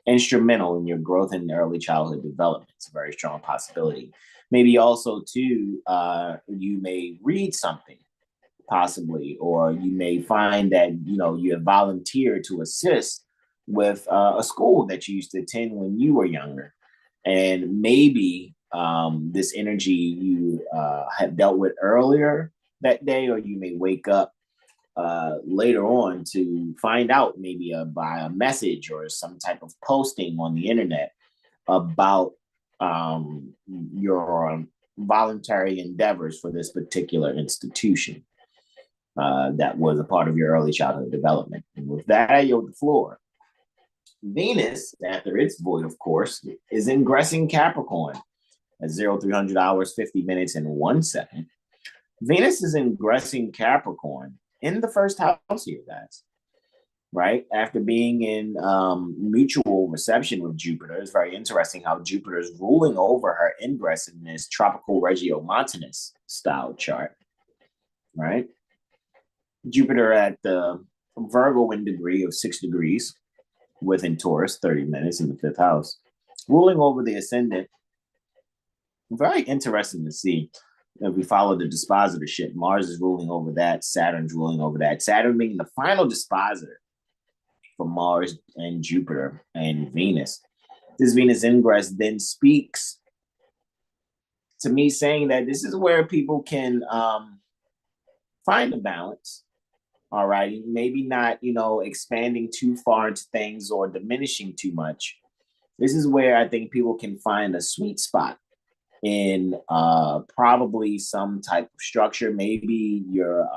instrumental in your growth in early childhood development. It's a very strong possibility. Maybe also too, you may read something possibly, or you may find that you have volunteered to assist with a school that you used to attend when you were younger, and maybe this energy you have dealt with earlier that day, or you may wake up later on to find out maybe by a message or some type of posting on the internet about your voluntary endeavors for this particular institution that was a part of your early childhood development. And with that, I yield the floor. Venus, after its void, of course, is ingressing Capricorn at 0300 hours, 50 minutes, and 1 second. Venus is ingressing Capricorn in the first house here, guys. Right? After being in mutual reception with Jupiter, it's very interesting how Jupiter is ruling over her ingress in this tropical regiomontanous style chart. Right? Jupiter at the Virgo wind degree of 6 degrees within Taurus, 30 minutes in the 5th house, ruling over the ascendant. Very interesting to see. If we follow the dispositorship, Mars is ruling over that, Saturn's ruling over that. Saturn being the final dispositor for Mars and Jupiter and Venus. This Venus ingress then speaks to me, saying that this is where people can find a balance. All right, maybe not, expanding too far into things or diminishing too much. This is where I think people can find a sweet spot in probably some type of structure. Maybe you're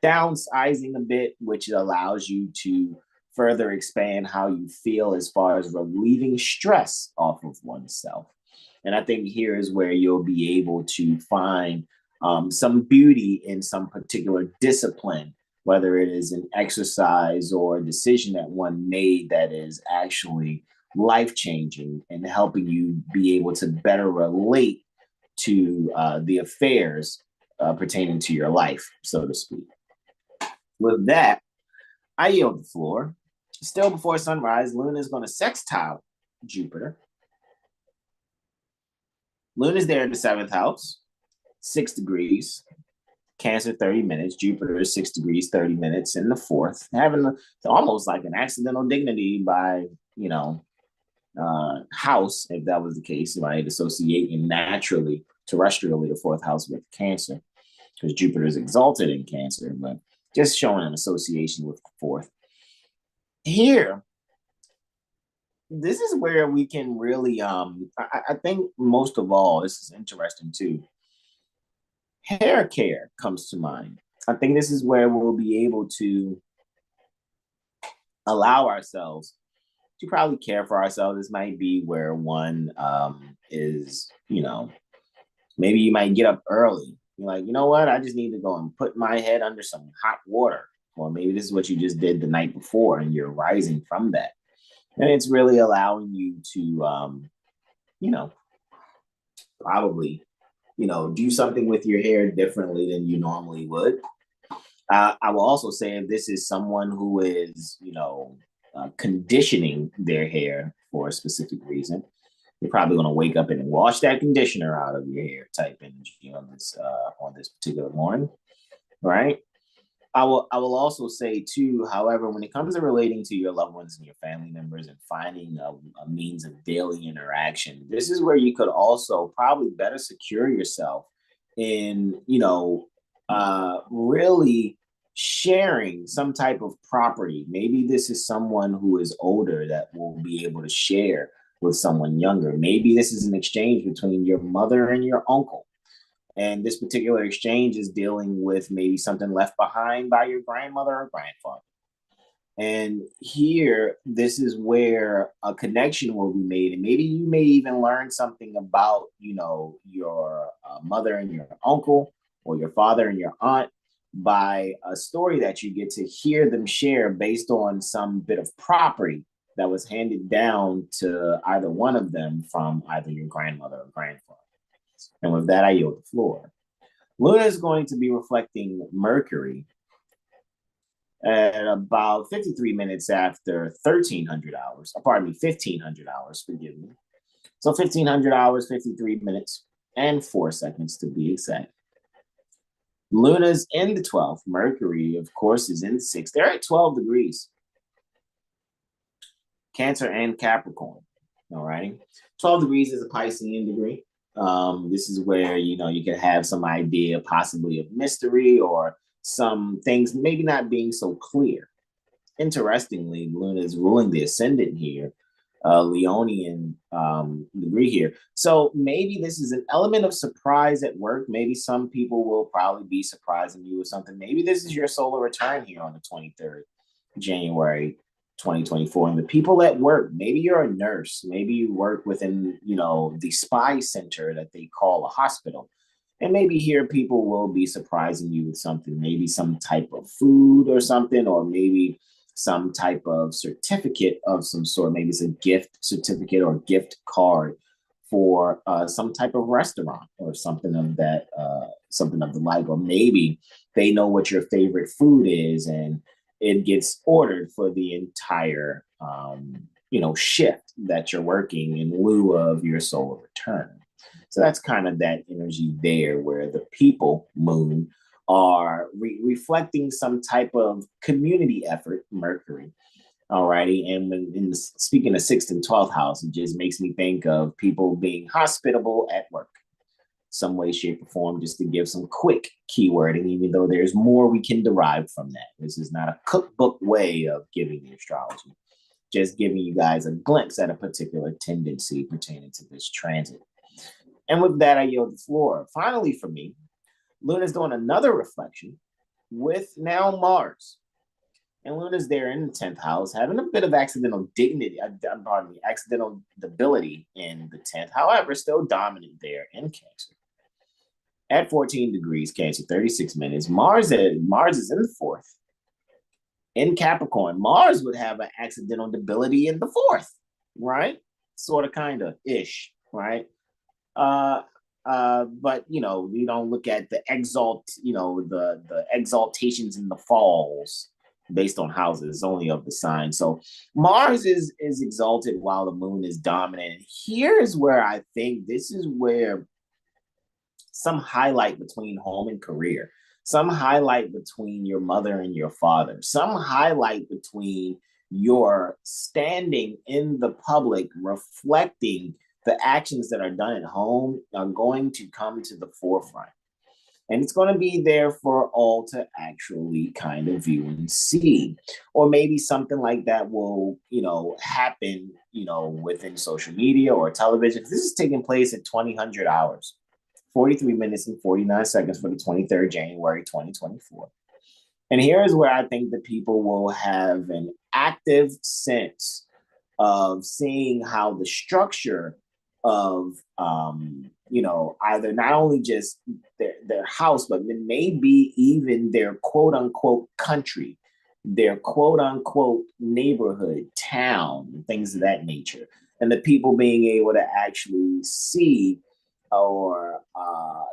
downsizing a bit, which allows you to further expand how you feel as far as relieving stress off of oneself. And I think here is where you'll be able to find some beauty in some particular discipline, whether it is an exercise or a decision that one made that is actually life-changing and helping you be able to better relate to the affairs pertaining to your life, so to speak. With that, I yield the floor. Still before sunrise, Luna is going to sextile Jupiter. Luna is there in the 7th house, 6 degrees. Cancer, 30 minutes. Jupiter is 6 degrees, 30 minutes in the 4th. Having almost like an accidental dignity by, house, if that was the case, right? Associating naturally, terrestrially, the 4th house with Cancer, because Jupiter is exalted in Cancer, but just showing an association with the 4th. Here, this is where we can really, I think most of all, this is interesting too. Hair care comes to mind. I think this is where we'll be able to allow ourselves to probably care for ourselves. This might be where one is, maybe you might get up early. You're like, you know what? I just need to go and put my head under some hot water. Or maybe this is what you just did the night before and you're rising from that. And it's really allowing you to, probably do something with your hair differently than you normally would. I will also say if this is someone who is, conditioning their hair for a specific reason, you're probably going to wake up and wash that conditioner out of your hair type energy on this particular morning, right? I will also say too, however, when it comes to relating to your loved ones and your family members and finding a means of daily interaction, this is where you could also probably better secure yourself in, really sharing some type of property. Maybe this is someone who is older that will be able to share with someone younger. Maybe this is an exchange between your mother and your uncle. And this particular exchange is dealing with maybe something left behind by your grandmother or grandfather. And here, this is where a connection will be made. And maybe you may even learn something about, your mother and your uncle, or your father and your aunt, by a story that you get to hear them share based on some bit of property that was handed down to either one of them from either your grandmother or grandfather. And with that, I yield the floor. Luna is going to be reflecting Mercury at about 53 minutes after 1300 hours. Pardon me, 1500 hours, forgive me. So 1500 hours, 53 minutes, and 4 seconds to be exact. Luna's in the 12th. Mercury, of course, is in the 6th. They're at 12 degrees. Cancer and Capricorn. All righty. 12 degrees is a Piscean degree. This is where, you can have some idea possibly of mystery or some things maybe not being so clear. Interestingly, Luna is ruling the ascendant here, Leonian degree here. So maybe this is an element of surprise at work. Maybe some people will probably be surprising you with something. Maybe this is your solar return here on the 23rd January 2024. And the people at work, maybe you're a nurse, maybe you work within, the spy center that they call a hospital. And maybe here people will be surprising you with something, maybe some type of food or something, or maybe some type of certificate of some sort. Maybe it's a gift certificate or gift card for some type of restaurant or something of that, something of the like. Or maybe they know what your favorite food is and it gets ordered for the entire, shift that you're working in lieu of your solar return. So that's kind of that energy there where the people, moon, are reflecting some type of community effort, Mercury. All righty. And when speaking of 6th and 12th house, it just makes me think of people being hospitable at work, some way, shape, or form, just to give some quick keywording, even though there's more we can derive from that. This is not a cookbook way of giving the astrology, just giving you guys a glimpse at a particular tendency pertaining to this transit. And with that, I yield the floor. Finally, for me, Luna's doing another reflection with now Mars. And Luna's there in the 10th house, having a bit of accidental accidental debility in the 10th. However, still dominant there in Cancer. At 14 degrees, Cancer, 36 minutes. Mars is in the 4th. In Capricorn, Mars would have an accidental debility in the 4th, right? Sort of, kind of, ish, right? But you don't look at the the exaltations and the falls based on houses, only of the sign. So Mars is exalted while the moon is dominant. And here's where I think this is where some highlight between home and career, some highlight between your mother and your father, some highlight between your standing in the public, reflecting the actions that are done at home are going to come to the forefront. And it's going to be there for all to actually kind of view and see. Or maybe something like that will, happen, within social media or television. This is taking place at 2000 hours, 43 minutes and 49 seconds for the 23rd January 2024. And here is where I think that people will have an active sense of seeing how the structure of either not only just their house, but maybe even their quote unquote country, their quote unquote neighborhood, town, things of that nature, and the people being able to actually see or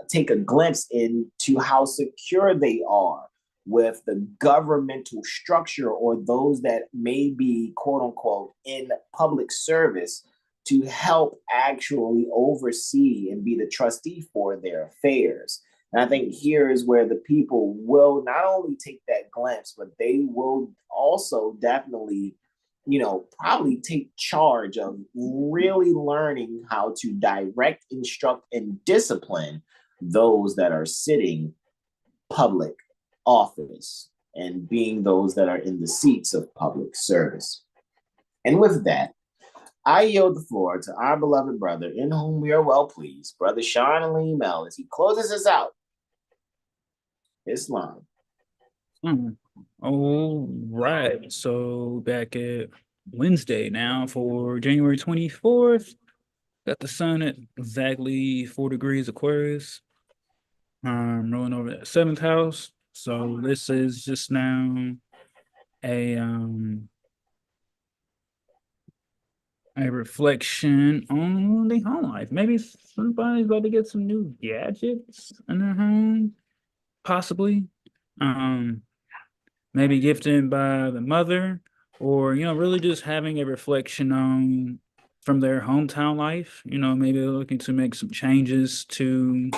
take a glimpse into how secure they are with the governmental structure or those that may be quote unquote in public service to help actually oversee and be the trustee for their affairs. And I think here is where the people will not only take that glimpse, but they will also definitely, probably take charge of really learning how to direct, instruct, and discipline those that are sitting public office and being those that are in the seats of public service. And with that, I yield the floor to our beloved brother, in whom we are well pleased, Brother Sean Ali Mel, as he closes us out. Islam. All right. So back at Wednesday now for January 24th. Got the sun at exactly 4 degrees Aquarius. Rolling over that 7th house. So this is just now a a reflection on the home life. Maybe somebody's about to get some new gadgets in their home, possibly. Maybe gifted by the mother, or really just having a reflection on from their hometown life. Maybe they're looking to make some changes to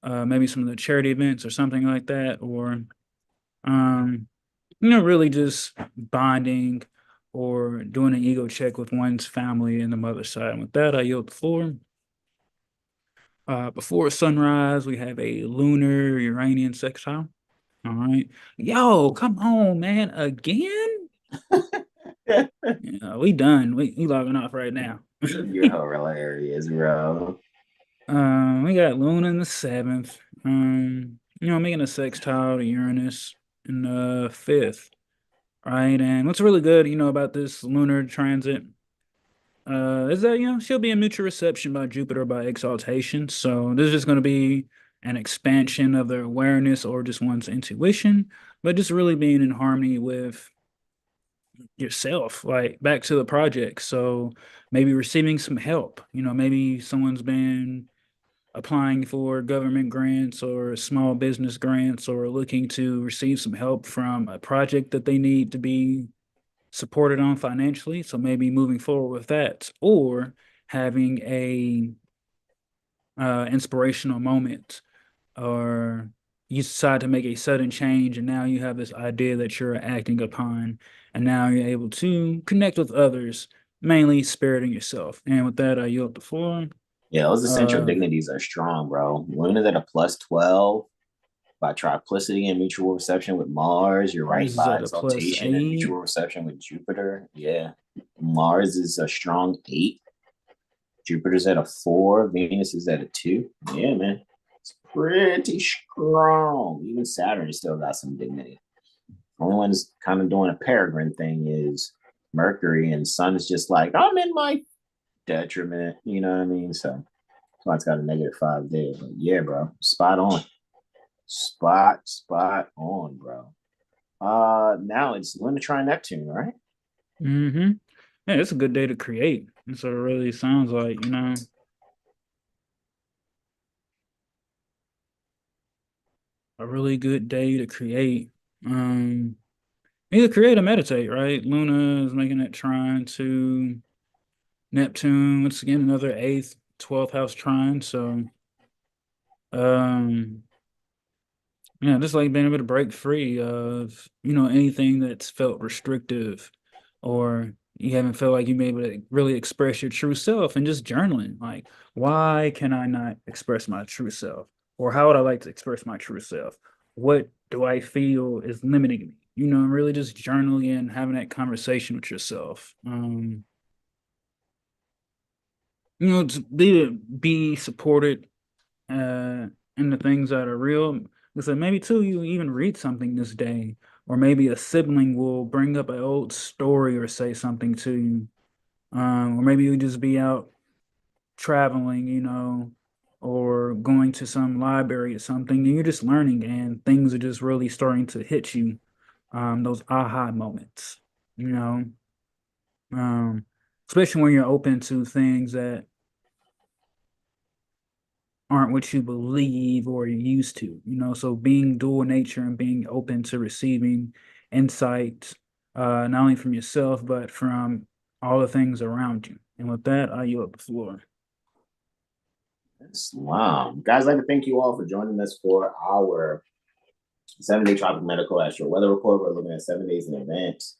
maybe some of the charity events or something like that, or really just bonding or doing an ego check with one's family and the mother's side. And with that, I yield the floor. Before sunrise, we have a lunar Uranian sextile. All right. Yo, come on, man. Again? Yeah, we done. We logging off right now. You're hilarious, bro. We got Luna in the 7th. Making a sextile to Uranus in the 5th. Right. And what's really good, about this lunar transit, is that, she'll be in mutual reception by Jupiter by exaltation. So this is just going to be an expansion of their awareness or just one's intuition, but just really being in harmony with yourself, like back to the project. So maybe receiving some help, maybe someone's been applying for government grants or small business grants or looking to receive some help from a project that they need to be supported on financially. So maybe moving forward with that, or having a inspirational moment, or you decide to make a sudden change and now you have this idea that you're acting upon, and now you're able to connect with others, mainly spiriting yourself. And with that, I yield the floor. Yeah, those essential dignities are strong, bro. Luna's at a +12 by triplicity and mutual reception with Mars. You're right, Mars is by at a exaltation and +8. mutual reception with Jupiter. Yeah. Mars is a strong 8. Jupiter's at a 4. Venus is at a 2. Yeah, man. It's pretty strong. Even Saturn still got some dignity. Only one that's kind of doing a peregrine thing is Mercury, and Sun is just like, I'm in my detriment. You know what I mean? So that's why it's got a -5 there. But yeah, bro. Spot on. Spot on, bro. Now it's Luna try Neptune, right? Mm-hmm. Yeah, it's a good day to create. That's what it really sounds like, a really good day to create. Either create or meditate, right? Luna is making that trine to Neptune. Once again, another 8th, 12th house trine. So, yeah, just like being able to break free of, anything that's felt restrictive, or you haven't felt like you may be able to really express your true self, and just journaling. Like, why can I not express my true self? Or how would I like to express my true self? What do I feel is limiting me? Really just journaling and having that conversation with yourself. To be supported in the things that are real. So maybe too, you even read something this day, or maybe a sibling will bring up an old story or say something to you, or maybe you just be out traveling, or going to some library or something, and you're just learning, and things are just really starting to hit you. Those aha moments, you know, especially when you're open to things that aren't what you believe or you're used to, so being dual nature and being open to receiving insight, not only from yourself, but from all the things around you. And with that, I yield the floor. Wow. Guys, I'd like to thank you all for joining us for our 7-day Tropic Medical Astro Weather Report. We're looking at 7 days in advance.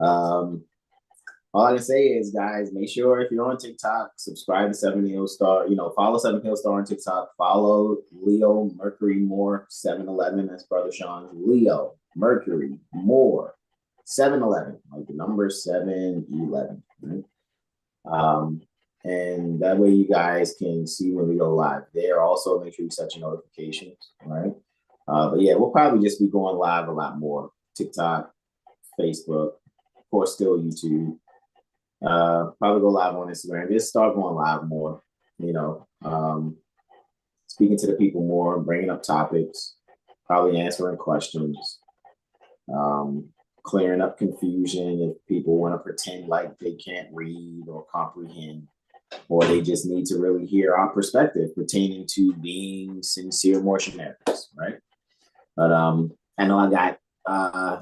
All I can say is, guys, make sure if you're on TikTok, subscribe to 7 Hill Star. Follow 7 Hill Star on TikTok. Follow Leo Mercury Moor 711. That's Brother Sean. Leo Mercury Moor 711, like the number 711. Right? And that way you guys can see when we go live there. Also, make sure you set your notifications. Right? But yeah, we'll probably just be going live a lot more. TikTok, Facebook, of course, still YouTube. Probably go live on Instagram. Just start going live more, speaking to the people more, bringing up topics, probably answering questions. clearing up confusion if people want to pretend like they can't read or comprehend, or they just need to really hear our perspective pertaining to being sincere missionaries, right? But I know I got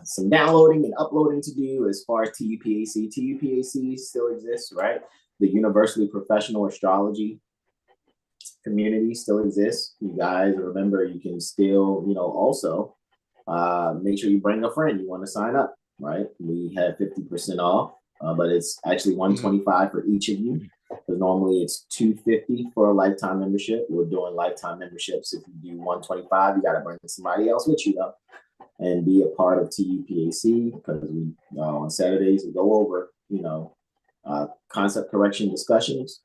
some downloading and uploading to do as far as TUPAC. TUPAC still exists, right? The Universally Professional Astrology community still exists. You guys remember, you can still, also make sure you bring a friend you want to sign up, right? We have 50% off, but it's actually $125 for each of you. Because normally it's $250 for a lifetime membership. We're doing lifetime memberships. If you do $125, you got to bring somebody else with you though, and be a part of TUPAC, because we on Saturdays we go over, concept correction discussions.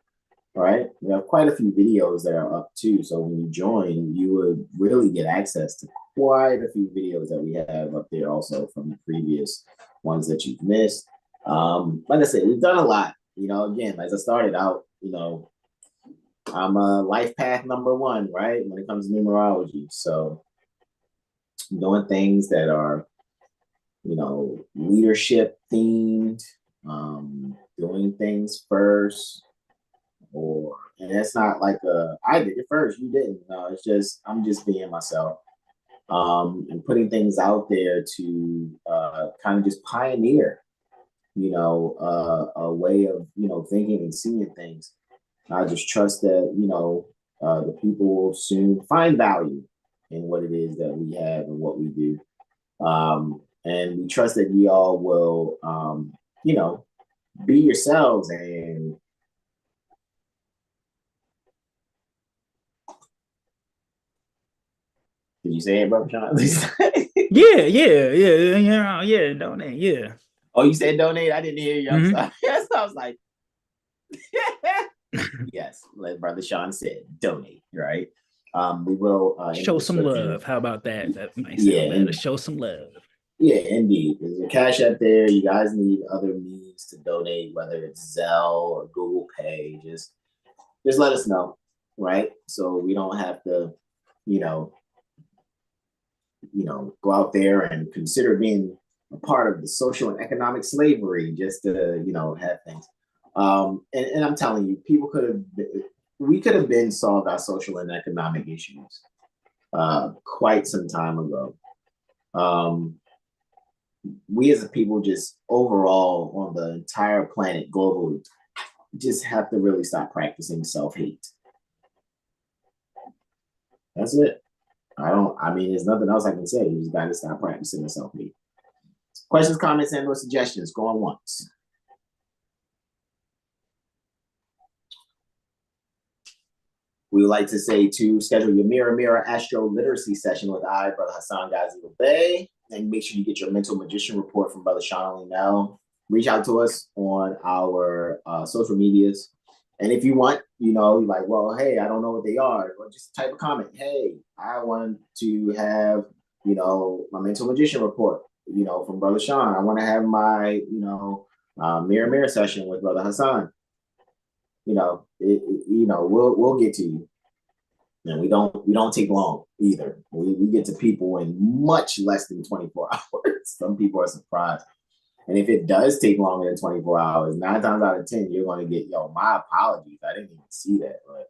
Right, we have quite a few videos that are up too. So when you join, you would really get access to quite a few videos that we have up there also from the previous ones that you've missed. Like I said, we've done a lot. Again, as I started out, I'm a life path number one, right? When it comes to numerology. So doing things that are, leadership themed, doing things first. And it's not like I did it first, you didn't. No, it's just I'm just being myself, and putting things out there to kind of just pioneer, a way of thinking and seeing things. I just trust that the people will soon find value in what it is that we have and what we do, and we trust that y'all will be yourselves. And did you say it, brother John? Yeah, donate, yeah. Oh, you said donate? I didn't hear you. I'm sorry. Yes, I was like, yes, like Brother Sean said, donate, right? We will show some love. How about that? That might sound better. Show some love. Yeah, indeed. There's a cash app there. You guys need other means to donate, whether it's Zelle or Google Pay. Just let us know, right? So we don't have to, go out there and consider being a part of the social and economic slavery just to, have things. And I'm telling you, we could have been solved our social and economic issues quite some time ago. We as a people, just overall on the entire planet globally, just have to really stop practicing self-hate. That's it. There's nothing else I can say. You just got to stop practicing the self-hate. Questions, comments, and/or suggestions? Going once. We would like to say to schedule your Mirror AstroLiteracy session with Brother Hasan Bay, and make sure you get your mental magician report from Brother Sean Now. Reach out to us on our social medias. And if you want, you're like, well, hey, I don't know what they are, or just type a comment. Hey, I want to have, my mental magician report, from Brother Sean. I want to have my, mirror session with Brother Hasan. We'll get to you. And we don't take long either. We get to people in much less than 24 hours. Some people are surprised. And if it does take longer than 24 hours, 9 times out of 10, you're going to get, my apologies. I didn't even see that. But,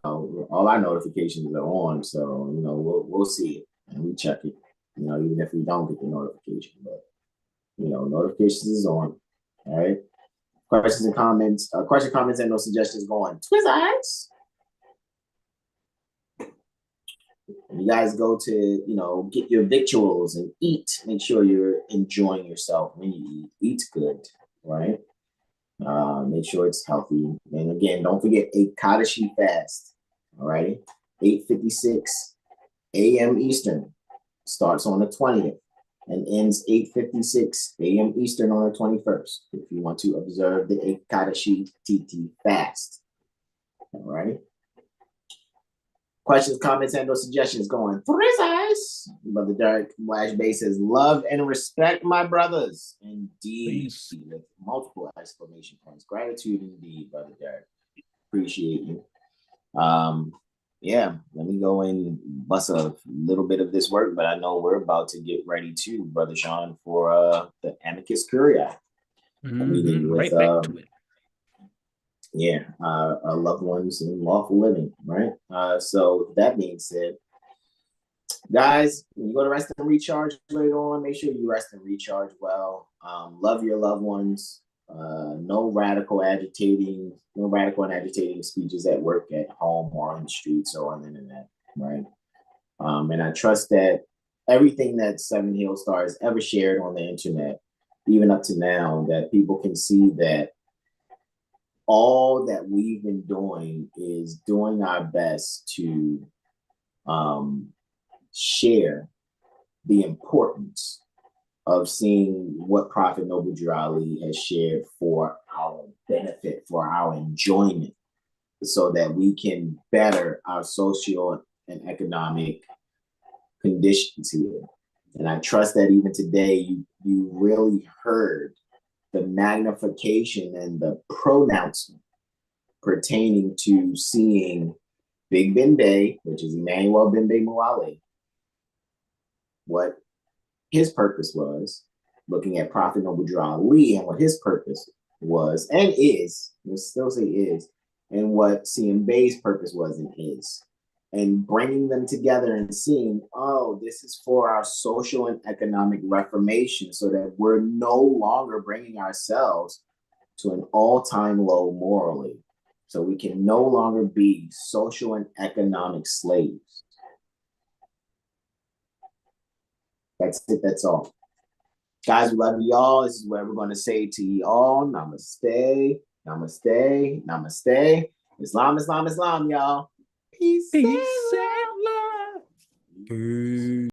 all our notifications are on. So, we'll see it and we check it, even if we don't get the notification. But, notifications is on. All right. Questions, comments, and no suggestions going. Twizzards. You guys go to, get your victuals and eat. Make sure you're enjoying yourself when you eat. Eat good, right? Make sure it's healthy. And again, don't forget Ekadashi fast. All right, 8:56 a.m. Eastern starts on the 20th and ends 8:56 a.m. Eastern on the 21st. If you want to observe the Ekadashi TT fast. All right. Questions, comments, and or suggestions going. Frizzers. Brother Derek Flash Bay says, love and respect, my brothers. Indeed. With multiple exclamation points. Gratitude indeed, Brother Derek. Appreciate you. yeah, let me go and bust a little bit of this work, but I know we're about to get ready too, Brother Sean, for the Amicus Curiae. Meeting with Right back to it. our loved ones in lawful living, right? So that being said, guys, when you go to rest and recharge later on, make sure you rest and recharge well. Love your loved ones. No radical and agitating speeches at work, at home, or on the streets or on the internet, right? And I trust that everything that Seven Hill Star has ever shared on the internet, even up to now, that people can see that all that we've been doing is doing our best to share the importance of seeing what Prophet Noble Drew Ali has shared for our benefit, for our enjoyment, so that we can better our social and economic conditions here. And I trust that even today you really heard the magnification and the pronouncement pertaining to seeing Big Ben Bay, which is Emmanuel Ben Bay Muale, what his purpose was, looking at Prophet Noble Drew Ali and what his purpose was and is, we'll still say is, and what CM Bay's purpose was and is. And bringing them together and seeing, oh, this is for our social and economic reformation, so that we're no longer bringing ourselves to an all-time low morally. So we can no longer be social and economic slaves. That's it, that's all. Guys, we love y'all. This is what we're going to say to y'all. Namaste, namaste, namaste. Islam, Islam, Islam, y'all. Peace, Peace and love.